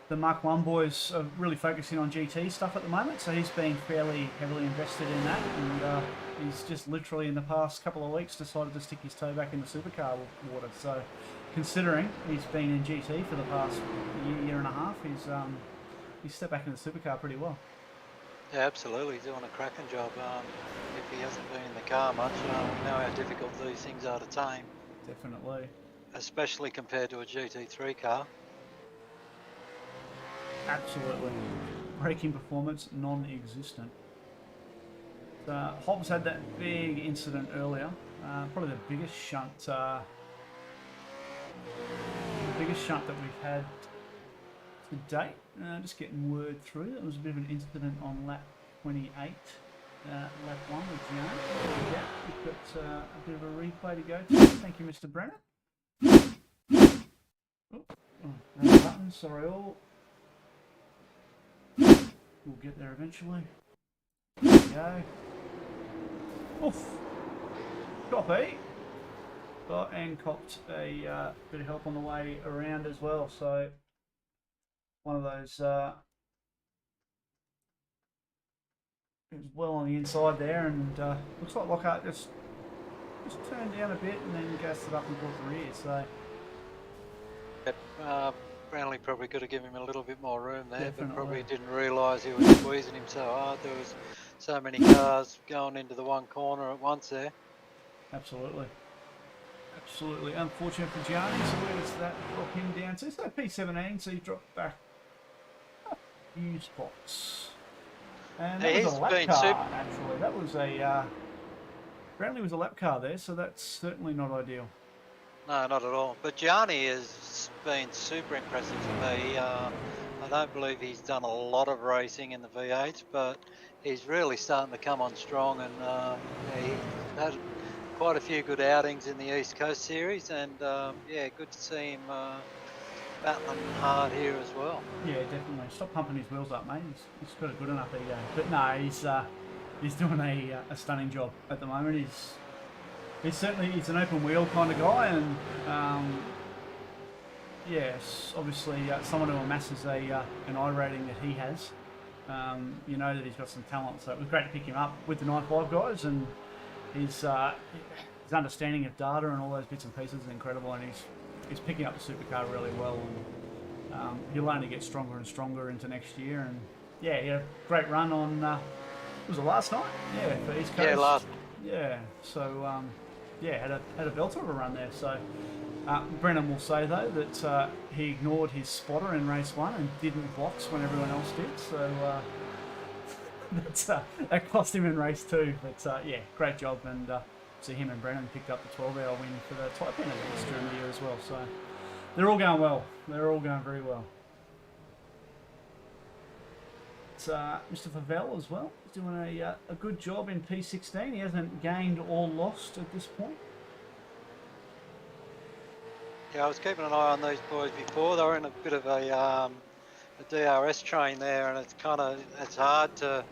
the Mark 1 boys are really focusing on GT stuff at the moment, so he's been fairly heavily invested in that, and he's just literally in the past couple of weeks decided to stick his toe back in the supercar water. So considering he's been in GT for the past year and a half, he's stepped back in the supercar pretty well. Yeah, absolutely. He's doing a cracking job. If he hasn't been in the car much, we know how difficult these things are to tame. Definitely. Especially compared to a GT3 car. Absolutely. Braking performance non-existent. Hobbs had that big incident earlier. Probably the biggest shunt. The biggest shunt that we've had to date. Just getting word through. That was a bit of an incident on lap 28. Lap 1 with Gianni. Yeah, we've got a bit of a replay to go through. Thank you, Mr. Brenner. No button, sorry all. We'll get there eventually. There we go. Oof. Copy. And copped a bit of help on the way around as well. So one of those it was well on the inside there, and looks like Lockhart just turned down a bit and then gassed it up and brought the rear. So Brownlee probably could have given him a little bit more room there, definitely. But probably didn't realise he was squeezing him so hard. There was so many cars going into the one corner at once there. Absolutely. Absolutely. Unfortunate for Gianni, so where does that drop him down to? So P17, so he dropped back a few spots. And that was a lap car, actually. That was a... Brownlee was a lap car there, so that's certainly not ideal. No, not at all. But Gianni has been super impressive for me. I don't believe he's done a lot of racing in the V8s, but he's really starting to come on strong, and he's had quite a few good outings in the East Coast Series, and yeah, good to see him battling hard here as well. Yeah, definitely. Stop pumping his wheels up, mate. He's got a good enough ego. But no, he's doing a stunning job at the moment. He's an open wheel kind of guy, and yes, obviously someone who amasses an I rating that he has, you know that he's got some talent. So it was great to pick him up with the 9.5 guys, and his understanding of data and all those bits and pieces is incredible, and he's picking up the supercar really well, and he'll only get stronger and stronger into next year. And yeah, he had a great run on was it last night? Yeah, for East Coast. Yeah, last. Yeah, so yeah, had a belter of a run there. So Brennan will say though that he ignored his spotter in race 1 and didn't box when everyone else did. So that cost him in race 2. But yeah, great job, and so him and Brennan picked up the 12-hour win for the Taipei events during the year as well. So they're all going well. They're all going very well. It's Mr. Favell as well. He's doing a good job in P16. He hasn't gained or lost at this point. Yeah, I was keeping an eye on these boys before. They were in a bit of a DRS train there, and it's hard to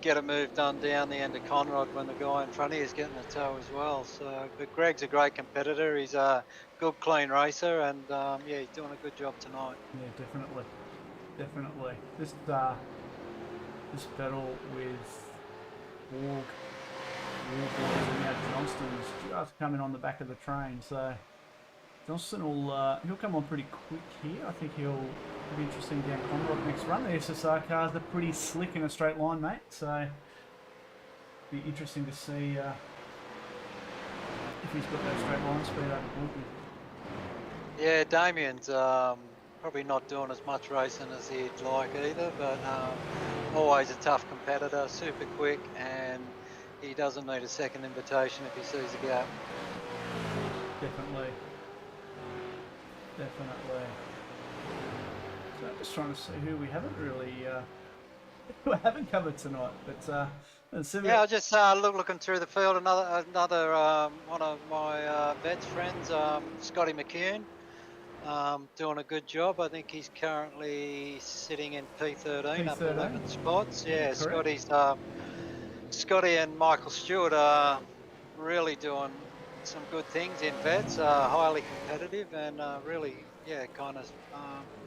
get a move done down the end of Conrod when the guy in front of you is getting a tow as well. So, but Greg's a great competitor. He's a good, clean racer, and yeah, he's doing a good job tonight. Yeah, definitely. This battle with Warg boys and now Johnston's just coming on the back of the train. So Johnston he'll come on pretty quick here. I think he'll be interesting down Conrod next run. The SSR cars are pretty slick in a straight line, mate. So be interesting to see if he's got that straight line speed over Bulky. Yeah, Damien's probably not doing as much racing as he'd like either, but always a tough competitor, super quick, and he doesn't need a second invitation if he sees a gap. Definitely. So I'm just trying to see who we haven't really who we haven't covered tonight. But let's see. Yeah, I just looking through the field. Another one of my vets friends, Scotty McCune, doing a good job. I think he's currently sitting in P13 up P13. 11 spots. Yeah, Correct. Scotty and Michael Stewart are really doing some good things in vets. Highly competitive and really, yeah, kind of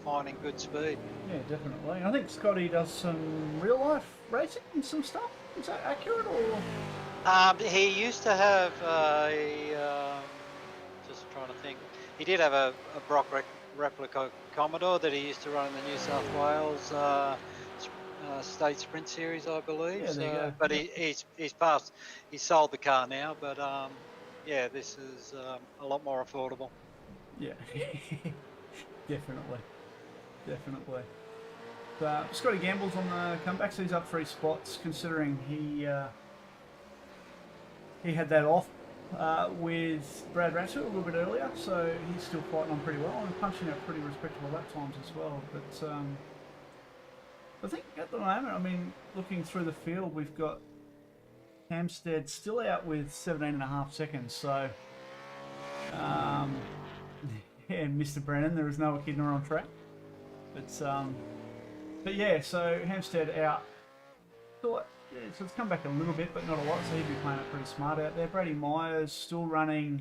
finding good speed. Yeah, definitely. I think Scotty does some real life racing and some stuff. Is that accurate or? He used to have just trying to think. He did have a replica Commodore that he used to run in the New South Wales State Sprint Series, I believe. Yeah, there you So, go. but Yep. he's passed. He sold the car now, but yeah, this is a lot more affordable. Yeah. Definitely. Definitely. Scotty Gamble's on the comeback, so he's up 3 spots. Considering he had that off with Brad Ratchet a little bit earlier, so he's still fighting on pretty well and punching out pretty respectable lap times as well. But I think at the moment, I mean, looking through the field, we've got Hampstead still out with 17.5 seconds. So, yeah, Mr. Brennan, there is no Echidna on track. But yeah, so Hampstead out. So, yeah, so it's come back a little bit, but not a lot. So he'd be playing it pretty smart out there. Brady Myers still running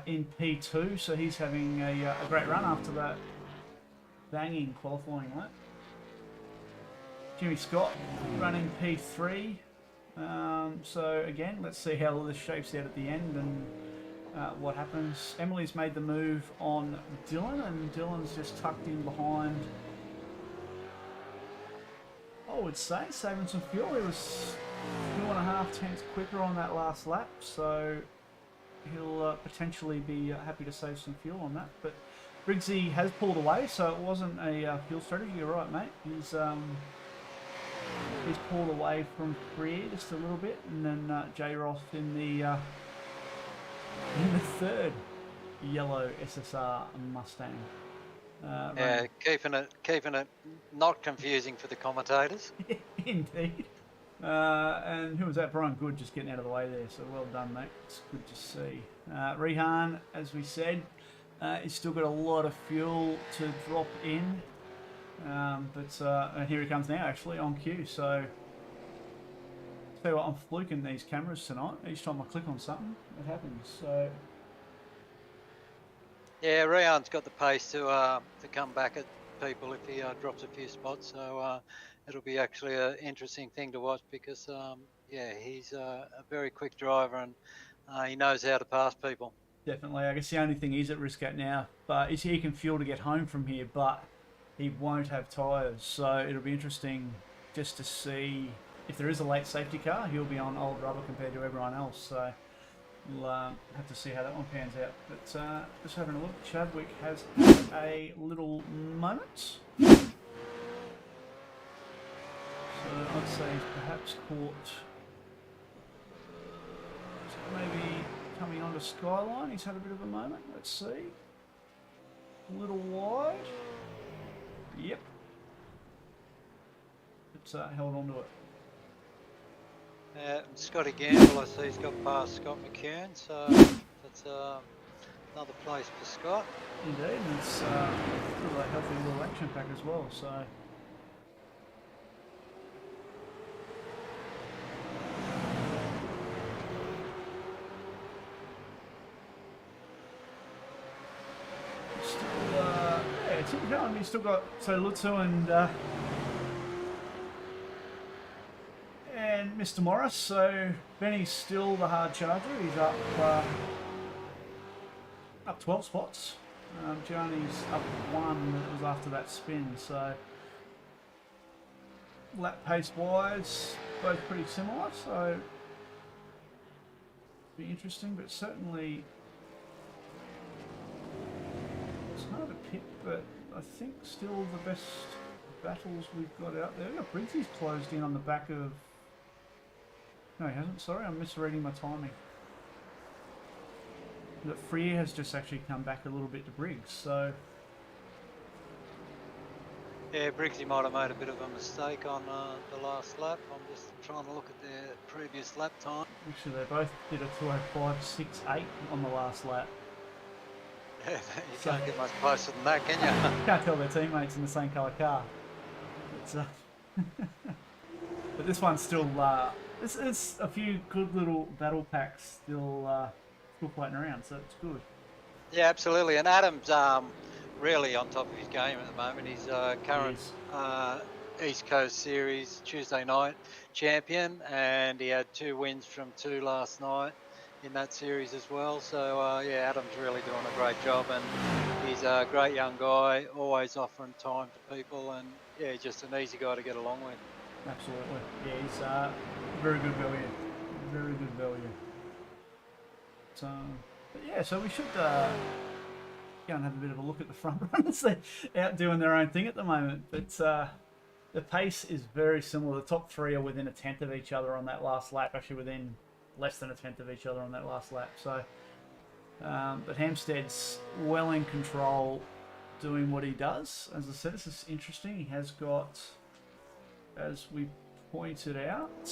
in P2, so he's having a great run after that banging qualifying lap. Jimmy Scott running P3. So again, let's see how all this shapes out at the end and what happens. Emily's made the move on Dylan, and Dylan's just tucked in behind. I would say saving some fuel. He was 2.5 tenths quicker on that last lap, so he'll potentially be happy to save some fuel on that. But Briggsy has pulled away, so it wasn't a fuel strategy. You're right, mate. He's pulled away from Freer just a little bit, and then J. Ross in the third yellow SSR Mustang. Yeah, keeping it not confusing for the commentators. Indeed. And who was that? Brian Good just getting out of the way there. So well done, mate. It's good to see. Rehan, as we said, he's still got a lot of fuel to drop in. But here he comes now, actually, on cue. So, tell you what, I'm fluking these cameras tonight. Each time I click on something, it happens. So, Yeah, Rehan's got the pace to come back at people if he drops a few spots. So it'll be actually an interesting thing to watch because yeah, he's a very quick driver and he knows how to pass people. definitely, I guess the only thing he's at risk at now, but is he can fuel to get home from here, but he won't have tyres. So it'll be interesting just to see if there is a late safety car. He'll be on old rubber compared to everyone else. So. We'll have to see how that one pans out. But just having a look, Chadwick has had a little moment. So I'd say he's perhaps caught maybe coming onto Skyline. He's had a bit of a moment. Let's see. A little wide. Yep. It's held onto it. Scotty Gamble, I see he's got past Scott McCune, so that's another place for Scott. Indeed, and it's sort of a healthy little action pack as well. So. Still, yeah, it's going. He's still got Lutzu and Mr. Morris. So Benny's still the hard charger. He's up 12 spots. Johnny's up 1. It was after that spin. So lap pace wise, both pretty similar. So be interesting, but certainly it's hard to pick. But I think still the best battles we've got out there. Look, Briggsy's closed in on the back of. No, he hasn't. Sorry, I'm misreading my timing. that Freer has just actually come back a little bit to Briggs. So Yeah, Briggsy might have made a bit of a mistake on the last lap. I'm just trying to look at their previous lap time. actually, they both did a 2:05.68 on the last lap. Yeah, you can't get much closer than that, can you? Can't tell their teammates in the same colour car. It's, but this one's still. It's a few good little battle packs still floating around, so it's good. Yeah, absolutely. And Adam's really on top of his game at the moment. He's current East Coast Series Tuesday night champion, and he had 2 wins from 2 last night in that series as well. So yeah, Adam's really doing a great job, and he's a great young guy, always offering time to people, and yeah, just an easy guy to get along with. Absolutely. Yeah, he's very good value. Very good value. So, but yeah, so we should go and have a bit of a look at the front runners. They're out doing their own thing at the moment. But the pace is very similar. The top 3 are within a tenth of each other on that last lap. Actually, within less than a tenth of each other on that last lap. So, but Hampstead's well in control, doing what he does. As I said, this is interesting. He has got, as we pointed out,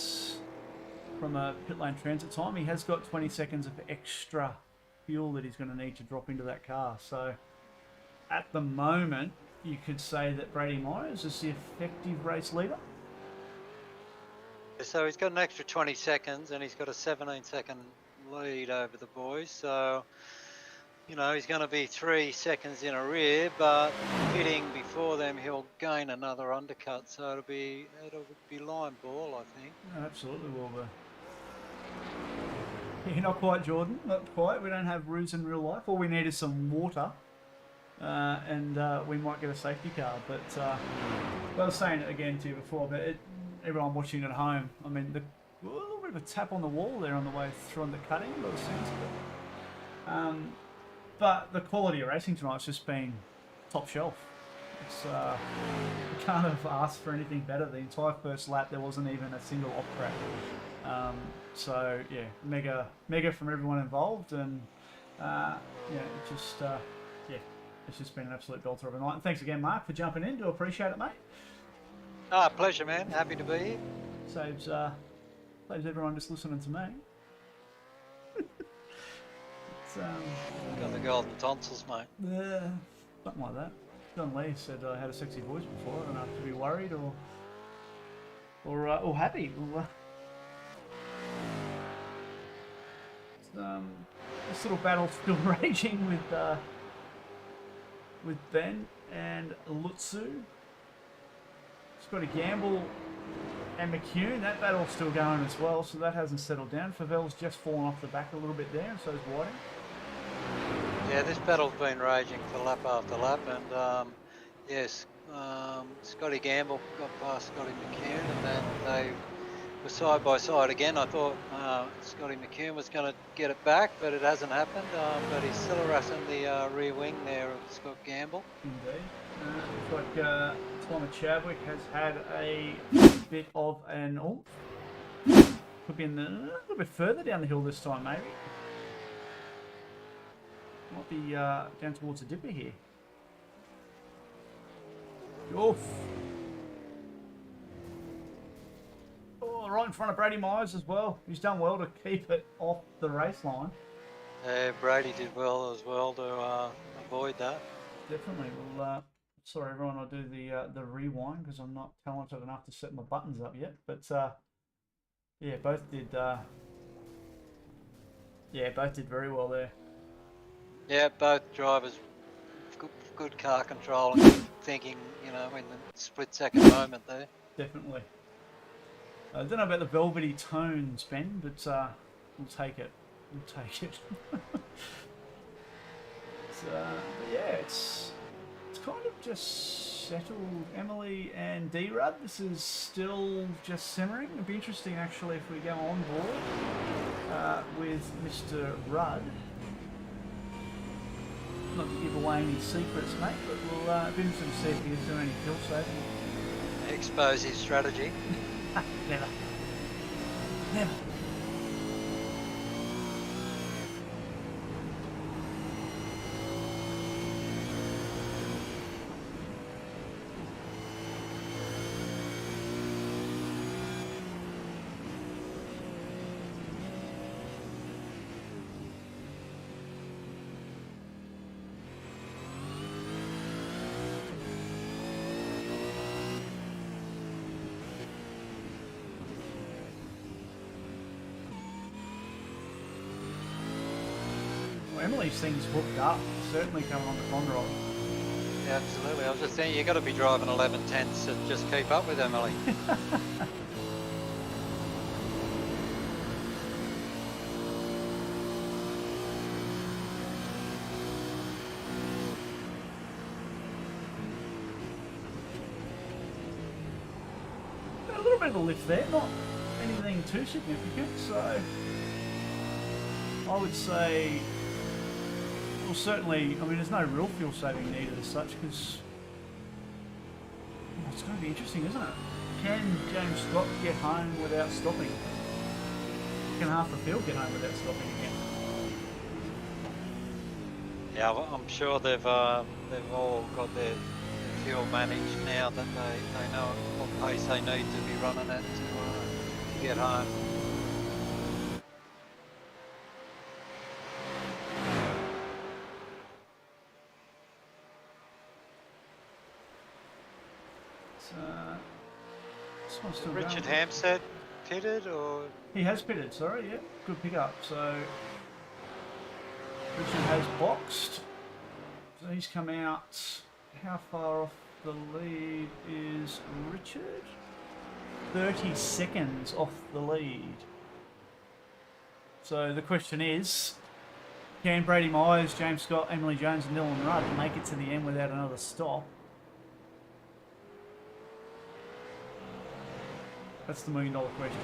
from a pit lane transit time, he has got 20 seconds of extra fuel that he's going to need to drop into that car. So at the moment, you could say that Brady Myers is the effective race leader. So he's got an extra 20 seconds, and he's got a 17-second lead over the boys. So, you know, he's going to be 3 seconds in a rear, but hitting before them, he'll gain another undercut. So it'll be line ball, I think. Oh, absolutely will be. Yeah, not quite, Jordan. Not quite. We don't have roofs in real life. All we need is some water, and we might get a safety car. But I was saying it again to you before, but everyone watching at home, I mean, a little bit of a tap on the wall there on the way through on the cutting, by the sense of it. But the quality of racing tonight's just been top shelf. It's you can't have asked for anything better. The entire first lap, there wasn't even a single off track. So yeah, mega from everyone involved, and yeah, it's just been an absolute belter of a night. And thanks again, Mark, for jumping in. Do appreciate it, mate. Pleasure, man. Happy to be here. Saves everyone just listening to me. Got the golden tonsils, mate. Yeah, something like that. John Lee said I had a sexy voice before. I don't know if to be worried or happy. This little battle still raging with Ben and Lutzu. Scotty Gamble and McCune. That battle's still going as well, so that hasn't settled down. Favel's just fallen off the back a little bit there, and so is Whiting. Yeah, this battle's been raging for lap after lap, and yes, Scotty Gamble got past Scotty McCune, and then they were side by side again. I thought Scotty McCune was going to get it back, but it hasn't happened. But he's still harassing the rear wing there of Scott Gamble. Indeed. Looks like Thomas Chadwick has had a bit of an could be a little bit further down the hill this time, maybe. Might be down towards the dipper here. Oof. Oh, right in front of Brady Myers as well. He's done well to keep it off the race line. Yeah, Brady did well as well to avoid that. Definitely. Well, sorry everyone, I'll do the rewind because I'm not talented enough to set my buttons up yet. But yeah, both did very well there. Yeah, both drivers, good car control and good thinking, you know, in the split-second moment there. Definitely. I don't know about the velvety tones, Ben, but we'll take it. We'll take it. But yeah, it's kind of just settled. Emily and D-Rudd, this is still just simmering. It'd be interesting actually if we go on board with Mr. Rudd. Not to give away any secrets, mate, but we'll be interested to see if he's doing any fuel saving. Expose his strategy. Never. Never. Well, Emily's thing's hooked up. Certainly coming on the Conroy. Yeah, absolutely. I was just saying, you got to be driving 11 tenths to just keep up with Emily. A little bit of a lift there, not anything too significant, so I would say, well, certainly, I mean, there's no real fuel saving needed as such, because it's going to be interesting, isn't it? Can James Scott get home without stopping? Can half the field get home without stopping again? Yeah, well, I'm sure they've all got their fuel managed now that they know what pace they need to be running at to get home. This one's still Richard going. Hampstead pitted, or He has pitted, sorry, yeah. Good pickup. So Richard has boxed. So he's come out. How far off the lead is Richard? 30 seconds off the lead. So the question is, can Brady Myers, James Scott, Emily Jones and Dylan Rudd make it to the end without another stop? That's the $1 million question.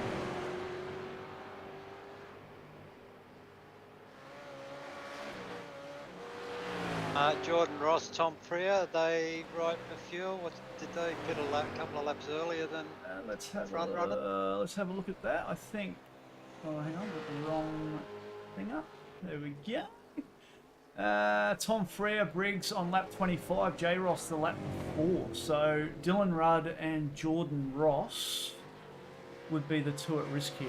Jordan Ross, Tom Freer, they right for fuel? What did they pit a couple of laps earlier than Let's have front runner? let's have a look at that. I think. Oh, hang on, got the wrong thing up. There we go. Tom Freer, Briggs on lap 25. J Ross the lap before. So Dylan Rudd and Jordan Ross would be the two at risk here.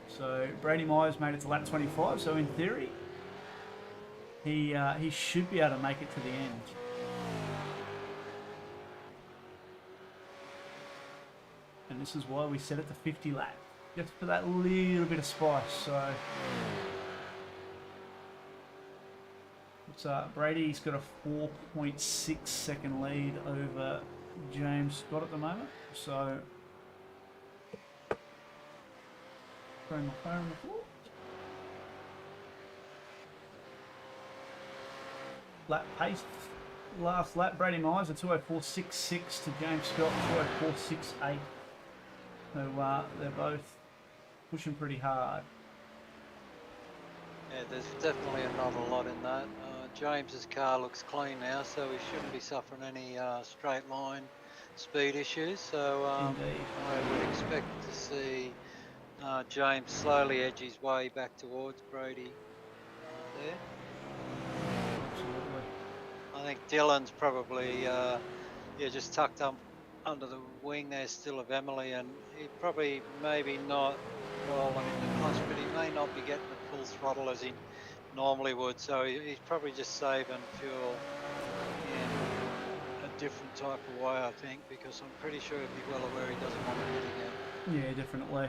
So Brady Myers made it to lap 25. So in theory, he should be able to make it to the end. And this is why we set it to 50 laps, just for that little bit of spice. So it's Brady's got a 4.6 second lead over James Scott at the moment. So throwing my phone on the floor. Lap pace. Last lap, Brady Myers a 204.66 to James Scott 204.68. So they're both pushing pretty hard. Yeah, there's definitely not a lot in that. James's car looks clean now, so he shouldn't be suffering any straight line speed issues. So I would expect to see James slowly edge his way back towards Brady there. Absolutely. I think Dylan's probably just tucked up under the wing there still of Emily, and he probably maybe not rolling in the clutch, but he may not be getting the full throttle as he normally would, so he's probably just saving fuel in a different type of way, I think, because I'm pretty sure he'd be well aware he doesn't want to hit again. Yeah, definitely.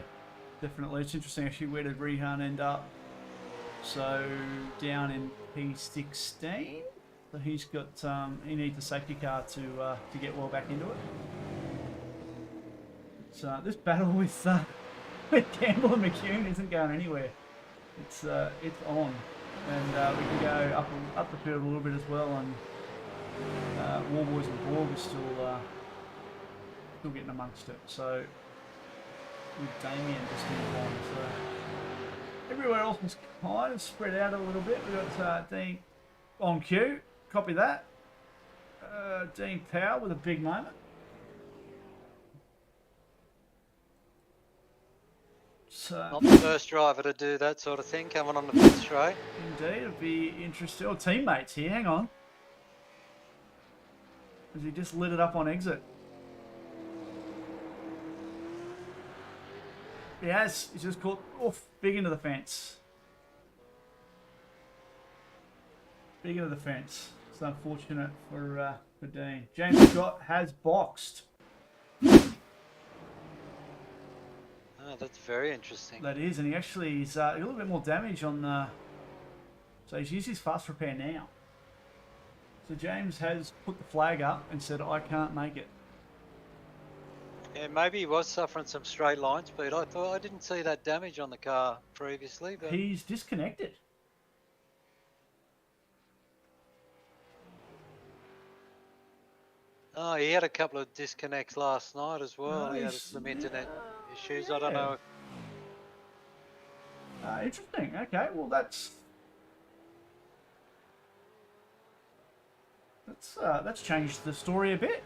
Definitely. It's interesting actually, where did Rehan end up? So down in P16. So he's got he needs a safety car to get well back into it. So this battle with Campbell and McCune isn't going anywhere. It's on, and we can go up the field a little bit as well. And Warboys and Borg are still getting amongst it. So with Damien just in one, so everywhere else is kind of spread out a little bit. We've got Dean on cue. Copy that. Dean Powell with a big moment. So, Not the first driver to do that sort of thing coming on the pit straight. Indeed, it'd be interesting. Oh, teammates here, hang on. Has he just lit it up on exit? He has. He's just caught off big into the fence. Big into the fence. It's unfortunate for Dean. James Scott has boxed. Oh, that's very interesting. That is, and he actually is a little bit more damage on the. So he's used his fast repair now. So James has put the flag up and said, "I can't make it." Yeah, maybe he was suffering some straight line speed. I didn't see that damage on the car previously, but He's disconnected. oh, he had a couple of disconnects last night as well. He had He's, some internet issues. I don't yeah. know. Interesting. Okay, well that's changed the story a bit.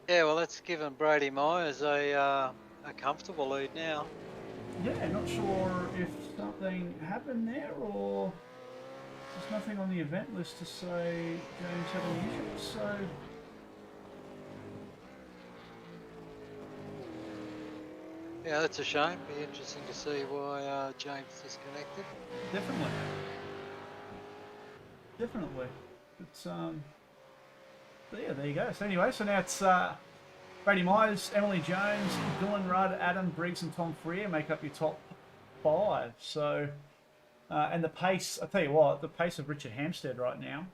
Yeah, well, that's given Brady Myers a comfortable lead now. Yeah, not sure if something happened there or there's nothing on the event list to say James had any issues. So Yeah, that's a shame. Be interesting to see why James disconnected. definitely, definitely. It's but yeah, there you go. So anyway, so now it's Brady Myers, Emily Jones, Dylan Rudd, Adam Briggs, and Tom Freer make up your top 5. So and the pace, I tell you what, the pace of Richard Hampstead right now,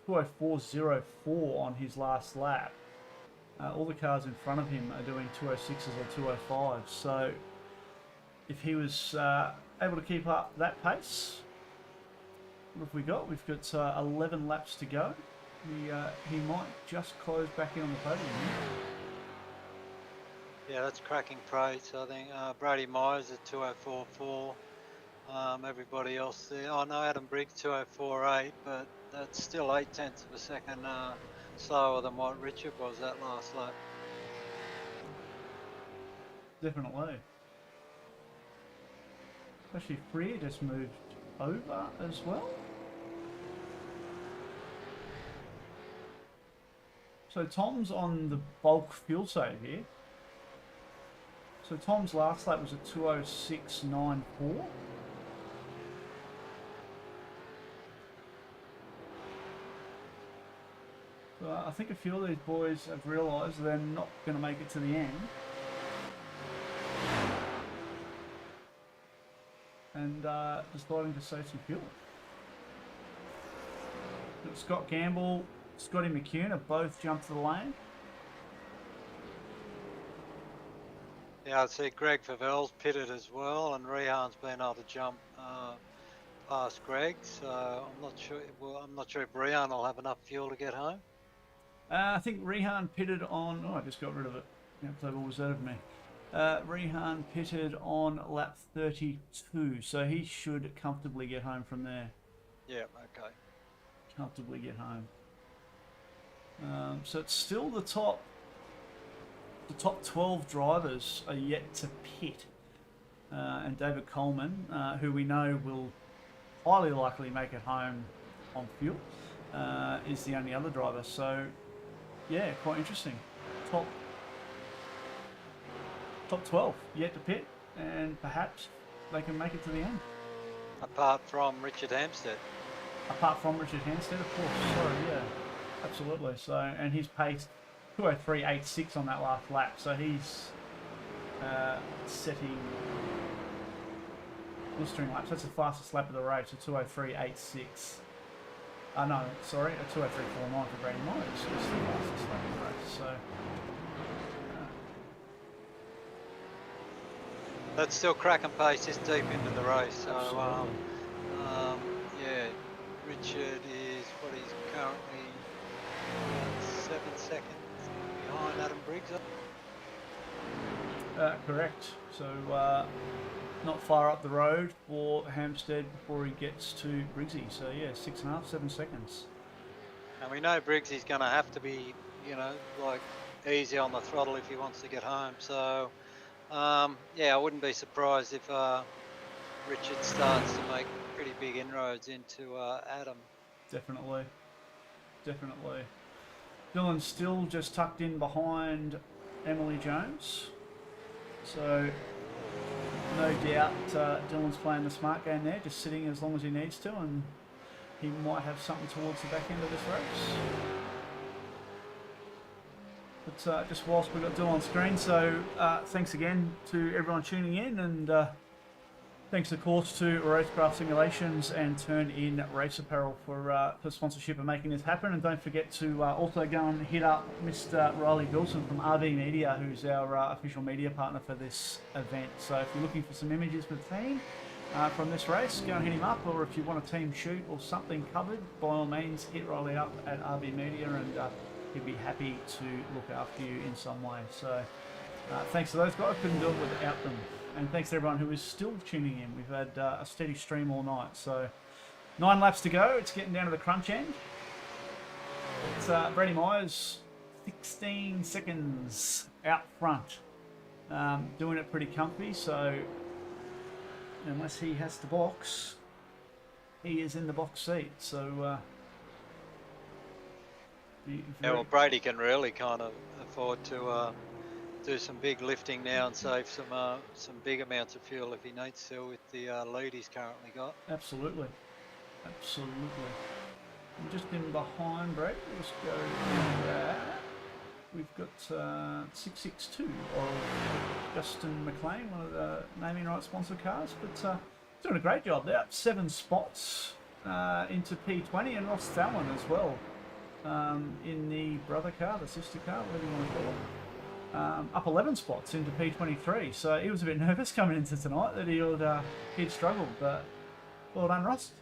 2:04.04 on his last lap. All the cars in front of him are doing 2:06s or 2:05s. So if he was able to keep up that pace, what have we got? We've got 11 laps to go. He might just close back in on the podium. Yeah, that's cracking praise. I think Brady Myers at 2:04.4. Everybody else there. Oh no, Adam Briggs 2:04.8, but that's still 0.8 of a second slower than what Richard was that last lap. Definitely. Actually, Freer just moved over as well. So Tom's on the bulk fuel save here. So Tom's last lap was a 2:06.94. So I think a few of these boys have realised they're not going to make it to the end. And deciding to save some fuel. Scott Gamble, Scotty McCune have both jumped to the lane. Yeah, I see Greg Favel's pitted as well, and Rehan's been able to jump past Greg. So I'm not sure. Well, I'm not sure if Rehan will have enough fuel to get home. I think Rehan pitted on. Oh, I just got rid of it. What was that of me? Rehan pitted on lap 32, so he should comfortably get home from there. Yeah. Okay. Comfortably get home. So it's still the top 12 drivers are yet to pit. And David Coleman, who we know will highly likely make it home on fuel, is the only other driver. So, yeah, quite interesting. Top 12 yet to pit, and perhaps they can make it to the end. Apart from Richard Hampstead. Apart from Richard Hampstead, of course. Sorry, yeah, absolutely. So, and he's paced 2:03.86 on that last lap. So he's setting blistering laps. That's the fastest lap of the race, a 2:03.86. No, sorry, a 2:03.49 for Brady Myers. It's the fastest lap of the race. So. That's still cracking pace this deep into the race. So, yeah, Richard is what he's currently 7 seconds behind Adam Briggs. Correct. So not far up the road for Hampstead before he gets to Briggsy. So yeah, 6.5, 7 seconds. And we know Briggs is going to have to be, like easy on the throttle if he wants to get home. So. Yeah, I wouldn't be surprised if Richard starts to make pretty big inroads into Adam. Definitely. Dylan's still just tucked in behind Emily Jones. So, no doubt Dylan's playing the smart game there, just sitting as long as he needs to, and he might have something towards the back end of this race. But just whilst we've got Dill on screen, so thanks again to everyone tuning in, and thanks of course to Racecraft Simulations and Turn In Race Apparel for sponsorship and making this happen. And don't forget to also go and hit up Mr. Riley Bilson from RV Media, who's our official media partner for this event. So if you're looking for some images for the team from this race, go and hit him up, or if you want a team shoot or something covered, by all means hit Riley up at RV Media, and he'd be happy to look after you in some way. So thanks to those guys, couldn't do it without them. And thanks to everyone who is still tuning in. We've had a steady stream all night. So 9 laps to go. It's getting down to the crunch end. It's Brady Myers, 16 seconds out front. Doing it pretty comfy. So unless he has to box, he is in the box seat. So yeah, well, Brady can really kind of afford to do some big lifting now and save some big amounts of fuel if he needs to with the lead he's currently got. Absolutely, absolutely. I'm just in behind Brady. Let's go in there. We've got 662 of Justin McLean, one of the naming right sponsor cars, but doing a great job. They're up 7 spots into P20, and Ross Fallon as well. In the brother car, the sister car, whatever you want to call it, up 11 spots into P23. So he was a bit nervous coming into tonight that he'd struggled, but well done, Ross.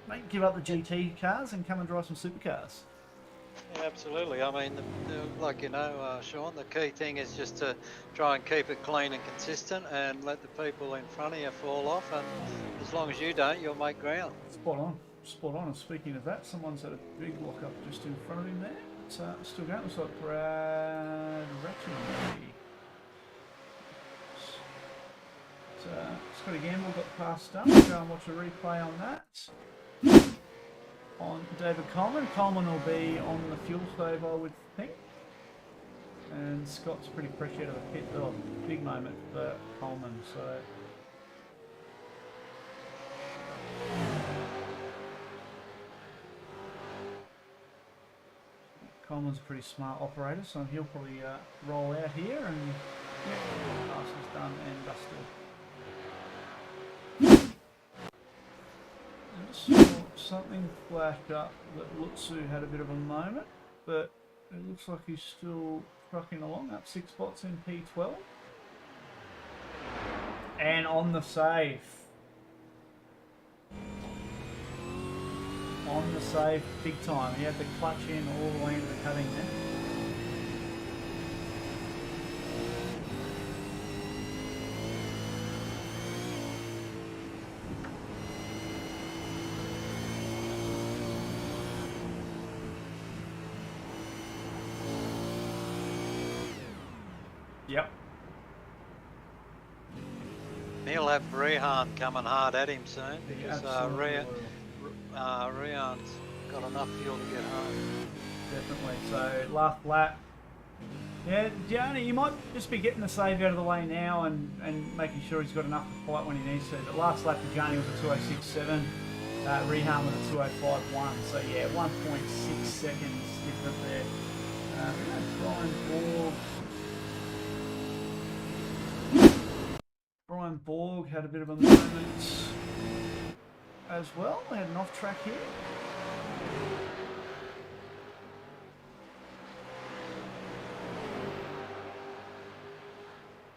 Mate, give up the GT cars and come and drive some supercars. Yeah, absolutely. I mean, like you know, Sean, the key thing is just to try and keep it clean and consistent, and let the people in front of you fall off. And as long as you don't, you'll make ground. Spot on. Spot on. And speaking of that, someone's had a big lock up just in front of him there. It's still going. Looks like Brad Ratchin. So Scotty Gamble got passed up. We'll go and watch a replay on that. On David Coleman. Coleman will be on the fuel stove, I would think. And Scott's pretty fresh out of the pit. Oh, big moment for Coleman. So. Coleman's a pretty smart operator, so he'll probably roll out here, and yeah, pass is done and dusted. I just saw something flashed up that Lutsu had a bit of a moment, but it looks like he's still trucking along, up 6 spots in P12. And on the save. On the save, big time. He had the clutch in all the way into the cutting there. Yep. He'll have Rehan coming hard at him soon, because Rehan's got enough fuel to get home. Definitely. So last lap. Yeah, Gianni, you might just be getting the save out of the way now and making sure he's got enough to fight when he needs to. The last lap for Gianni was a 206.7. Rehan with a 205.1. So yeah, 1.6 seconds different there. Brian Borg had a bit of a moment as well. We had an off track here.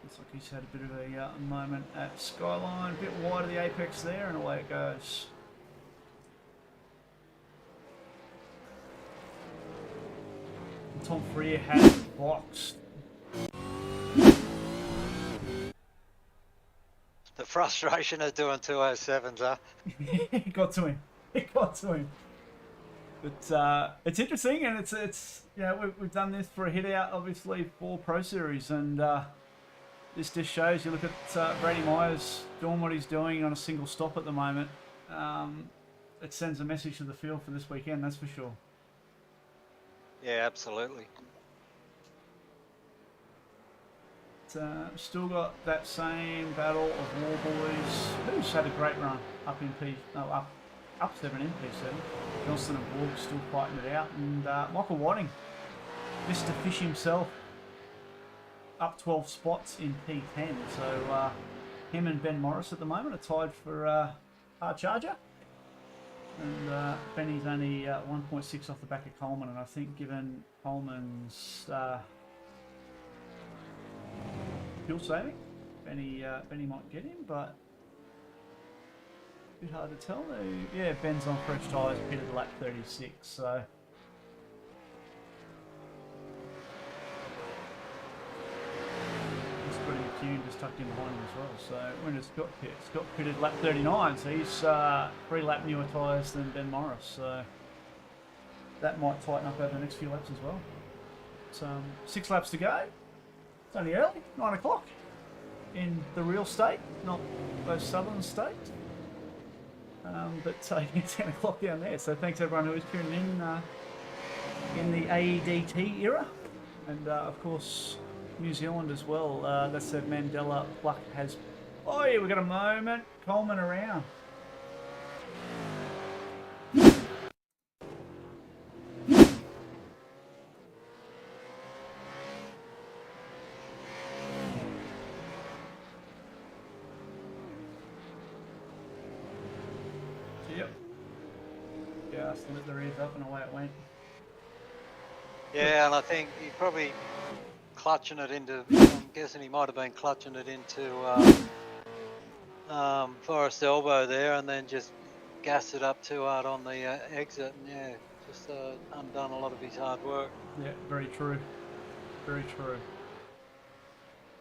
Looks like he's had a bit of a moment at Skyline, a bit wide of the apex there, and away it goes. Tom Freer had boxed. The frustration of doing 207s, huh? It got to him. It got to him. But it's interesting, and it's you know, we've done this for a hit out, obviously, for Pro Series, and this just shows. You look at Brady Myers doing what he's doing on a single stop at the moment. It sends a message to the field for this weekend, that's for sure. Yeah, absolutely. Still got that same battle of War Boys, who's had a great run up in up 7 in P7. Johnston and Borg still fighting it out, and Michael Whiting, Mr. Fish himself, up 12 spots in P10. So him and Ben Morris at the moment are tied for hard charger. And Benny's only 1.6 off the back of Coleman, and I think given Coleman's fuel saving, Benny might get him, but a bit hard to tell. Yeah, Ben's on fresh tyres, pitted lap 36, so he's got him tuned, just tucked in behind him as well. So when does Scott pit? Scott pitted lap 39, so he's 3 lap newer tyres than Ben Morris, so that might tighten up over the next few laps as well. So 6 laps to go. It's only early, 9 o'clock in the real state, not those southern states. But it's 10 o'clock down there. So thanks everyone who is tuning in the AEDT era, and of course New Zealand as well. That's said, Mandela Pluck has. Oh yeah, we got a moment. Coleman around. Yep. Just lit the rears up and away it went. Yeah, and I think he probably clutching it into. I'm guessing he might have been clutching it into Forest Elbow there, and then just gassed it up too hard on the exit, and yeah, just undone a lot of his hard work. Yeah, very true. Very true.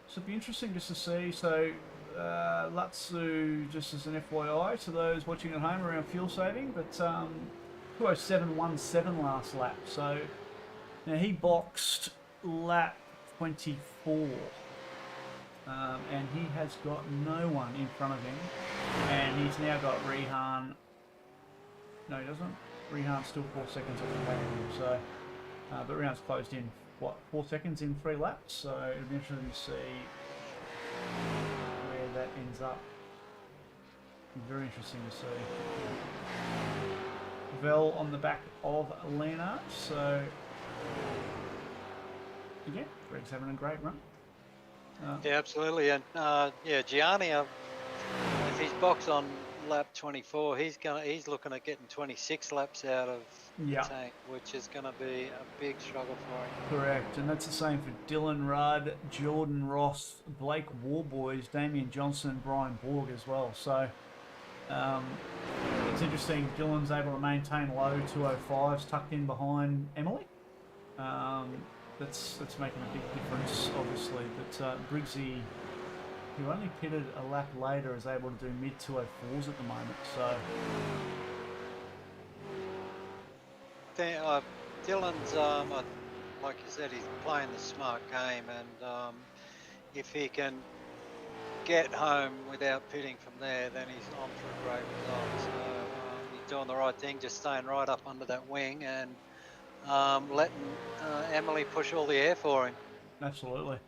So it'd be interesting just to see. So Latsu, just as an FYI to those watching at home around fuel saving, but 207.17 last lap. So now he boxed lap 24, and he has got no one in front of him, and he's now got Rehan. No, he doesn't. Rehan's still 4 seconds off the back of him. So, but Rehan's closed in what 4 seconds in 3 laps. So it'll be interesting to see where that ends up. Very interesting to see. Vel on the back of Leonard. So again, Greg's having a great run. Yeah, absolutely, and yeah, Gianni, if he's boxed on lap 24, he's looking at getting 26 laps out of the tank, which is going to be a big struggle for him. Correct, and that's the same for Dylan Rudd, Jordan Ross, Blake Warboys, Damien Johnson, Brian Borg as well. So it's interesting. Dylan's able to maintain low 205s tucked in behind Emily. That's making a big difference, obviously. But Briggsy, who only pitted a lap later, is able to do mid 204s at the moment. So Dylan's, like you said, he's playing the smart game, and if he can get home without pitting from there, then he's on for a great result. So he's doing the right thing, just staying right up under that wing and letting Emily push all the air for him. Absolutely.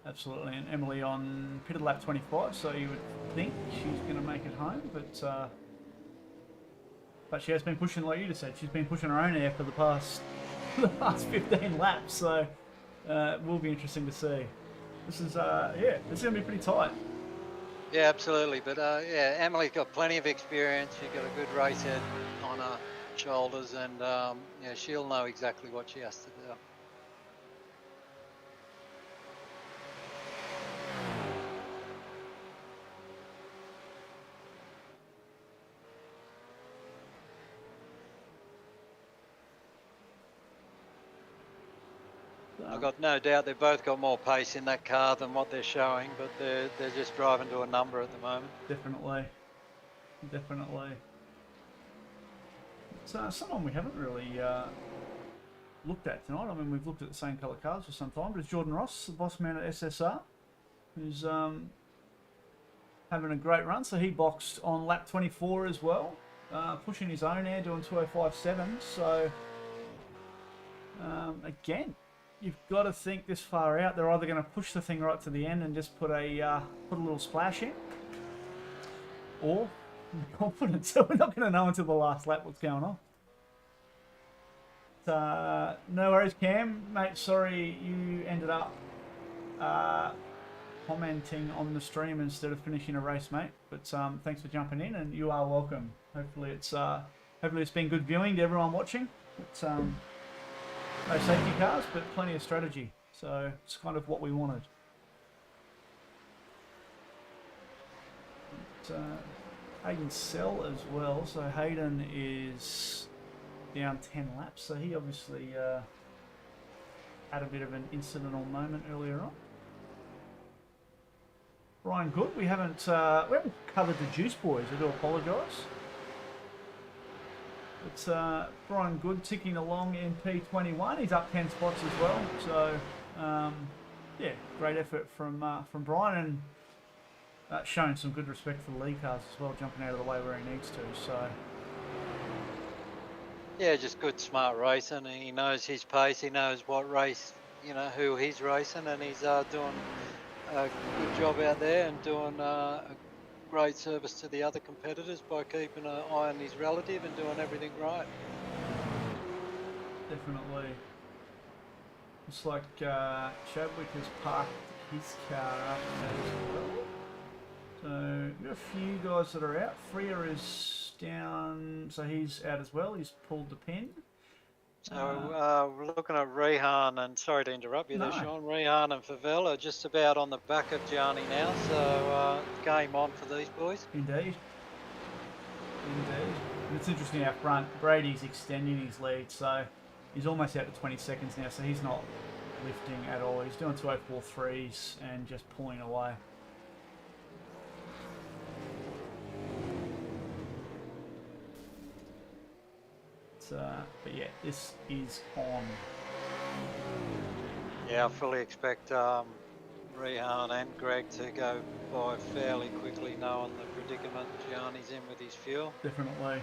Absolutely. And Emily on pitted lap 25, so you would think she's going to make it home, but she has been pushing, like you just said, she's been pushing her own air for the past 15 laps, so it will be interesting to see. This is, yeah, it's going to be pretty tight. Yeah, absolutely. But yeah, Emily's got plenty of experience. She's got a good race head on her shoulders, and yeah, she'll know exactly what she has to do. I've got no doubt they've both got more pace in that car than what they're showing, but they're just driving to a number at the moment. Definitely. Definitely. It's someone we haven't really looked at tonight. I mean, we've looked at the same colour cars for some time, but it's Jordan Ross, the boss man at SSR, who's having a great run. So he boxed on lap 24 as well, pushing his own air, doing 205.7. So again, you've got to think this far out. They're either going to push the thing right to the end and just put a little splash in, or confidence. So we're not going to know until the last lap what's going on. No worries, Cam, mate. Sorry you ended up commenting on the stream instead of finishing a race, mate. But thanks for jumping in, and you are welcome. Hopefully it's been good viewing to everyone watching. It's no safety cars, but plenty of strategy. So it's kind of what we wanted. Hayden's Cell as well. So Hayden is down 10 laps. So he obviously had a bit of an incidental moment earlier on. Brian Good, we haven't covered the Juice Boys. I do apologise. It's Brian Good ticking along in P21. He's up 10 spots as well. So yeah, great effort from Brian, and showing some good respect for the lead cars as well, jumping out of the way where he needs to. So yeah, just good, smart racing. He knows his pace. He knows what race, who he's racing, and he's doing a good job out there and doing a great service to the other competitors by keeping an eye on his relative and doing everything right. Definitely. Looks like Chadwick has parked his car up as well. So we've got a few guys that are out. Freya is down, so he's out as well. He's pulled the pin. So we're looking at Rehan, and sorry to interrupt you there, Sean. Rehan and Favell are just about on the back of Gianni now, so game on for these boys. Indeed. And it's interesting out front, Brady's extending his lead, so he's almost out to 20 seconds now, so he's not lifting at all. He's doing 2:04.3s and just pulling away. But yeah, this is on. Yeah, I fully expect Rehan and Greg to go by fairly quickly, knowing the predicament Gianni's in with his fuel. Definitely.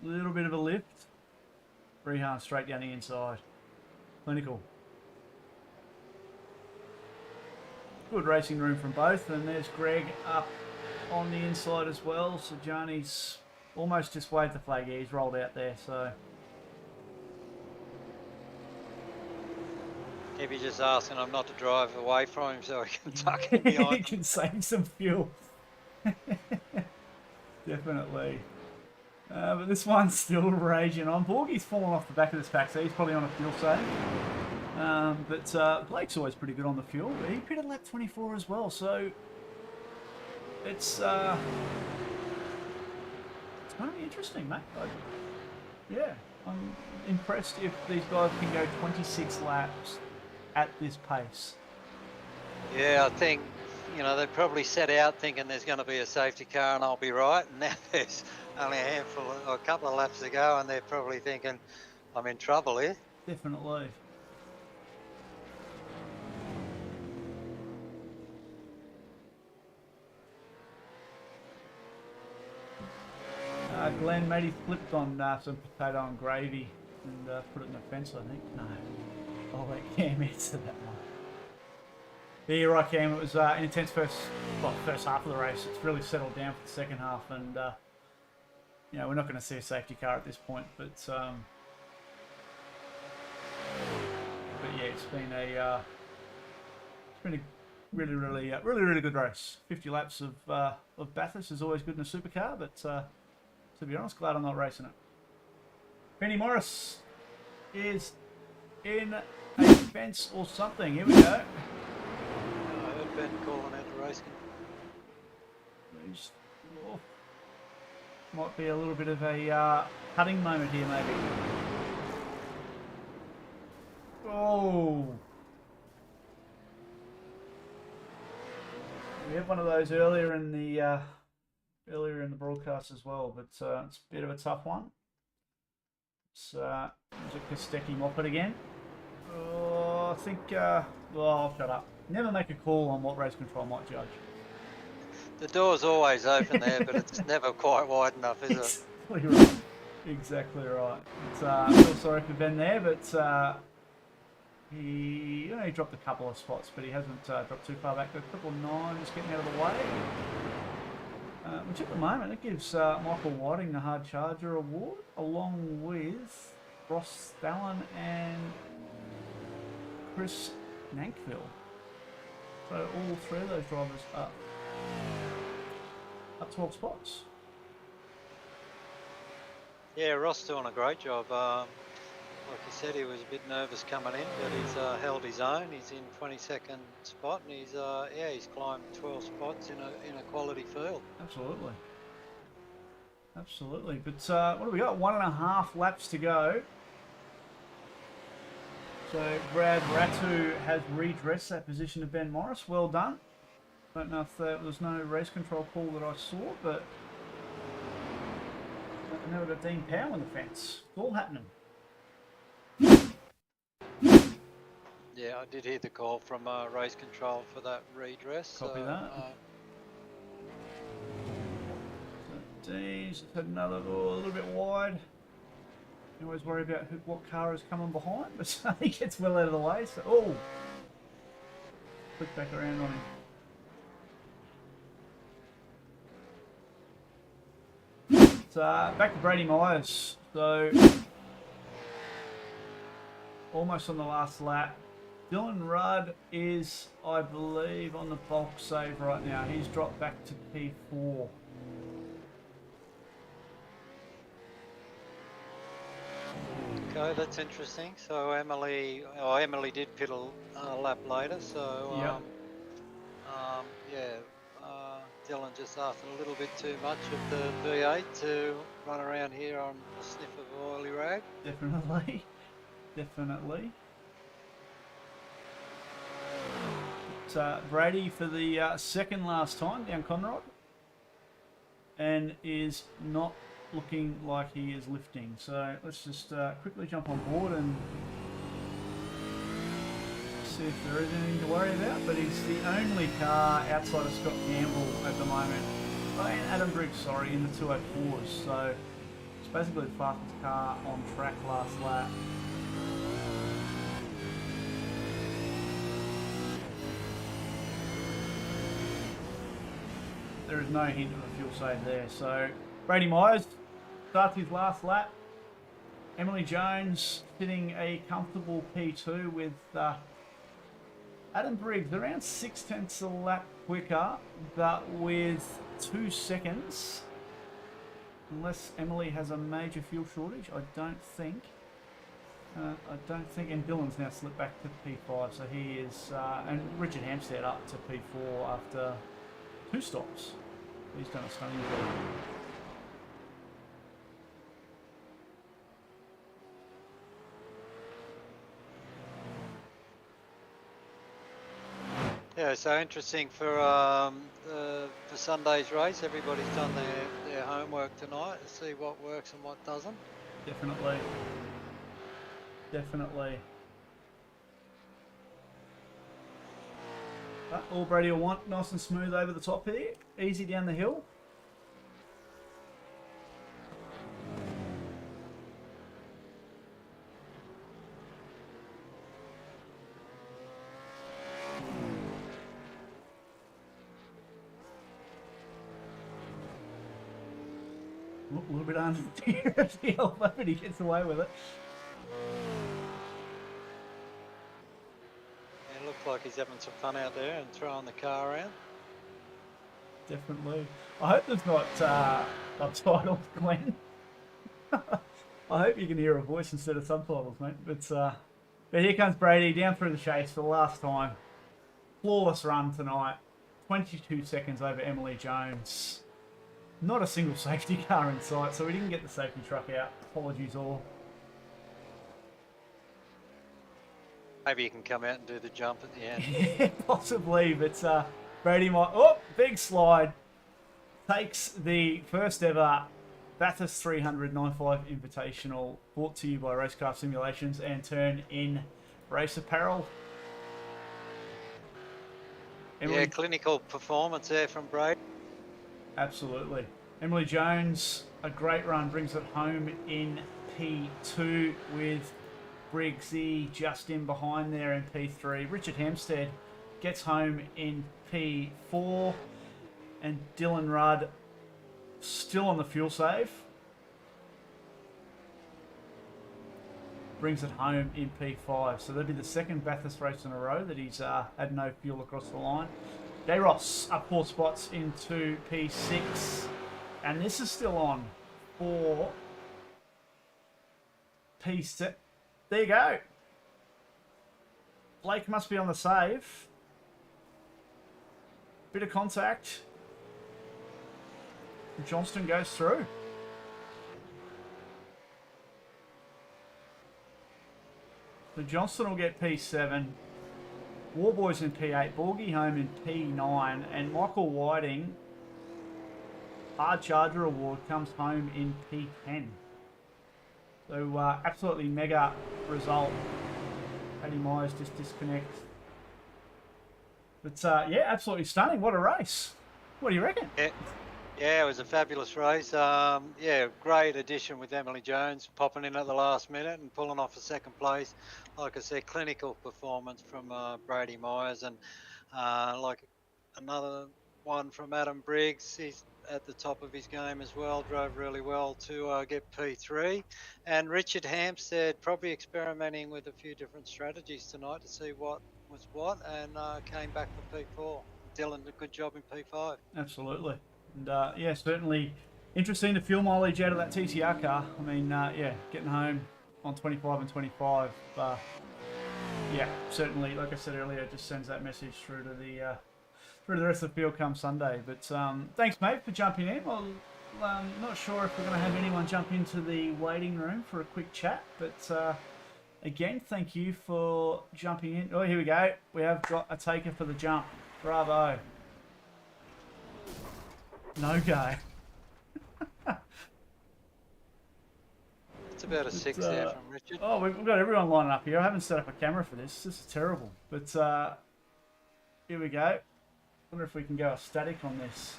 Little bit of a lift. Rehan straight down the inside. Clinical. Good racing room from both, and there's Greg up on the inside as well. So Gianni's almost just waved the flag. Yeah, he's rolled out there. So Maybe just asking him not to drive away from him so he can tuck him behind. He can save some fuel. Definitely. But this one's still raging on. Borgie's fallen off the back of this pack, so he's probably on a fuel save. But Blake's always pretty good on the fuel. But he pitted lap 24 as well, so it's going to be interesting, mate. Yeah, I'm impressed if these guys can go 26 laps at this pace. Yeah, I think they probably set out thinking there's going to be a safety car and I'll be right, and now there's only a handful or a couple of laps to go, and they're probably thinking I'm in trouble here. Definitely. Glenn made he flipped on some potato and gravy and put it in the fence, I think. No. I'll let Cam answer that one. Yeah, you're right, Cam. It was an intense first half of the race. It's really settled down for the second half, and we're not going to see a safety car at this point. But yeah, it's been a really good race. 50 laps of Bathurst is always good in a supercar, but to be honest, glad I'm not racing it. Benny Morris is in a fence or something. Here we go. I heard Ben calling out the race. Might be a little bit of a cutting moment here, maybe. Oh. We had one of those earlier in the broadcast as well, but it's a bit of a tough one. It's a Kostecki Moppet again. Oh, I think. I'll shut up. Never make a call on what race control might judge. The door's always open there, but it's never quite wide enough, is it? Exactly right. Exactly right. It's, I feel sorry for Ben there, but He only dropped a couple of spots, but he hasn't dropped too far back. The 999 is getting out of the way. Which at the moment, it gives Michael Whiting the Hard Charger Award, along with Ross Stallon and Chris Nankville. So all three of those drivers up 12 spots. Yeah, Ross doing a great job. Like you said, he was a bit nervous coming in, but he's held his own. He's in 22nd spot, and he's climbed 12 spots in a quality field. Absolutely. Absolutely. But what do we got? 1.5 laps to go. So Brad Ratu has redressed that position to Ben Morris. Well done. Don't know if there was no race control call that I saw, but now we've got Dean Power on the fence. It's all happening. Yeah, I did hear the call from race control for that redress. Copy that. So Dean's had another a little bit wide. You always worry about what car is coming behind, but he gets well out of the way. So, flick back around on him. So back to Brady Myers. So almost on the last lap. Dylan Rudd is, I believe, on the bulk save right now. He's dropped back to P4. Okay, that's interesting. So Emily did pit a lap later. So Yep. Dylan just after a little bit too much of the V8 to run around here on a sniff of oily rag. Definitely. Definitely. But, Brady for the second last time down Conrod. And is not looking like he is lifting. So let's just quickly jump on board and see if there is anything to worry about. But he's the only car outside of Scott Campbell at the moment. Oh, and Adam Briggs, sorry, in the 204s. So it's basically the fastest car on track last lap. There is no hint of a fuel save there. So Brady Myers starts his last lap. Emily Jones sitting a comfortable P2 with Adam Briggs around 0.6 a lap quicker, but with 2 seconds. Unless Emily has a major fuel shortage, I don't think. And Dylan's now slipped back to P5, so he is, and Richard Hampstead up to P4 after 2 stops. He's done a stunning job. Yeah, so interesting for Sunday's race. Everybody's done their homework tonight to see what works and what doesn't. Definitely. Definitely. But all Brady will want, nice and smooth over the top here. Easy down the hill. Look, a little bit under the elbow, but he gets away with it. It looks like he's having some fun out there and throwing the car around. Definitely. I hope there's not subtitles, Glenn. I hope you can hear a voice instead of subtitles, mate. But here comes Brady down through the chase for the last time. Flawless run tonight. 22 seconds over Emily Jones. Not a single safety car in sight, so we didn't get the safety truck out. Apologies all. Maybe you can come out and do the jump at the end. Yeah, possibly, but Brady might... Oh, big slide. Takes the first ever Bathurst 300 95 Invitational, brought to you by Racecraft Simulations and Turn in Race Apparel. Yeah, clinical performance there from Brady. Absolutely. Emily Jones, a great run, brings it home in P2 with Briggsy just in behind there in P3. Richard Hempstead gets home in P4. And Dylan Rudd still on the fuel save. Brings it home in P5. So that'll be the second Bathurst race in a row that he's had no fuel across the line. J Ross up 4 spots into P6. And this is still on for P7. There you go. Blake must be on the save. Bit of contact. Johnston goes through. So Johnston will get P7. Warboys in P8. Borgie home in P9. And Michael Whiting, Hard Charger Award, comes home in P10. So absolutely mega result. Paddy Myers just disconnects. But yeah, absolutely stunning. What a race. What do you reckon? Yeah, it was a fabulous race. Yeah, great addition with Emily Jones popping in at the last minute and pulling off a second place. Like I said, clinical performance from Brady Myers, and like another one from Adam Briggs. He's at the top of his game as well, drove really well to get P3. And Richard Hampstead probably experimenting with a few different strategies tonight to see what was what, and came back for P4. Dylan, a good job in P5. Absolutely. And yeah, certainly interesting the fuel mileage out of that TCR car. I mean, yeah, getting home on 25 and 25. Yeah, certainly, like I said earlier, it just sends that message through to the rest of the field come Sunday. But thanks, mate, for jumping in. Well, not sure if we're going to have anyone jump into the waiting room for a quick chat, but again, thank you for jumping in. Oh, here we go. We have got a taker for the jump. Bravo. No go. It's about a 6 there from Richard. Oh, we've got everyone lining up here. I haven't set up a camera for this. This is terrible. But here we go. Wonder if we can go static on this.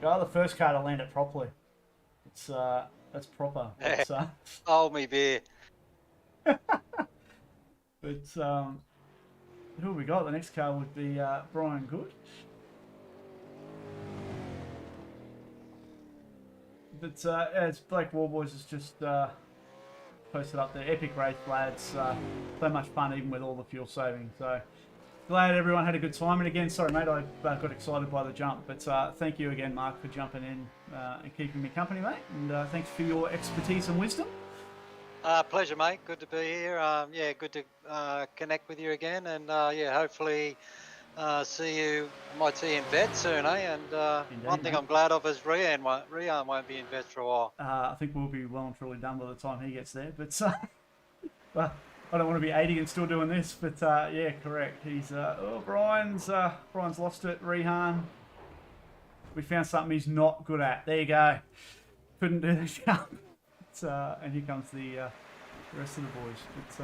Oh, the first car to land it properly. It's that's proper. It's, Hold me beer. but who have we got? The next car would be Brian Good. But yeah, it's Blake Warboys has just posted up there. Epic race, lads. So much fun, even with all the fuel saving. So glad everyone had a good time. And again, sorry, mate, I got excited by the jump. But thank you again, Mark, for jumping in and keeping me company, mate. And thanks for your expertise and wisdom. Pleasure, mate. Good to be here. Yeah, good to connect with you again. And yeah, hopefully see you. I might see you in vet soon, eh? And Indeed, one thing mate. I'm glad of is Rian won't be in vet for a while. I think we'll be well and truly done by the time he gets there. But well, I don't want to be 80 and still doing this. But yeah, correct. He's Brian's lost it. Rehan. We found something he's not good at. There you go. Couldn't do the jump. And here comes the rest of the boys. It's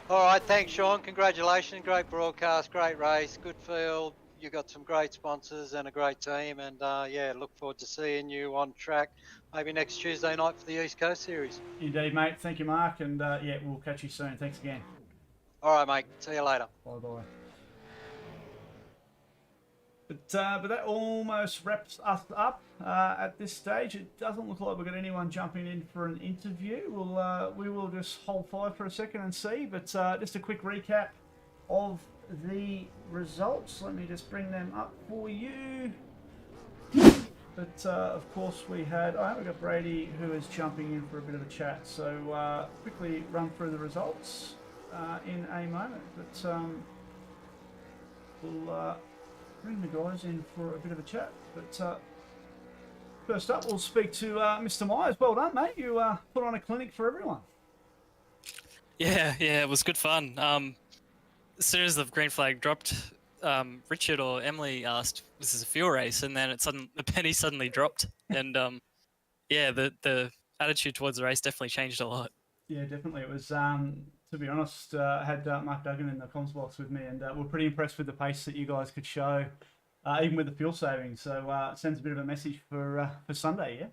All right, thanks, Sean. Congratulations. Great broadcast, great race, good field. You got some great sponsors and a great team. And yeah, look forward to seeing you on track maybe next Tuesday night for the East Coast Series. Indeed, mate. Thank you, Mark. And yeah, we'll catch you soon. Thanks again. All right, mate. See you later. Bye-bye. But that almost wraps us up at this stage. It doesn't look like we've got anyone jumping in for an interview. We will just hold fire for a second and see. But just a quick recap of the results. Let me just bring them up for you. But of course we had, we've got Brady who is jumping in for a bit of a chat. So quickly run through the results in a moment. But we'll bring the guys in for a bit of a chat. But first up, we'll speak to Mr. Myers. Well done, mate. You put on a clinic for everyone. Yeah, it was good fun. As soon as the green flag dropped, Richard or Emily asked, "This is a fuel race," and then the penny suddenly dropped, and yeah, the attitude towards the race definitely changed a lot. Yeah, definitely. It was, to be honest, I had Mark Duggan in the comms box with me, and we're pretty impressed with the pace that you guys could show, even with the fuel savings. So it sends a bit of a message for Sunday, yeah?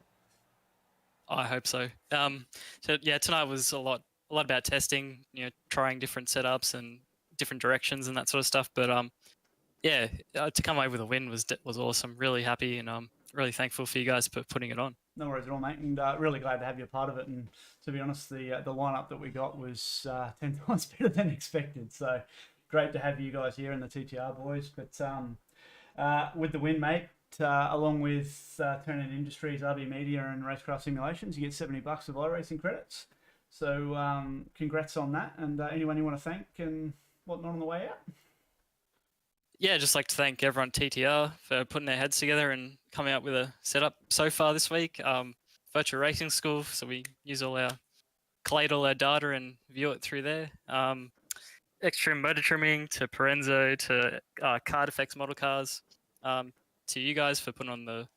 I hope so. So yeah, tonight was a lot about testing, trying different setups and different directions and that sort of stuff. But yeah, to come away with a win was awesome. Really happy and really thankful for you guys for putting it on. No worries at all, mate, and really glad to have you a part of it. And to be honest, the lineup that we got was 10 times better than expected. So great to have you guys here and the TTR boys. But with the win, mate, along with Turn Industries, RB Media, and Racecraft Simulations, you get $70 of iRacing credits. So congrats on that. And anyone you want to thank and whatnot on the way out? Yeah, just like to thank everyone at TTR for putting their heads together and coming up with a setup so far this week. Virtual Racing School, so we collate all our data and view it through there. Extreme Motor Trimming, to Parenzo, to Card Effects Model Cars, to you guys for putting on the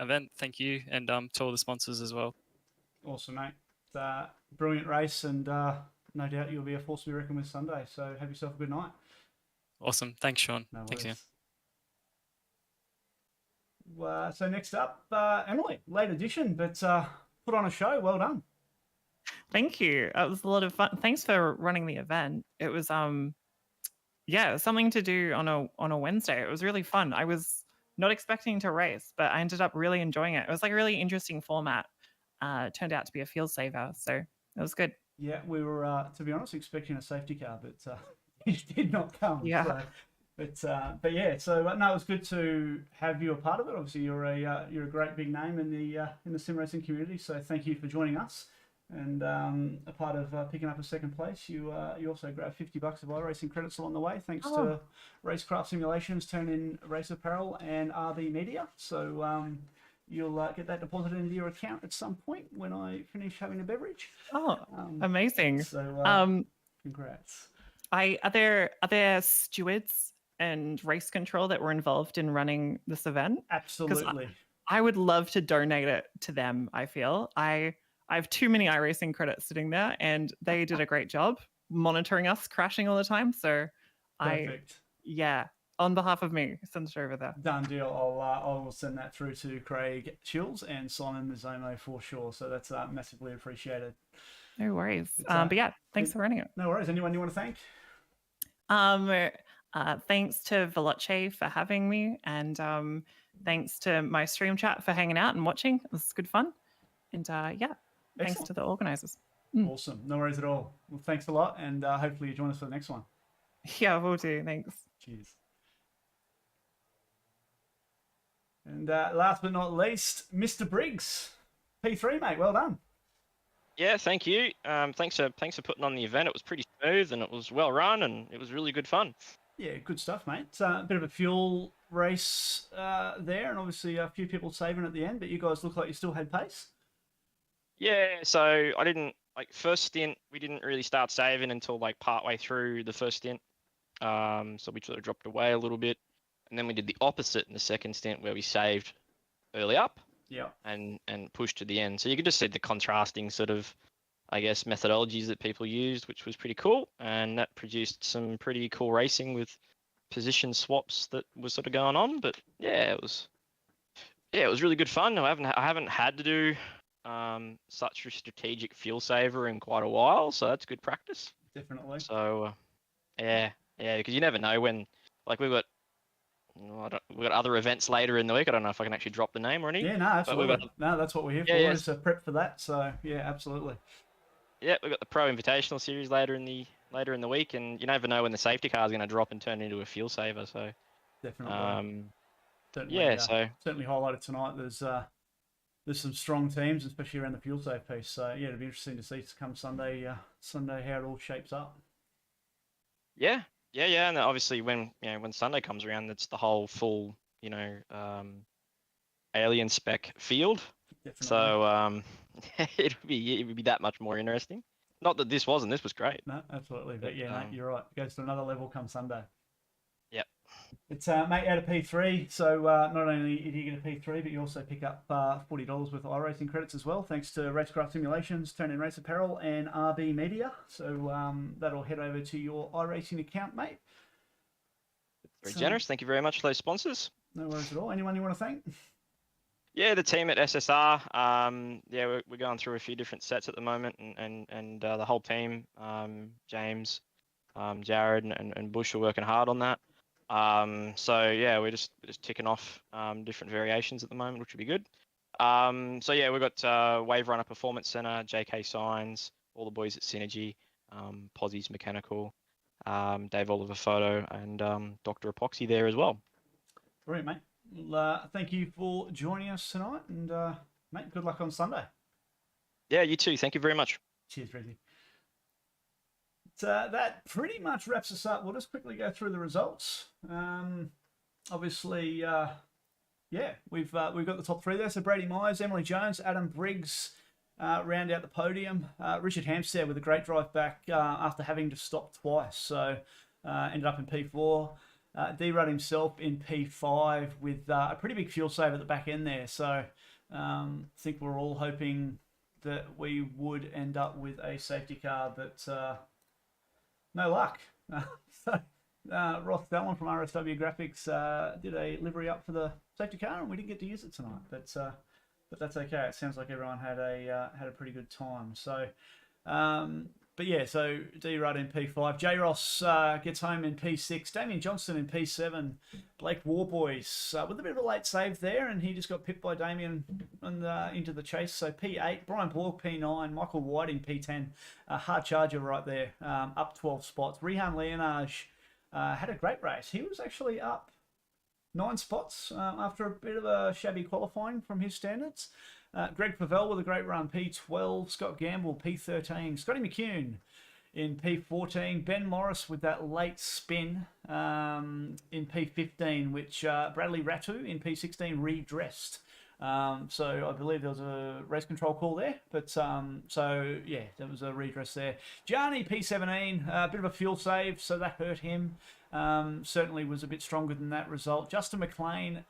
event. Thank you, and to all the sponsors as well. Awesome, mate. Brilliant race, and no doubt you'll be a force to be reckoned with Sunday. So have yourself a good night. Awesome. Thanks, Sean. No Thanks, Ian. So next up, Emily, late edition, but put on a show. Well done. Thank you. It was a lot of fun. Thanks for running the event. It was yeah, something to do on a Wednesday. It was really fun. I was not expecting to race, but I ended up really enjoying it. It was like a really interesting format. It turned out to be a field saver, so it was good. Yeah, we were, to be honest, expecting a safety car, but it did not come. Yeah. So, but yeah, so no, it was good to have you a part of it. Obviously, you're a great big name in the sim racing community. So thank you for joining us. And a part of picking up a second place, you also grabbed $50 of iRacing credits along the way, thanks to Racecraft Simulations, Turn In Race Apparel, and RB Media. So you'll get that deposited into your account at some point when I finish having a beverage. Oh, amazing. So congrats. Are there stewards and race control that were involved in running this event? Absolutely. I would love to donate it to them. I feel I have too many iRacing credits sitting there, and they did a great job monitoring us crashing all the time. So Perfect. On behalf of me, send it over there. Done deal. I will send that through to Craig Shields and Simon Mizomo for sure. So that's massively appreciated. No worries. But yeah, thanks for running it. No worries. Anyone you want to thank? Thanks to Veloce for having me, and thanks to my stream chat for hanging out and watching. It was good fun. And thanks to the organisers. Awesome. No worries at all. Well, thanks a lot, and hopefully you join us for the next one. Yeah, we'll do. Thanks. Cheers. And last but not least, Mr. Briggs, P3, mate. Well done. Yeah, thank you. Thanks for putting on the event. It was pretty smooth and it was well run and it was really good fun. Yeah, good stuff, mate. It's a bit of a fuel race there, and obviously a few people saving at the end, but you guys look like you still had pace. Yeah, so I didn't first stint. We didn't really start saving until partway through the first stint. So we sort of dropped away a little bit, and then we did the opposite in the second stint where we saved early up. Yeah. And pushed to the end. So you could just see the contrasting sort of, I guess, methodologies that people used, which was pretty cool, and that produced some pretty cool racing with position swaps that was sort of going on. But yeah, it was really good fun. I haven't had to do such a strategic fuel saver in quite a while, so that's good practice. Definitely. So yeah, because you never know when we've got other events later in the week. I don't know if I can actually drop the name or anything. Yeah, no, absolutely. No, that's what we're here for. Is to prep for that. So yeah, absolutely. Yeah, we've got the Pro Invitational series later in the week, and you never know when the safety car is going to drop and turn into a fuel saver. So definitely. Certainly highlighted tonight. There's some strong teams, especially around the fuel save piece. So yeah, it'll be interesting to see come Sunday how it all shapes up. Yeah, and obviously when Sunday comes around, that's the whole full alien spec field. Definitely. So it would be that much more interesting. Not that this wasn't. This was great. No, absolutely. But yeah, mate, you're right. It goes to another level come Sunday. Yep. It's mate out of P3. So not only do you get a P3, but you also pick up $40 worth of iRacing credits as well, thanks to Racecraft Simulations, Turn In Race Apparel, and RB Media. So that'll head over to your iRacing account, mate. Very generous. Thank you very much for those sponsors. No worries at all. Anyone you want to thank? Yeah, the team at SSR. Yeah, we're going through a few different sets at the moment, and the whole team, James, Jared, and Bush are working hard on that. So yeah, we're just ticking off different variations at the moment, which would be good. So yeah, we've got Wave Runner Performance Center, JK Signs, all the boys at Synergy, Posse's Mechanical, Dave Oliver Photo, and Dr. Epoxy there as well. Brilliant, mate. Well, thank you for joining us tonight, and mate, good luck on Sunday. Yeah, you too. Thank you very much. Cheers, Rizzy. That pretty much wraps us up. We'll just quickly go through the results. Obviously, yeah, we've got the top three there. So Brady Myers, Emily Jones, Adam Briggs round out the podium. Richard Hampstead with a great drive back after having to stop twice. So ended up in P4. D-Rudd himself in P5 with a pretty big fuel save at the back end there. So I think we're all hoping that we would end up with a safety car, but no luck. So Ross Dallin from RSW Graphics did a livery up for the safety car, and we didn't get to use it tonight. But that's okay. It sounds like everyone had a pretty good time. So. But yeah, so D-Rudd in P5. J. Ross gets home in P6. Damien Johnston in P7. Blake Warboys with a bit of a late save there, and he just got pipped by Damien into the chase. So P8. Brian Borg P9. Michael White in P10. Hard charger right there, up 12 spots. Rehan Leonage had a great race. He was actually up 9 spots after a bit of a shabby qualifying from his standards. Greg Pavel with a great run, P12. Scott Gamble, P13. Scotty McCune in P14. Ben Morris with that late spin in P15, which Bradley Ratu in P16 redressed. So I believe there was a race control call there. But so, yeah, there was a redress there. Gianni, P17. A bit of a fuel save, so that hurt him. Certainly was a bit stronger than that result. Justin McLean,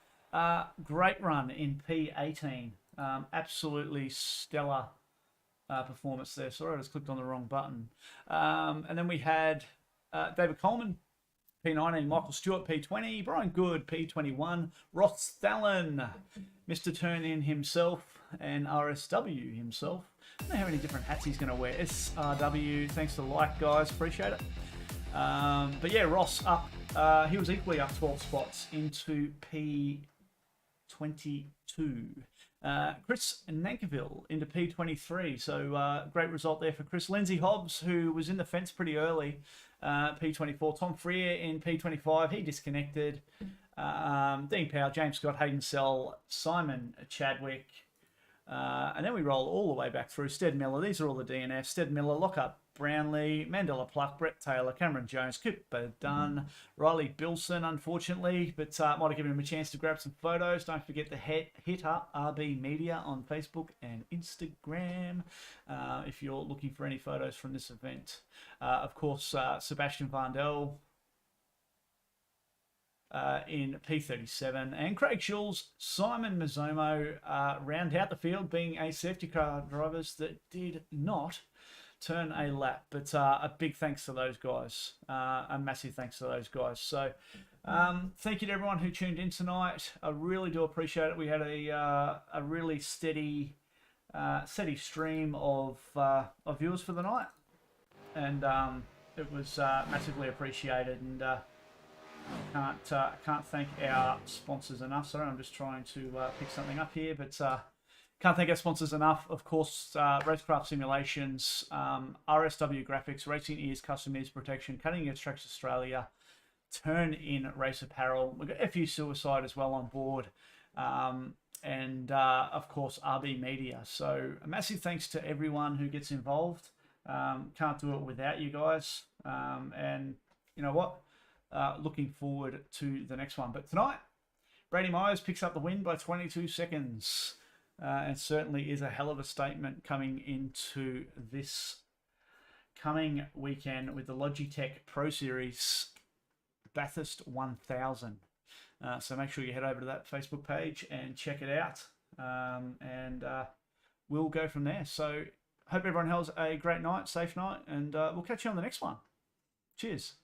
great run in P18. Absolutely stellar performance there. Sorry, I just clicked on the wrong button. And then we had David Coleman, P19, Michael Stewart, P20, Brian Good, P21, Ross Thallon, Mr. Turn-In himself, and RSW himself. I don't know how many different hats he's going to wear. SRW, thanks for the like, guys. Appreciate it. But yeah, Ross up. He was equally up 12 spots into P22. Chris Nankiville into P23, so great result there for Chris. Lindsay Hobbs, who was in the fence pretty early, P24. Tom Freer in P25, he disconnected. Dean Powell, James Scott, Hayden Sell, Simon Chadwick, and then we roll all the way back through. Stead Miller, these are all the DNFs. Stead Miller, Lockup Brownlee, Mandela Pluck, Brett Taylor, Cameron Jones, Cooper Dunn, Riley Bilson, unfortunately, but might have given him a chance to grab some photos. Don't forget to hit up RB Media on Facebook and Instagram if you're looking for any photos from this event. Of course, Sebastian Vandel in P37, and Craig Schulz, Simon Mizomo round out the field, being a safety car drivers that did not turn a lap, but a big thanks to those guys, a massive thanks to those guys. So thank you to everyone who tuned in tonight. I really do appreciate it. We had a really steady stream of viewers for the night, and it was massively appreciated, and can't thank our sponsors enough. Sorry, I'm just trying to pick something up here, but can't thank our sponsors enough. Of course, Racecraft Simulations, RSW Graphics, Racing Ears Custom Ears Protection, Cutting Edge Tracks Australia, Turn-In Race Apparel. We've got FU Suicide as well on board, and of course RB Media. So a massive thanks to everyone who gets involved. Can't do it without you guys. And you know what? Looking forward to the next one. But tonight, Brady Myers picks up the win by 22 seconds. And certainly is a hell of a statement coming into this coming weekend with the Logitech Pro Series Bathurst 1000. So make sure you head over to that Facebook page and check it out. And we'll go from there. So hope everyone has a great night, safe night, and we'll catch you on the next one. Cheers.